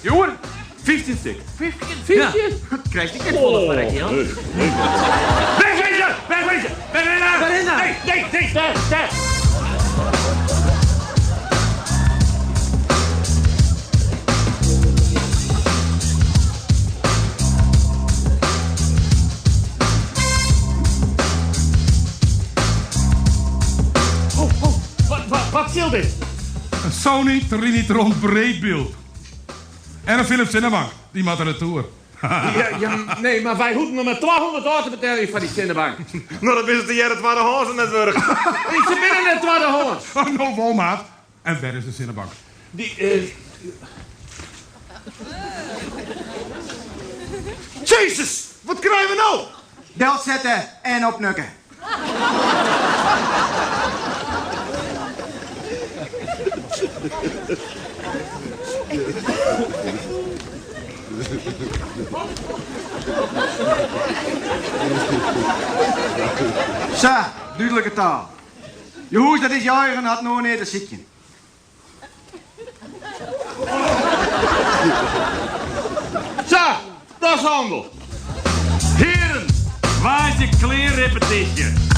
[SPEAKER 4] Jongen, 15 stuk.
[SPEAKER 5] 15?
[SPEAKER 4] Ja.
[SPEAKER 5] Krijg ik dit volle werk, ja?
[SPEAKER 4] Wegwezen! Wegwezen! Wegwezen!
[SPEAKER 10] Waarin dan?
[SPEAKER 4] Nee, daar.
[SPEAKER 11] Wat zil dit?
[SPEAKER 18] Een Sony Trinitron breedbeeld. En een Philips Cinemax. Die maakt er naartoe.
[SPEAKER 11] Nee, maar wij hoeven nog met 200 euro te betalen van die kinderbank.
[SPEAKER 3] Nou, dat is de jaren het waren hozen net werk.
[SPEAKER 11] Ze binnen net 200.
[SPEAKER 18] Oh, no, vol, maat. En waar is de zinnenbank?
[SPEAKER 11] Die, Jezus, wat krijgen we nou?
[SPEAKER 5] Bel zetten en opnukken. Zo, duidelijke taal. Je hoes dat is je eigen had nog niet een ziekje.
[SPEAKER 11] Zo, dat is handel. Heren, waar is je kleerrepetitie?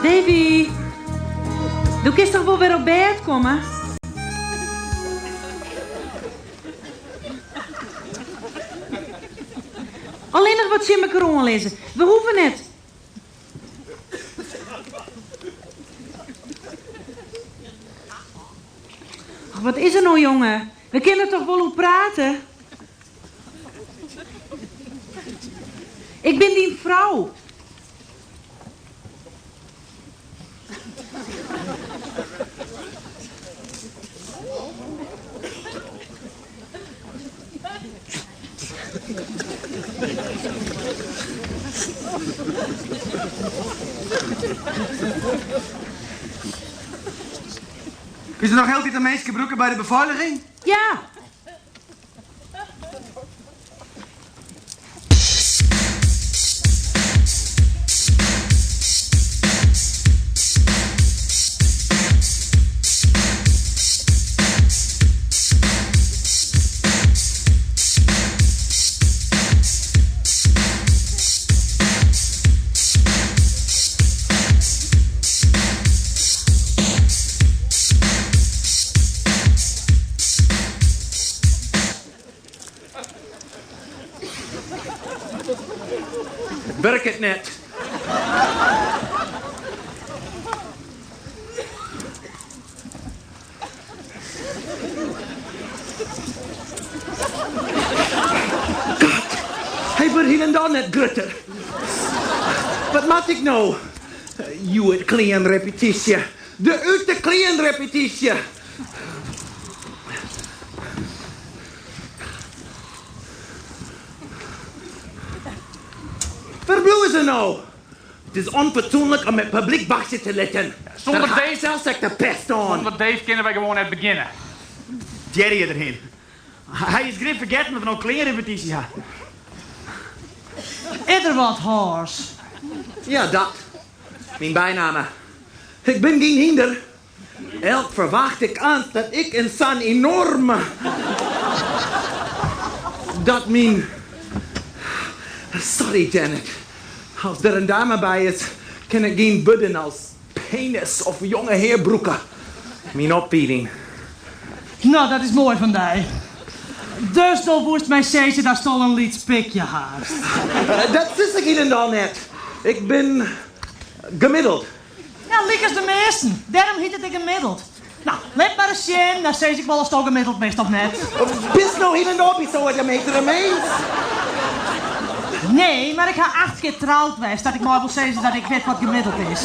[SPEAKER 7] Davy, doe kist toch wel weer op bed komen? Alleen nog wat simmekeron lezen. We hoeven het. Ach, wat is er nou, jongen? We kunnen toch wel hoe praten? Ik ben die vrouw.
[SPEAKER 5] Is er nog heel dit meisje broeken bij de beveiliging?
[SPEAKER 7] Ja.
[SPEAKER 11] Werk het net.
[SPEAKER 16] Hij wordt hier en daar net grutter. Wat maak ik nou? You het klein repetitie. De uit de klein repetitie. Verbloeien ze nou? Het is onfatsoenlijk om met publiek wachten te letten.
[SPEAKER 6] Zonder
[SPEAKER 16] Daar ga
[SPEAKER 6] Dave
[SPEAKER 16] zelfs echt de pest aan.
[SPEAKER 6] Zonder Dave kunnen wij gewoon net beginnen.
[SPEAKER 5] Jerry erheen. Hij is grif vergeten dat we nog kleine repetitie hadden.
[SPEAKER 14] Ieder wat haars.
[SPEAKER 16] Ja, dat. Mijn bijnaam. Ik ben geen hinder. Elk verwacht ik aan dat ik en San enorme... Dat mijn... Sorry, Janet. Als er een dame bij is, kan ik geen budden als penis of jonge heerbroeken. Mijn opvieding.
[SPEAKER 14] Nou, dat is mooi van die. Dus dan woest mij zeggen dat je al een lied spikje haast.
[SPEAKER 16] Dat is ik hier en dan net. Ik ben gemiddeld.
[SPEAKER 14] Ja, liek als de meesten. Daarom heet het ik gemiddeld. Nou, let maar eens zien, dan zeg ik wel als het ook gemiddeld best of net.
[SPEAKER 16] Bist nou hier en dan zo wat je meter ermee?
[SPEAKER 14] Nee, maar ik ga 8 keer trouwd wezen dat ik maar wil zeggen dat ik weet wat gemiddeld is.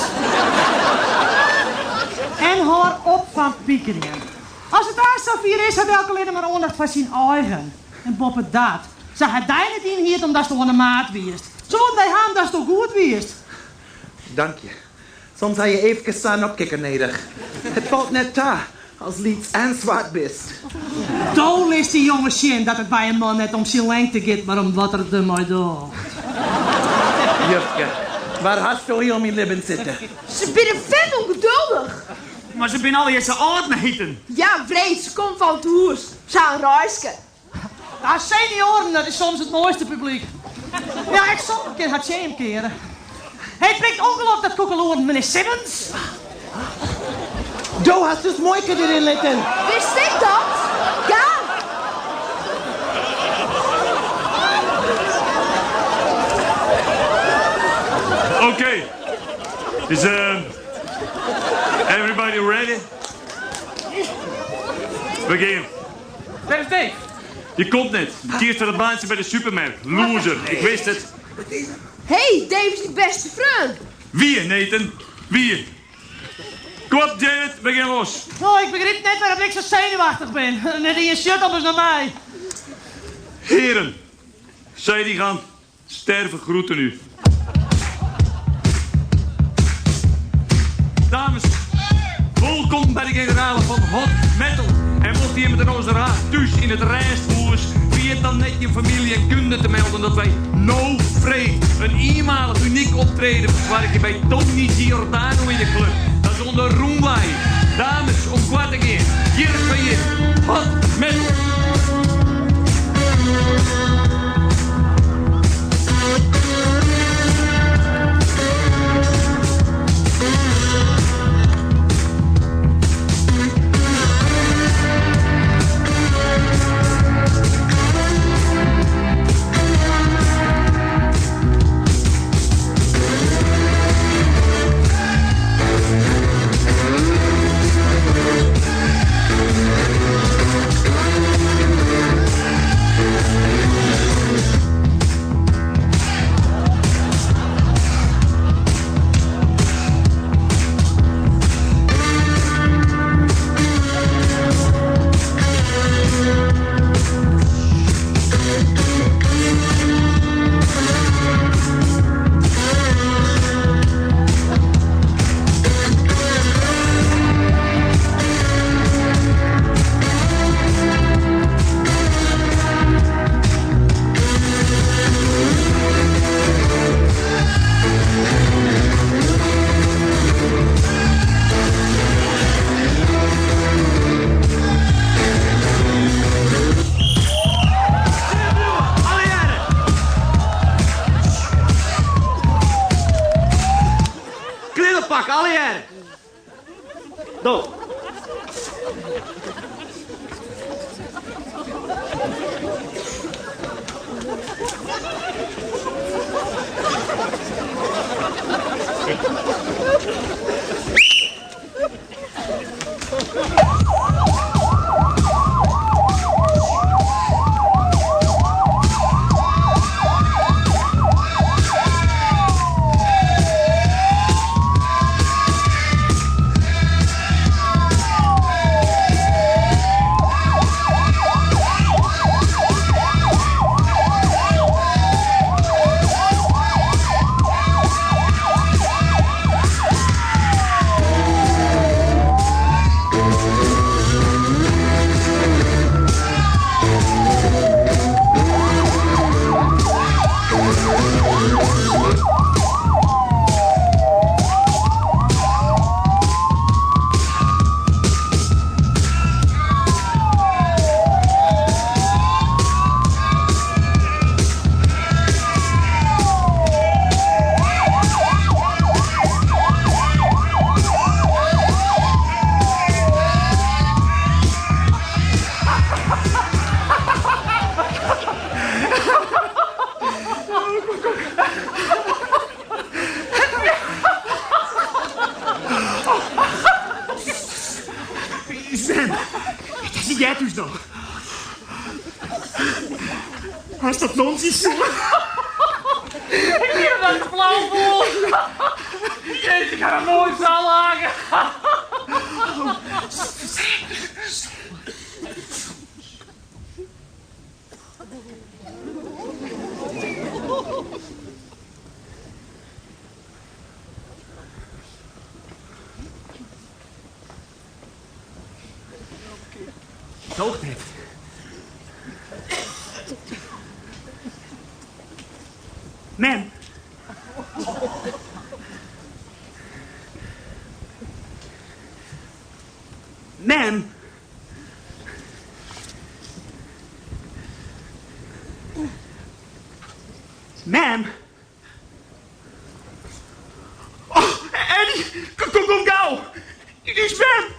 [SPEAKER 14] En hoor op van piekeringen. Als het daar zo vier is, had elke alleen maar aandacht van zijn eigen. En boppen dat. Ze had jij niet in hier omdat ze toch een maat wierst. Ze wou bij hem dat ze toch goed wierst.
[SPEAKER 16] Dank je. Soms had je even staan opkikker nodig. Het valt net daar, als lieds en zwart bist.
[SPEAKER 14] Dol is die jonge zin dat het bij een man net om zijn lengte gaat, maar om wat er ermee doet.
[SPEAKER 16] Jufke, Waar hast du hier mijn leven zitten?
[SPEAKER 12] Ze binnen vet ongeduldig.
[SPEAKER 5] Maar ze zijn al hier zo oud meten.
[SPEAKER 12] Ja, vrees, ze komt van het huis. Ze gaan reizen.
[SPEAKER 14] Nou, senioren, dat is soms het mooiste publiek. Ja, ik zal een keer het shame keren. Hij prikt ongelooflijk dat koekeloeren, meneer Simmons.
[SPEAKER 16] Du hast het mooi erin laten.
[SPEAKER 12] Wist ik dat? Ja.
[SPEAKER 4] Okay. Is everybody ready? Begin.
[SPEAKER 6] Daar is Dave.
[SPEAKER 4] Je komt net. Verkeerd aan het baantje bij de supermarkt. Loser. Ik wist het.
[SPEAKER 12] Hey, Dave is de beste vriend.
[SPEAKER 4] Wie, Nathan? Wie? Kom op, Janet. Begin los.
[SPEAKER 14] Oh, ik begrijp net waarom ik zo zenuwachtig ben. Net in je shirt anders naar mij.
[SPEAKER 4] Heren. Zij die gaan sterven groeten u. Dames, welkom bij de generale van Hot Metal. En mocht hier met een onze raad dus in het reisvoers, vergeet dan net je familie en kunde te melden dat wij No Free, een eenmalig uniek optreden verzorgen bij Tony Giordano in de club. Dat is onder Roemlaai. Dames, om kwart een keer. Hier ben je Hot Metal.
[SPEAKER 10] Alle jaren. Doe.
[SPEAKER 5] jij dus nog? Hij is dat nonsens? Ik zie dat ik flauw voel. Jezus, ik ga er nooit zo lagen.
[SPEAKER 10] Doogt het.
[SPEAKER 5] Man. Ma'am? Oh, Eddie! Kom gauw! Het is Ma'am!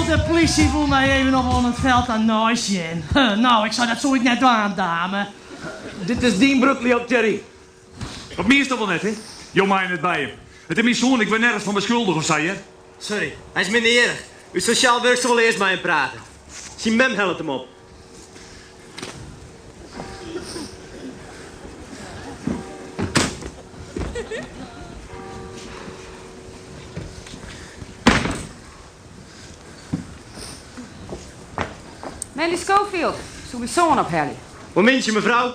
[SPEAKER 14] De politie wil mij even nog aan het veld aan Noisje in. Nou, ik zou dat zo net aan, dame.
[SPEAKER 13] Dit is Dean Brooklyn op Jerry.
[SPEAKER 4] Wat meer is toch wel net, hè? Jong mij net bij hem. Het is mijn zoon, ik ben nergens van beschuldigd of zei je?
[SPEAKER 10] Sorry, hij is minderjarig. Uw sociaal werkster wil eerst met hem praten. Zijn mem helpt hem op.
[SPEAKER 8] Mandy Schofield, zo mijn zoon ophellen.
[SPEAKER 10] Momentje, mevrouw.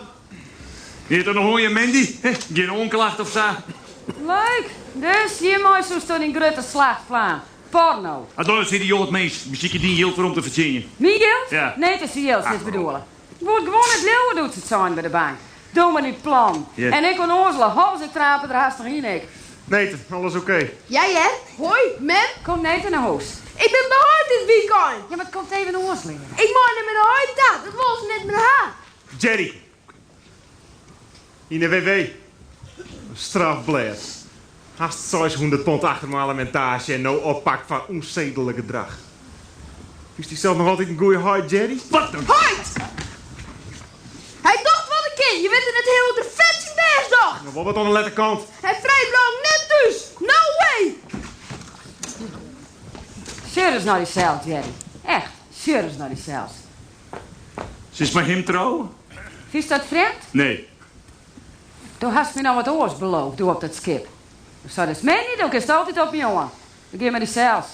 [SPEAKER 4] Je hebt er nog hoor je Mandy? Geen onklacht of zo?
[SPEAKER 8] Leuk. Dus hier mooi zo stond in grote slagplan. Porno.
[SPEAKER 4] Ah, dat is idioot mens. Misschien je die geld voor om te verzinnen.
[SPEAKER 8] Wie geld?
[SPEAKER 4] Ja.
[SPEAKER 8] Nee, het is die geld niet bedoelen. Ik word gewoon het leeuwen doet het zijn bij de bank. Doe maar niet plan.
[SPEAKER 4] Ja.
[SPEAKER 8] En ik kon ozelen, hals ik trapen er haast nog in ik.
[SPEAKER 3] Nathan, alles oké?
[SPEAKER 12] Jij hè? Hoi, mem.
[SPEAKER 8] Kom Nathan naar huis.
[SPEAKER 12] Ik ben behoord dit weekend.
[SPEAKER 8] Ja, maar het komt even naar ons leren.
[SPEAKER 12] Ik moet niet met de huid dat. Dat was net met haar.
[SPEAKER 3] Jerry. In de WW. Strafblad. Haast 600 pond achter mijn alimentatie en nou oppak van onzedelijk gedrag. Is die zelf nog altijd een goeie huid, Jerry?
[SPEAKER 4] Wat dan?
[SPEAKER 12] Huid! Hij dacht wat een kind. Je bent in het heel de vetste beestdag.
[SPEAKER 3] Nou, wat aan de letterkant.
[SPEAKER 12] Hij vrij blauw net dus. No way.
[SPEAKER 8] Serieus naar die cel, Jerry. Echt, serieus naar die cel.
[SPEAKER 4] Ze is met hem trouwen?
[SPEAKER 8] Is dat vreemd?
[SPEAKER 4] Nee.
[SPEAKER 8] Toen hast me nou wat oors beloofd, doe op dat skip. Ik zei, dat is mij niet, ook is het altijd op je jongen. Dan geef me die cels.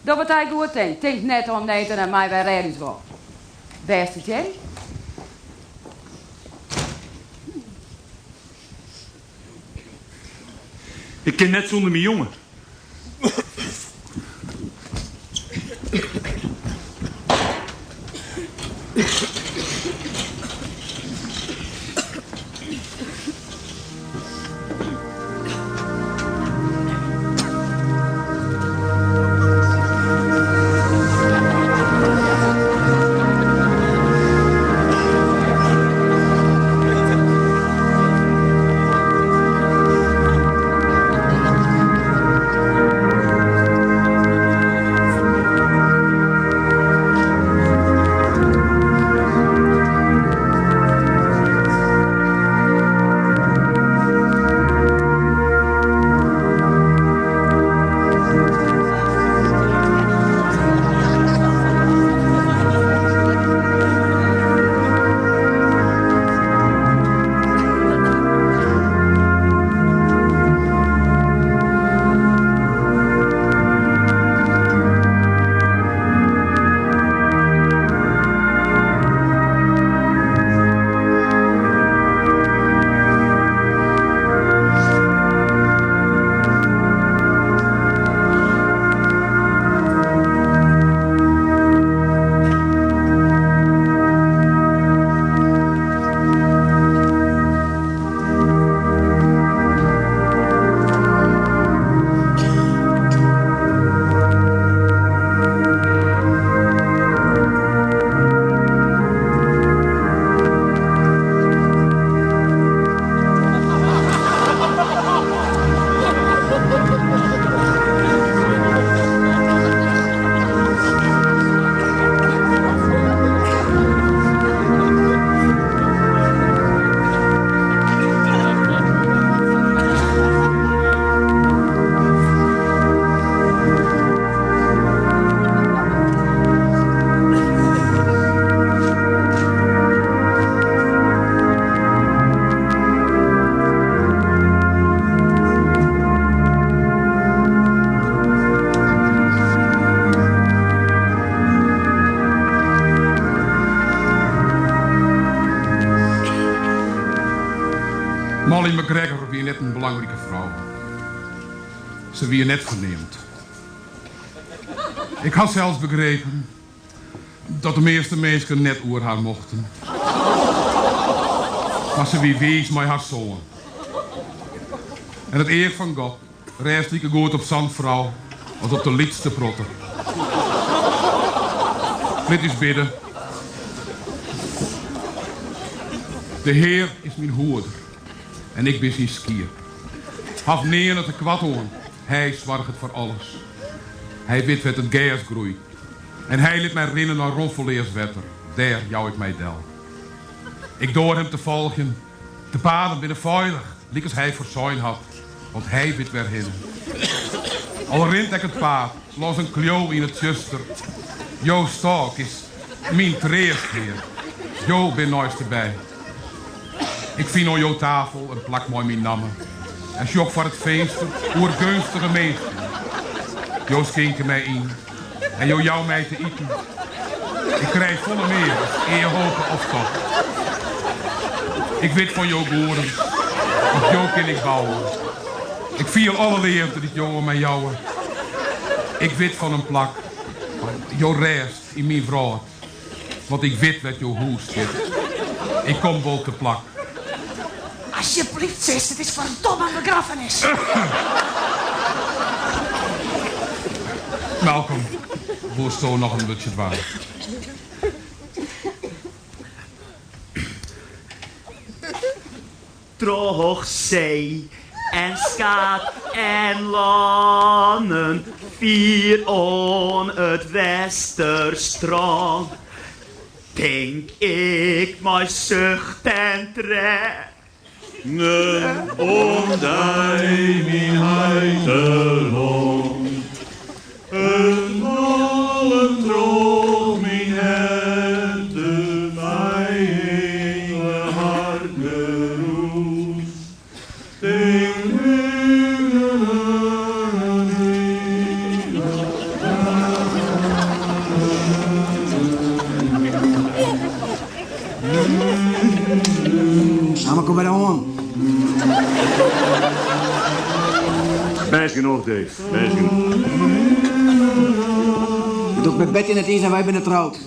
[SPEAKER 8] Dat wat hij goed denkt. Denk net om Nathan en mij bij reddies wel. Beste Jerry.
[SPEAKER 4] Ik ken net zonder mijn jongen.
[SPEAKER 18] McGregor weer net een belangrijke vrouw. Ze weer net verneemd. Ik had zelfs begrepen dat de meeste mensen net oer haar mochten. Maar ze wie wees mij haar zoon. En het eer van God reist ik goed op zandvrouw als op de liedste protten. Dit is bidden. De Heer is mijn hoorder en ik ben zijn skier. Haf neer dat de kwad hoorn. Hij zorgt het voor alles. Hij weet wat het geers groeit. En hij liet mij rinnen naar ronvoleerswetter. Daar jou ik mij del. Ik door hem te volgen. De paden binnen veilig. Liek als hij voorzien had. Want hij weet weer heen. Al rint ik het paard. Los een klio in het juster. Jo stok is mijn treerskeer. Jo ben nooit erbij. Ik vind al jouw tafel en plak mooi mijn namen. En sjok voor het feesten, hoe het gunstige meester. Jo schenken mij in. En jo jou mij te eten. Ik krijg volle meer, eer hopen of toch. Ik weet van jouw boeren, want jou kan ik bouwen. Ik vier alle leefden die jongen met jou. Ik weet van een plak, jou rest in mijn vrouw. Want ik weet wat jouw hoes zit. Ik kom wel te plak.
[SPEAKER 14] Alsjeblieft, zus, het is verdomme een begrafenis.
[SPEAKER 18] Welkom. Hoe zo nog een beetje waar.
[SPEAKER 10] Droog zee en skaat en lannen, vier on het westerstrand. Denk ik mijn zucht en trek.
[SPEAKER 11] Ondij mijn huidelong. Een allen droog mijn herte, mijn hele hart geroes.
[SPEAKER 16] Samen kom bij de hond.
[SPEAKER 11] Best genoeg, Dave. Best genoeg.
[SPEAKER 16] Je doet met Betty net eens en wij zijn getrouwd.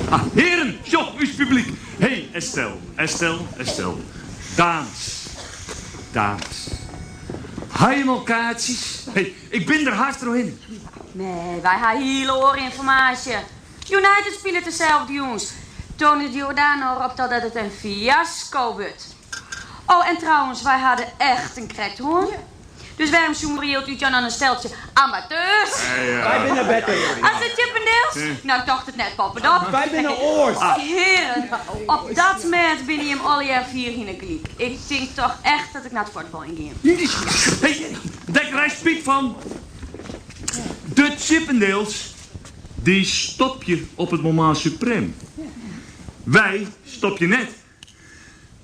[SPEAKER 4] Ah, heren, Job, uw publiek. Hey, Estelle. Dames. Heimelkaartjes. Hey, ik ben er hard doorheen.
[SPEAKER 8] Nee, wij hebben hele informatie. United spelen dezelfde jongens. Tonen Giordano op dat het een fiasco wordt. Oh, en trouwens, wij hadden echt een krekt hoor. Dus waarom summereert u dan aan een steltje amateurs?
[SPEAKER 16] Wij binnen beter.
[SPEAKER 8] Als het Chippendales? Nou, ik dacht het net, pappendop.
[SPEAKER 16] Wij binnen oors.
[SPEAKER 8] Heren, op dat moment ben je hem al jaar 4 in een kliek. Ik denk toch echt dat ik naar het voetbal inga.
[SPEAKER 4] Hey, denk er Piet van. De Chippendales, die stop je op het moment suprem. Wij stop je net.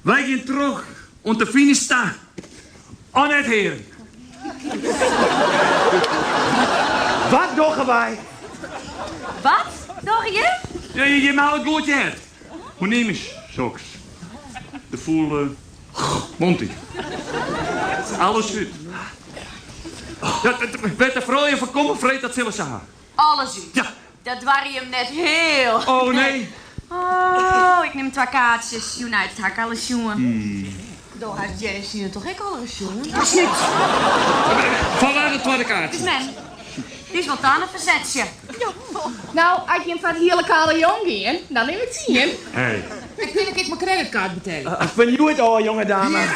[SPEAKER 4] Wij gaan terug om de finish staan. Oh, net heren.
[SPEAKER 16] Wat doen wij?
[SPEAKER 8] Wat? Doch je?
[SPEAKER 4] Ja, je mag het goedje hebt. Hoe neem je soks? De voel Monty. Alles goed. Ja, werd de vrouw je voorkomen vreed dat zullen ze haar.
[SPEAKER 8] Alles uit.
[SPEAKER 4] Ja.
[SPEAKER 8] Dat waren je hem net heel.
[SPEAKER 4] Oh nee.
[SPEAKER 8] Oh, ik neem 2 kaartjes. United hak alles jongen. Daar heeft Jerry zien toch ook al eens, jongen?
[SPEAKER 13] Dat is niks. Vandaar de tweede kaart.
[SPEAKER 8] Dus men, dit is wat dan een verzetje.
[SPEAKER 12] Nou, als je hem van de hele kale jong in, dan neem ik het zien.
[SPEAKER 11] Hey.
[SPEAKER 12] Ik denk dat ik mijn creditcard betalen.
[SPEAKER 13] Van you het al, jonge dame.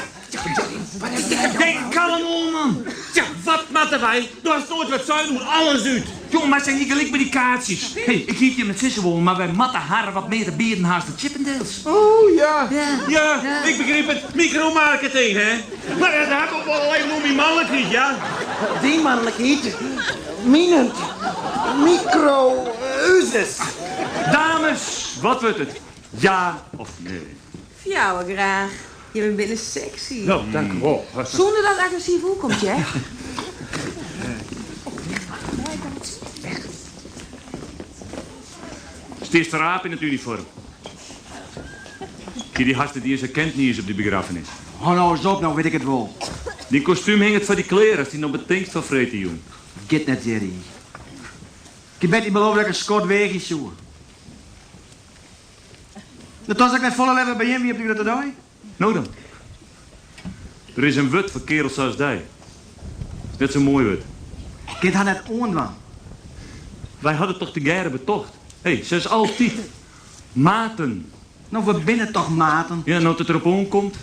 [SPEAKER 5] Denk kalm, man.
[SPEAKER 13] Ja, wat matten wij? Du hast nooit wat zuin doen, alles uit.
[SPEAKER 5] Jongen, maar zijn niet gelijk met die kaartjes. Hé, ik hief je met Sisselwol, maar wij matten haar wat meer de beren haast de Chippendales.
[SPEAKER 13] Oh, ja.
[SPEAKER 5] Ja.
[SPEAKER 13] Ik begreep het. Micromarketing, hè? Maar dat had ook wel alleen nog die mannelijkheid, ja?
[SPEAKER 16] Die mannelijkheid. Minend. Micro-uzes.
[SPEAKER 5] Dames, wat wordt het? Ja of nee?
[SPEAKER 8] Jou graag. Je bent binnen sexy.
[SPEAKER 13] Nou, dank u wel.
[SPEAKER 8] Zonder dat het agressief opkomt, hè?
[SPEAKER 4] Steeds te raap in het uniform. Die gasten die ze kent niet eens op die begrafenis.
[SPEAKER 13] Oh, nou eens op, nou weet ik het wel.
[SPEAKER 4] Die kostuum hing het van die kleren als die nog betinkt van vreten, jong.
[SPEAKER 13] Get net, Jerry. Ik ben niet beloofd dat ik een Scott weg is, zo. Dat was ik met volle leven bij hem, wie hebt u dat erbij?
[SPEAKER 4] Nou dan. Er is een wut voor kerels zoals die. Is net zo mooi wut.
[SPEAKER 13] Kind had net onwan.
[SPEAKER 4] Wij hadden toch de geren betocht. Hé, ze is altijd. Maten.
[SPEAKER 13] Nou, we binnen toch maten.
[SPEAKER 4] Ja, nou dat het erop aankomt.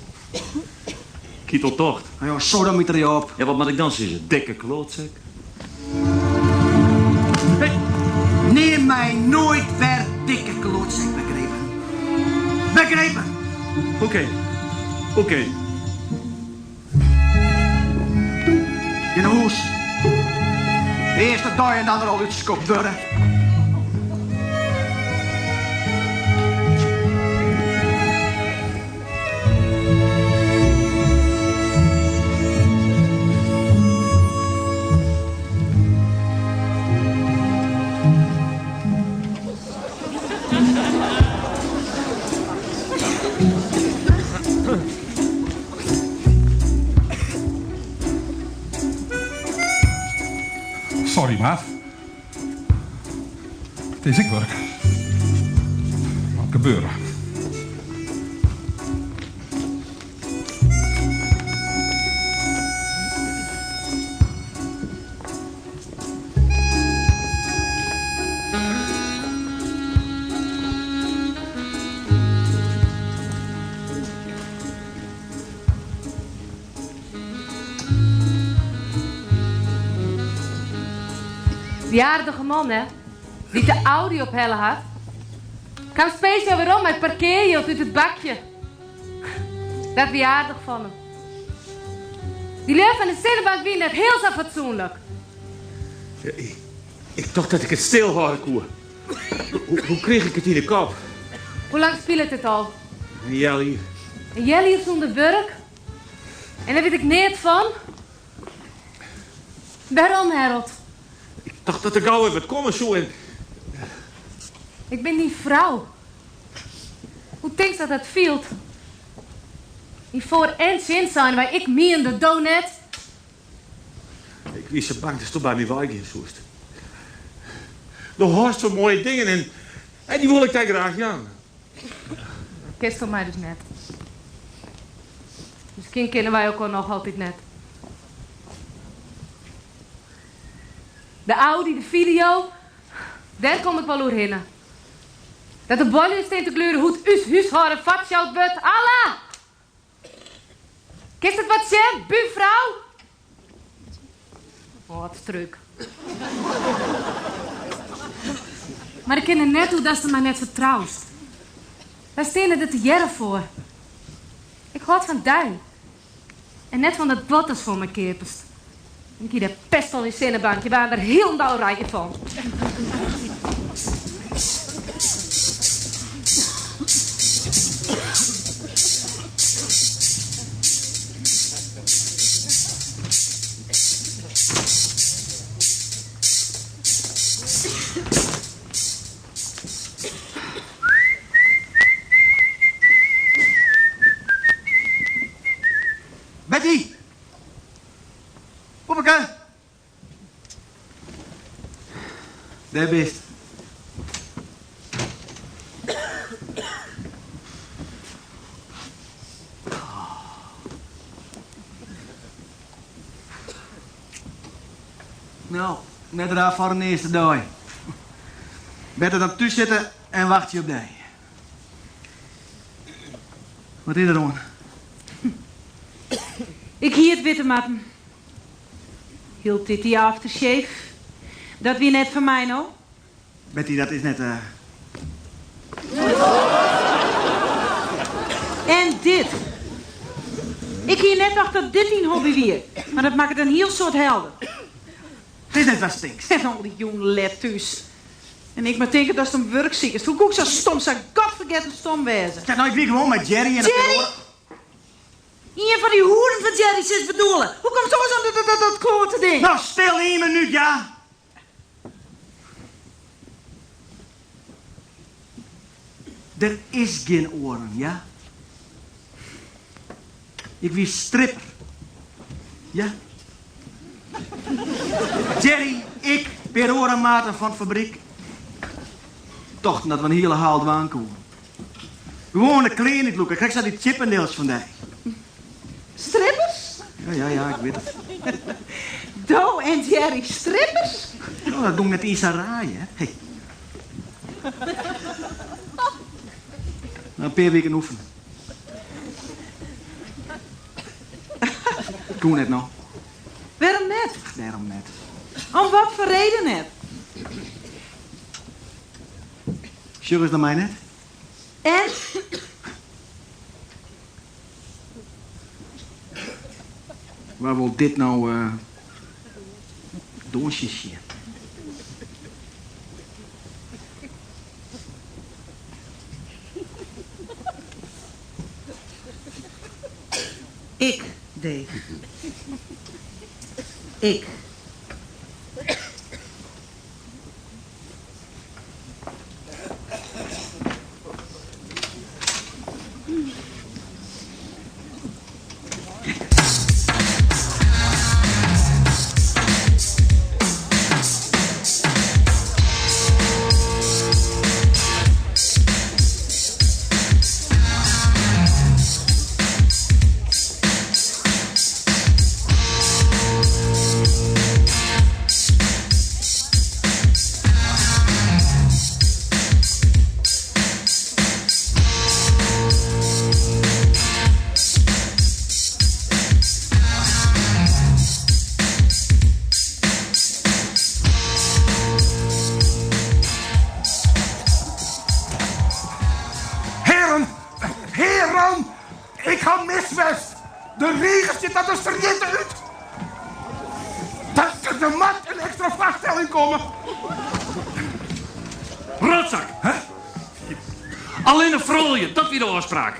[SPEAKER 4] Kieteltocht.
[SPEAKER 13] Nou ja, zo dan moet er je op.
[SPEAKER 4] Ja, wat moet ik dan zeggen? Dikke klootzak.
[SPEAKER 13] Hey, neem mij nooit ver dikke klootzak, begrepen? Begrepen?
[SPEAKER 4] Oké.
[SPEAKER 13] In de hoes. Eerst de dag en dan er al uitgeskopt worden.
[SPEAKER 18] Sorry, maat. Het is ik werk. Wat gebeuren?
[SPEAKER 9] Die aardige man, hè? Die de Audi op helle had. Kwam speciaal weer om met parkeergeld uit het bakje. Dat wie aardig van hem. Die leef van de Zinnebank wie net heel zo fatsoenlijk.
[SPEAKER 13] Ja, ik dacht dat ik het stilhouden kon. Hoe kreeg ik het in de kop?
[SPEAKER 9] Hoe lang speelt het al?
[SPEAKER 13] Jelly.
[SPEAKER 9] En jij hier zonder werk? En daar weet ik niet van. Waarom, Harold?
[SPEAKER 13] Ik dacht dat ik gauw even komen zo en...
[SPEAKER 9] Ik ben die vrouw. Hoe denk je dat het viel? Die voor en zin zijn waar ik me en de donut.
[SPEAKER 13] Ik was zo bang dat je bij me wagen zoest. De hoort zo mooie dingen en die wil ik daar graag aan.
[SPEAKER 9] Kist van mij dus net. Misschien kennen wij ook al nog altijd net. De Audi, de video, daar kom ik wel doorheen. Dat de boiler steen te kleuren hoe het huishouden vatsjout wordt. Allah! Kist het wat zeggen, buurvrouw? Oh, wat struk. Maar ik ken er net hoe dat ze mij net vertrouwt. Daar stenen het te jaren voor. Ik houd van duin. En net van dat botters voor mijn keepest. Ik hier de pest al in zinnenbankje, waren er heel nauw rijden van.
[SPEAKER 13] Betty! Poppeke! Daar best.
[SPEAKER 5] Beter daar voor een eerste dag. Beter dan thuis zitten en wacht je op die. Wat is er dan?
[SPEAKER 7] Ik hier het witte matten. Hield dit die aftershave? Dat wie net van mij nou?
[SPEAKER 5] Betty, dat is net...
[SPEAKER 7] En dit. Ik hier net dacht dat dit een hobby weer. Maar dat maakt het een heel soort helder.
[SPEAKER 5] Het is net wat stinks.
[SPEAKER 7] En al die jonge led thuis. En ik maar denken dat het een werkziek is. Hoe koek zo stom, zou godvergeten stom wezen.
[SPEAKER 5] Kijk nou, ik weer gewoon met Jerry en...
[SPEAKER 7] Jerry? Een van die hoeren van Jerry zit bedoelen. Hoe komt zo aan dat klote ding?
[SPEAKER 5] Nou, stil 1 minuut, ja. Er is geen oren, ja? Ik wie stripper. Ja? Jerry, ik, per orenmaten van de fabriek. Toch dat we een hele haal waan komen. Gewoon een klein look. Ik krijg zo die chippendeels van die.
[SPEAKER 7] Strippers?
[SPEAKER 5] Ja, ik weet het.
[SPEAKER 7] Do en Jerry strippers?
[SPEAKER 5] Nou, dat doen met Isa Raaien, hè. Hey. Nou, een paar weken oefenen. Doe net nog.
[SPEAKER 7] Waarom net?
[SPEAKER 5] Daarom net.
[SPEAKER 7] Om wat voor reden net?
[SPEAKER 5] Sugar is naar mij net.
[SPEAKER 7] En?
[SPEAKER 5] Waar wil dit nou doorsjes?
[SPEAKER 7] Ik, Dave. Ik.
[SPEAKER 15] Ik ga miswest. De regen zit dat er niet uit. Dat er mat een extra vaststelling komen.
[SPEAKER 4] Rotzak, hè? Alleen een vrolijke, dat weer de afspraak.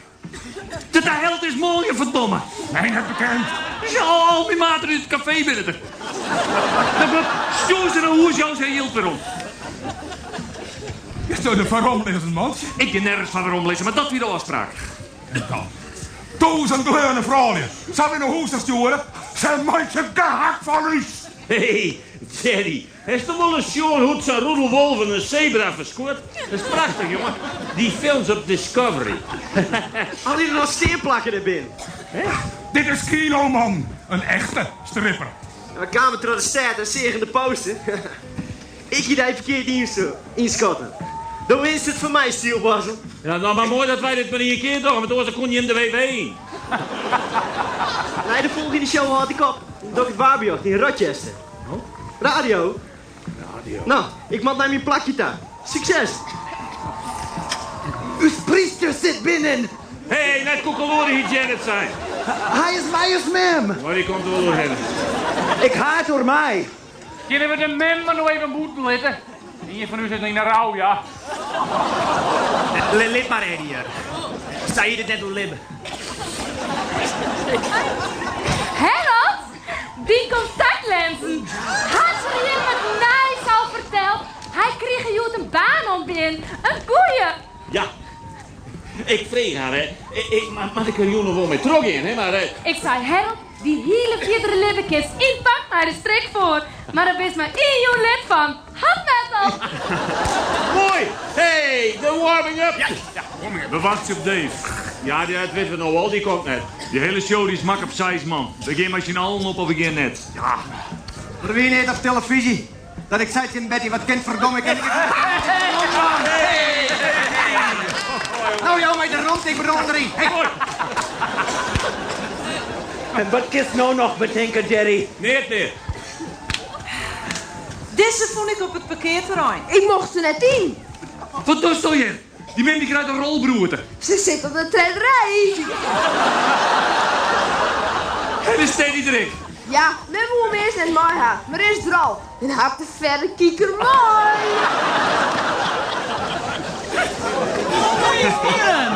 [SPEAKER 4] Dat de held is mooi, verdomme.
[SPEAKER 15] Nee, net bekend.
[SPEAKER 4] Ja, al die maten in het café binnen. Dat stoos er een hoesjoos en hield weer om.
[SPEAKER 15] Je stond er waarom lezen, man?
[SPEAKER 4] Ik ben nergens van waarom lezen, maar dat weer de afspraak.
[SPEAKER 15] En dan? 1000 kleine vrouwen. Zal we naar huis sturen? Zijn mensen gehakt van u.
[SPEAKER 11] Hé, Jerry. Is toch wel een schoon hoe zo'n roedelwolf en een zebra verschoort? Dat is prachtig, jongen. Die films op Discovery.
[SPEAKER 10] Had hij er nog steerplakken erbij?
[SPEAKER 15] Dit is Kilo, man. Een echte stripper.
[SPEAKER 10] We kwamen door de stad en zegende posten. Ik hier die verkeerd inschatten. Dan is het voor mij, Stielbassel.
[SPEAKER 11] Ja, nou maar mooi dat wij dit maar niet een keer doen, want anders kon je in de WW heen.
[SPEAKER 10] Nee, de volgende show had ik op. Dr. Barbie in Rochester. Radio?
[SPEAKER 11] Radio.
[SPEAKER 10] Nou, ik mag naar mijn plakje daar. Succes!
[SPEAKER 16] Uw priester zit binnen.
[SPEAKER 11] Hé, net koekeloren hier Janet zijn.
[SPEAKER 16] Hij is mij als mem.
[SPEAKER 11] Maar die komt er wel doorheen.
[SPEAKER 16] Ik haat door mij.
[SPEAKER 6] Kunnen we de mem maar nog even moeten letten? Eén van u zit in een rouw, ja.
[SPEAKER 5] Lid maar, hier. Sta je dit net door libben?
[SPEAKER 9] Harold, die contactlenzen. Had ze je met nice al verteld? Hij kreeg je een baan om binnen. Een boeien.
[SPEAKER 11] Ja. Ik vreeg haar, hè. Mag ik er jou nog wel mee terug in, hè, maar...
[SPEAKER 9] Ik zei, Harold, die hele vierde libbekist inpakt naar de strik voor. Maar er is maar één jouw lid van. Hot metal.
[SPEAKER 11] Mooi! Hey, de warming up!
[SPEAKER 4] Ja, warming up. We wachten op Dave. Ja, dat weten we nog wel, die komt net. Die hele show die is mak op size, man. We gaan machine allen op of we gaan net. Ja.
[SPEAKER 5] Wat wil je net op televisie? Dat ik zei tegen Betty, wat kind verdomme ik... Nou, jou met de rond, ik ben onderin. Hey.
[SPEAKER 16] En wat kist nou nog bedenken, Jerry?
[SPEAKER 11] Nee.
[SPEAKER 7] Deze vond ik op het parkeerterrein.
[SPEAKER 12] Ik mocht er net in.
[SPEAKER 11] Wat doe je hier? Die man die krijgt een rolbroerte.
[SPEAKER 12] Ze zit op de trainerij.
[SPEAKER 11] En is steady druk.
[SPEAKER 12] Ja, we moeten eerst naar mij gaan. Maar eerst er al. En heb de verre kieker mooi.
[SPEAKER 14] Goeie heren.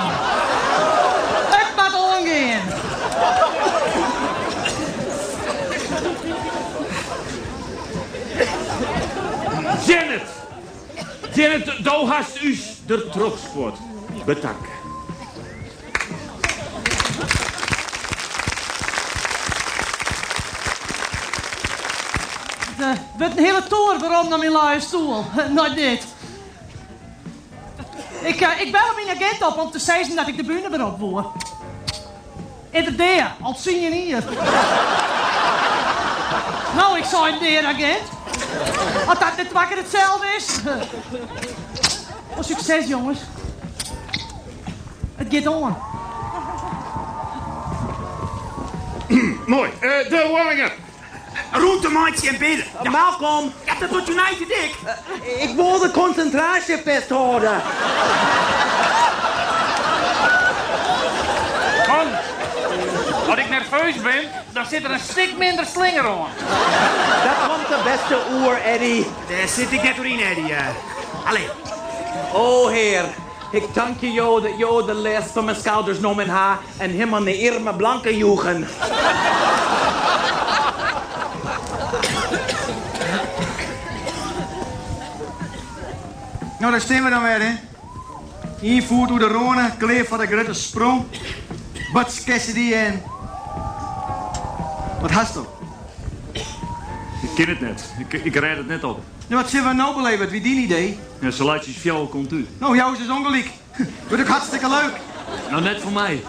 [SPEAKER 14] Het moet omgaan.
[SPEAKER 11] Janet, du hast us der Troksport. Bedankt.
[SPEAKER 14] Het wordt een hele toer waarom naar mijn luie stoel. Nou, dit. Ik bel mijn agent op om te zeggen dat ik de bühne ben op word. Inderdaad, al zie je hier. Nou, ik zou een deer agent. Als dat net wakker hetzelfde is. Succes, jongens. Het gaat on.
[SPEAKER 11] Mooi. De warming-up.
[SPEAKER 16] Route, maatje en Peter. Ja. Malcolm. Ja, dat doet je niet te dik. Ik wil de concentratie vasthouden.
[SPEAKER 6] Man, als ik nerveus ben, dan zit er een stuk minder slinger aan.
[SPEAKER 16] Dat komt de beste oer, Eddie.
[SPEAKER 5] Daar zit ik net doorheen, Eddie. Allee.
[SPEAKER 16] O Heer, ik dank je jou dat jou de last van mijn schouders nam in haar en hem aan de irme blanke joegen.
[SPEAKER 5] Nou, daar staan we dan weer, hè. Hier voert door de Rhône, kleef van de grote sprong. Butch Cassidy en... Wat hast je?
[SPEAKER 4] Ik ken het net. Ik rijd het net op.
[SPEAKER 5] Ja, wat zullen we nou beleven? Wie die idee?
[SPEAKER 4] Ja, ze laat je fjouw komt u.
[SPEAKER 5] Nou, jou is dus ongelijk. Wordt ook hartstikke leuk.
[SPEAKER 4] Nou, net voor mij.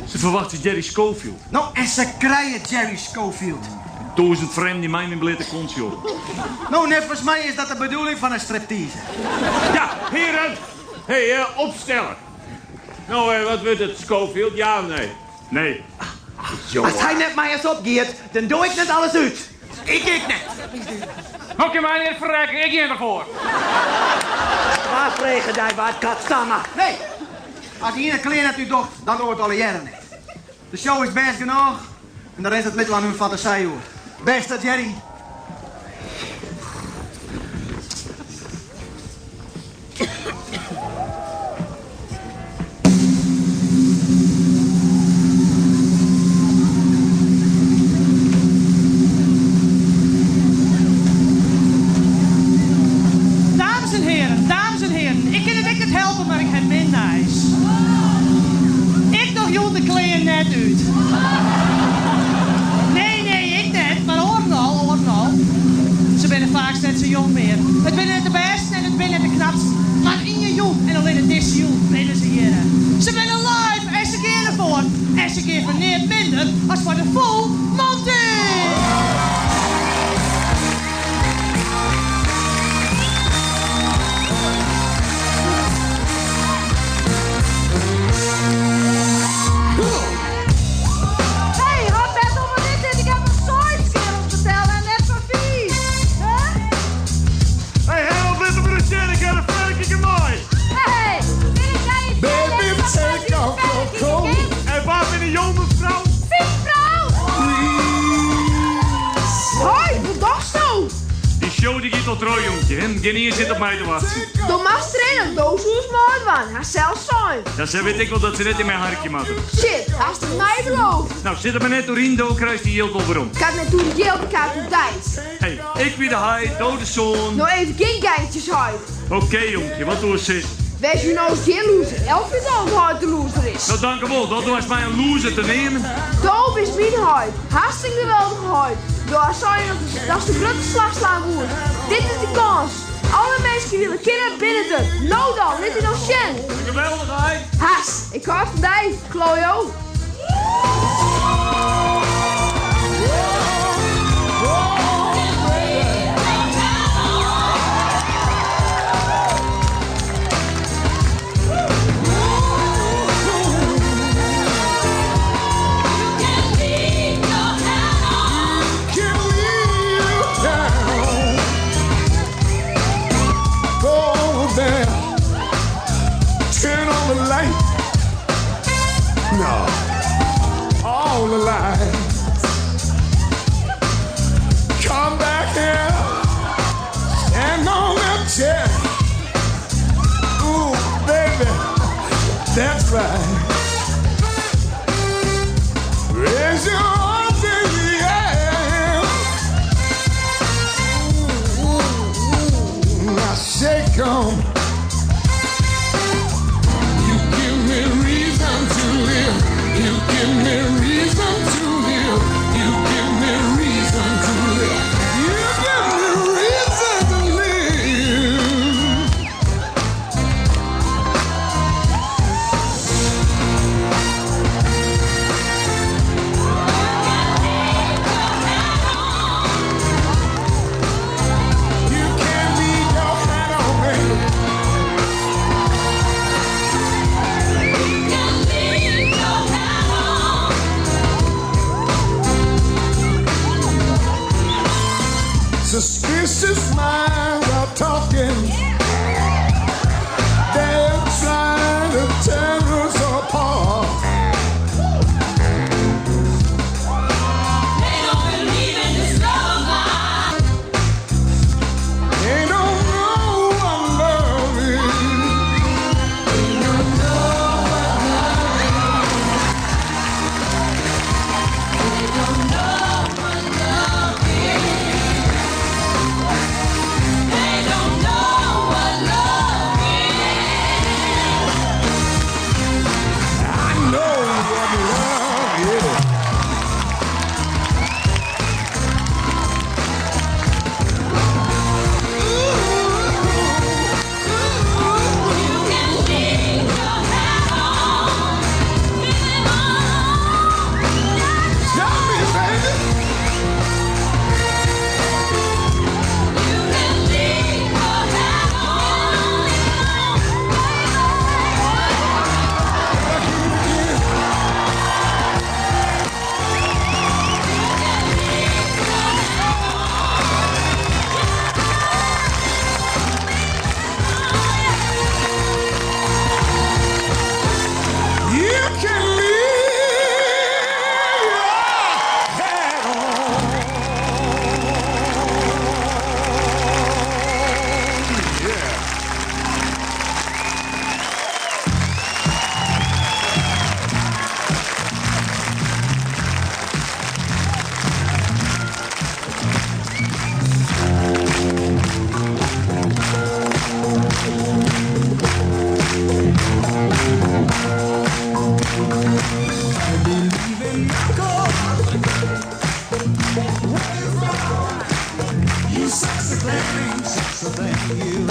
[SPEAKER 4] Ze verwachten Jerry Schofield.
[SPEAKER 5] Nou, en ze krijgen Jerry Schofield.
[SPEAKER 4] 1000 vreemden die mij mijn blinde kont, joh.
[SPEAKER 5] Nou, net volgens mij is dat de bedoeling van een striptease.
[SPEAKER 11] Ja, heren. Hey, opstellen. Nou, wat wordt het? Schofield? Ja of nee?
[SPEAKER 4] Nee.
[SPEAKER 16] Als hij net mij eens opgeeft, dan doe ik net alles uit.
[SPEAKER 5] Ik net.
[SPEAKER 6] Oké, maar niet verrekken, ik hier ervoor.
[SPEAKER 16] Waar vregen jij wat katstammen?
[SPEAKER 5] Nee. Als je hier een klein hebt u docht, dan hoort alle jaren niet. De show is best genoeg. En de rest het middel aan hun fantasie hoor. Beste Jerry.
[SPEAKER 14] Dames en heren, ik kan het echt niet helpen, maar ik heb midnights. Ik nog joh de kleren net uit. Nee, ik net, maar hoor nou. Ze zijn vaak net zo jong meer. Het ben net de beste en het ben net de knapste. Maar in je jong en alleen het is jong, willen ze hier. Ze zijn live en ze keren voor. En ze geven niet minder als voor de full Monty.
[SPEAKER 4] Tot trouw, jongetje. En geen hier zit op mij te wachten.
[SPEAKER 12] De master en doos is mooi van. Hij zelf zijn.
[SPEAKER 4] Ja, ze weet ik wel dat ze net in mijn hartje maken.
[SPEAKER 12] Shit, als het mij belooft.
[SPEAKER 4] Nou, zit er maar net doorheen, dan kruist die heel over om.
[SPEAKER 12] Ik had net toen heel bekend op Dijs.
[SPEAKER 4] Hey, ik ben de haai, dode zoon.
[SPEAKER 12] Nou even geen geintjes uit.
[SPEAKER 4] Oké, jongetje, wat doe je?
[SPEAKER 12] Wees u nou eens geen loser. Elk is al een huid de loser is.
[SPEAKER 4] Nou, dank u wel. Dat was mij een loser te nemen.
[SPEAKER 12] Doop is mijn huid. Hartstikke geweldige huid. Daar zou je dat is de grote slagslaan wordt. Dit is de kans. Alle mensen die willen kinderen binnen de. Nou dan, dit is nog Shen.
[SPEAKER 4] Geweldig, huid.
[SPEAKER 12] Has, ik hou van die. Klojo.
[SPEAKER 15] No, all alive. Come back here and on that chair. Ooh, baby, that's right. Raise your arms in the air. Ooh, now shake 'em. You give me reason to live. You give me reason to live. You give me reason to live. You give me reason to live. You can't leave your hat on, baby. Suspicious minds are talking. They're trying to tear us apart. They don't believe in this love line. They don't know what love is. They don't know what love is. They don't know what love is. They don't know what love is. I know what love is. You can leave your hat on. Tell me, baby. You can leave your hat You can leave your hat on. Yeah. You sexy thing, you.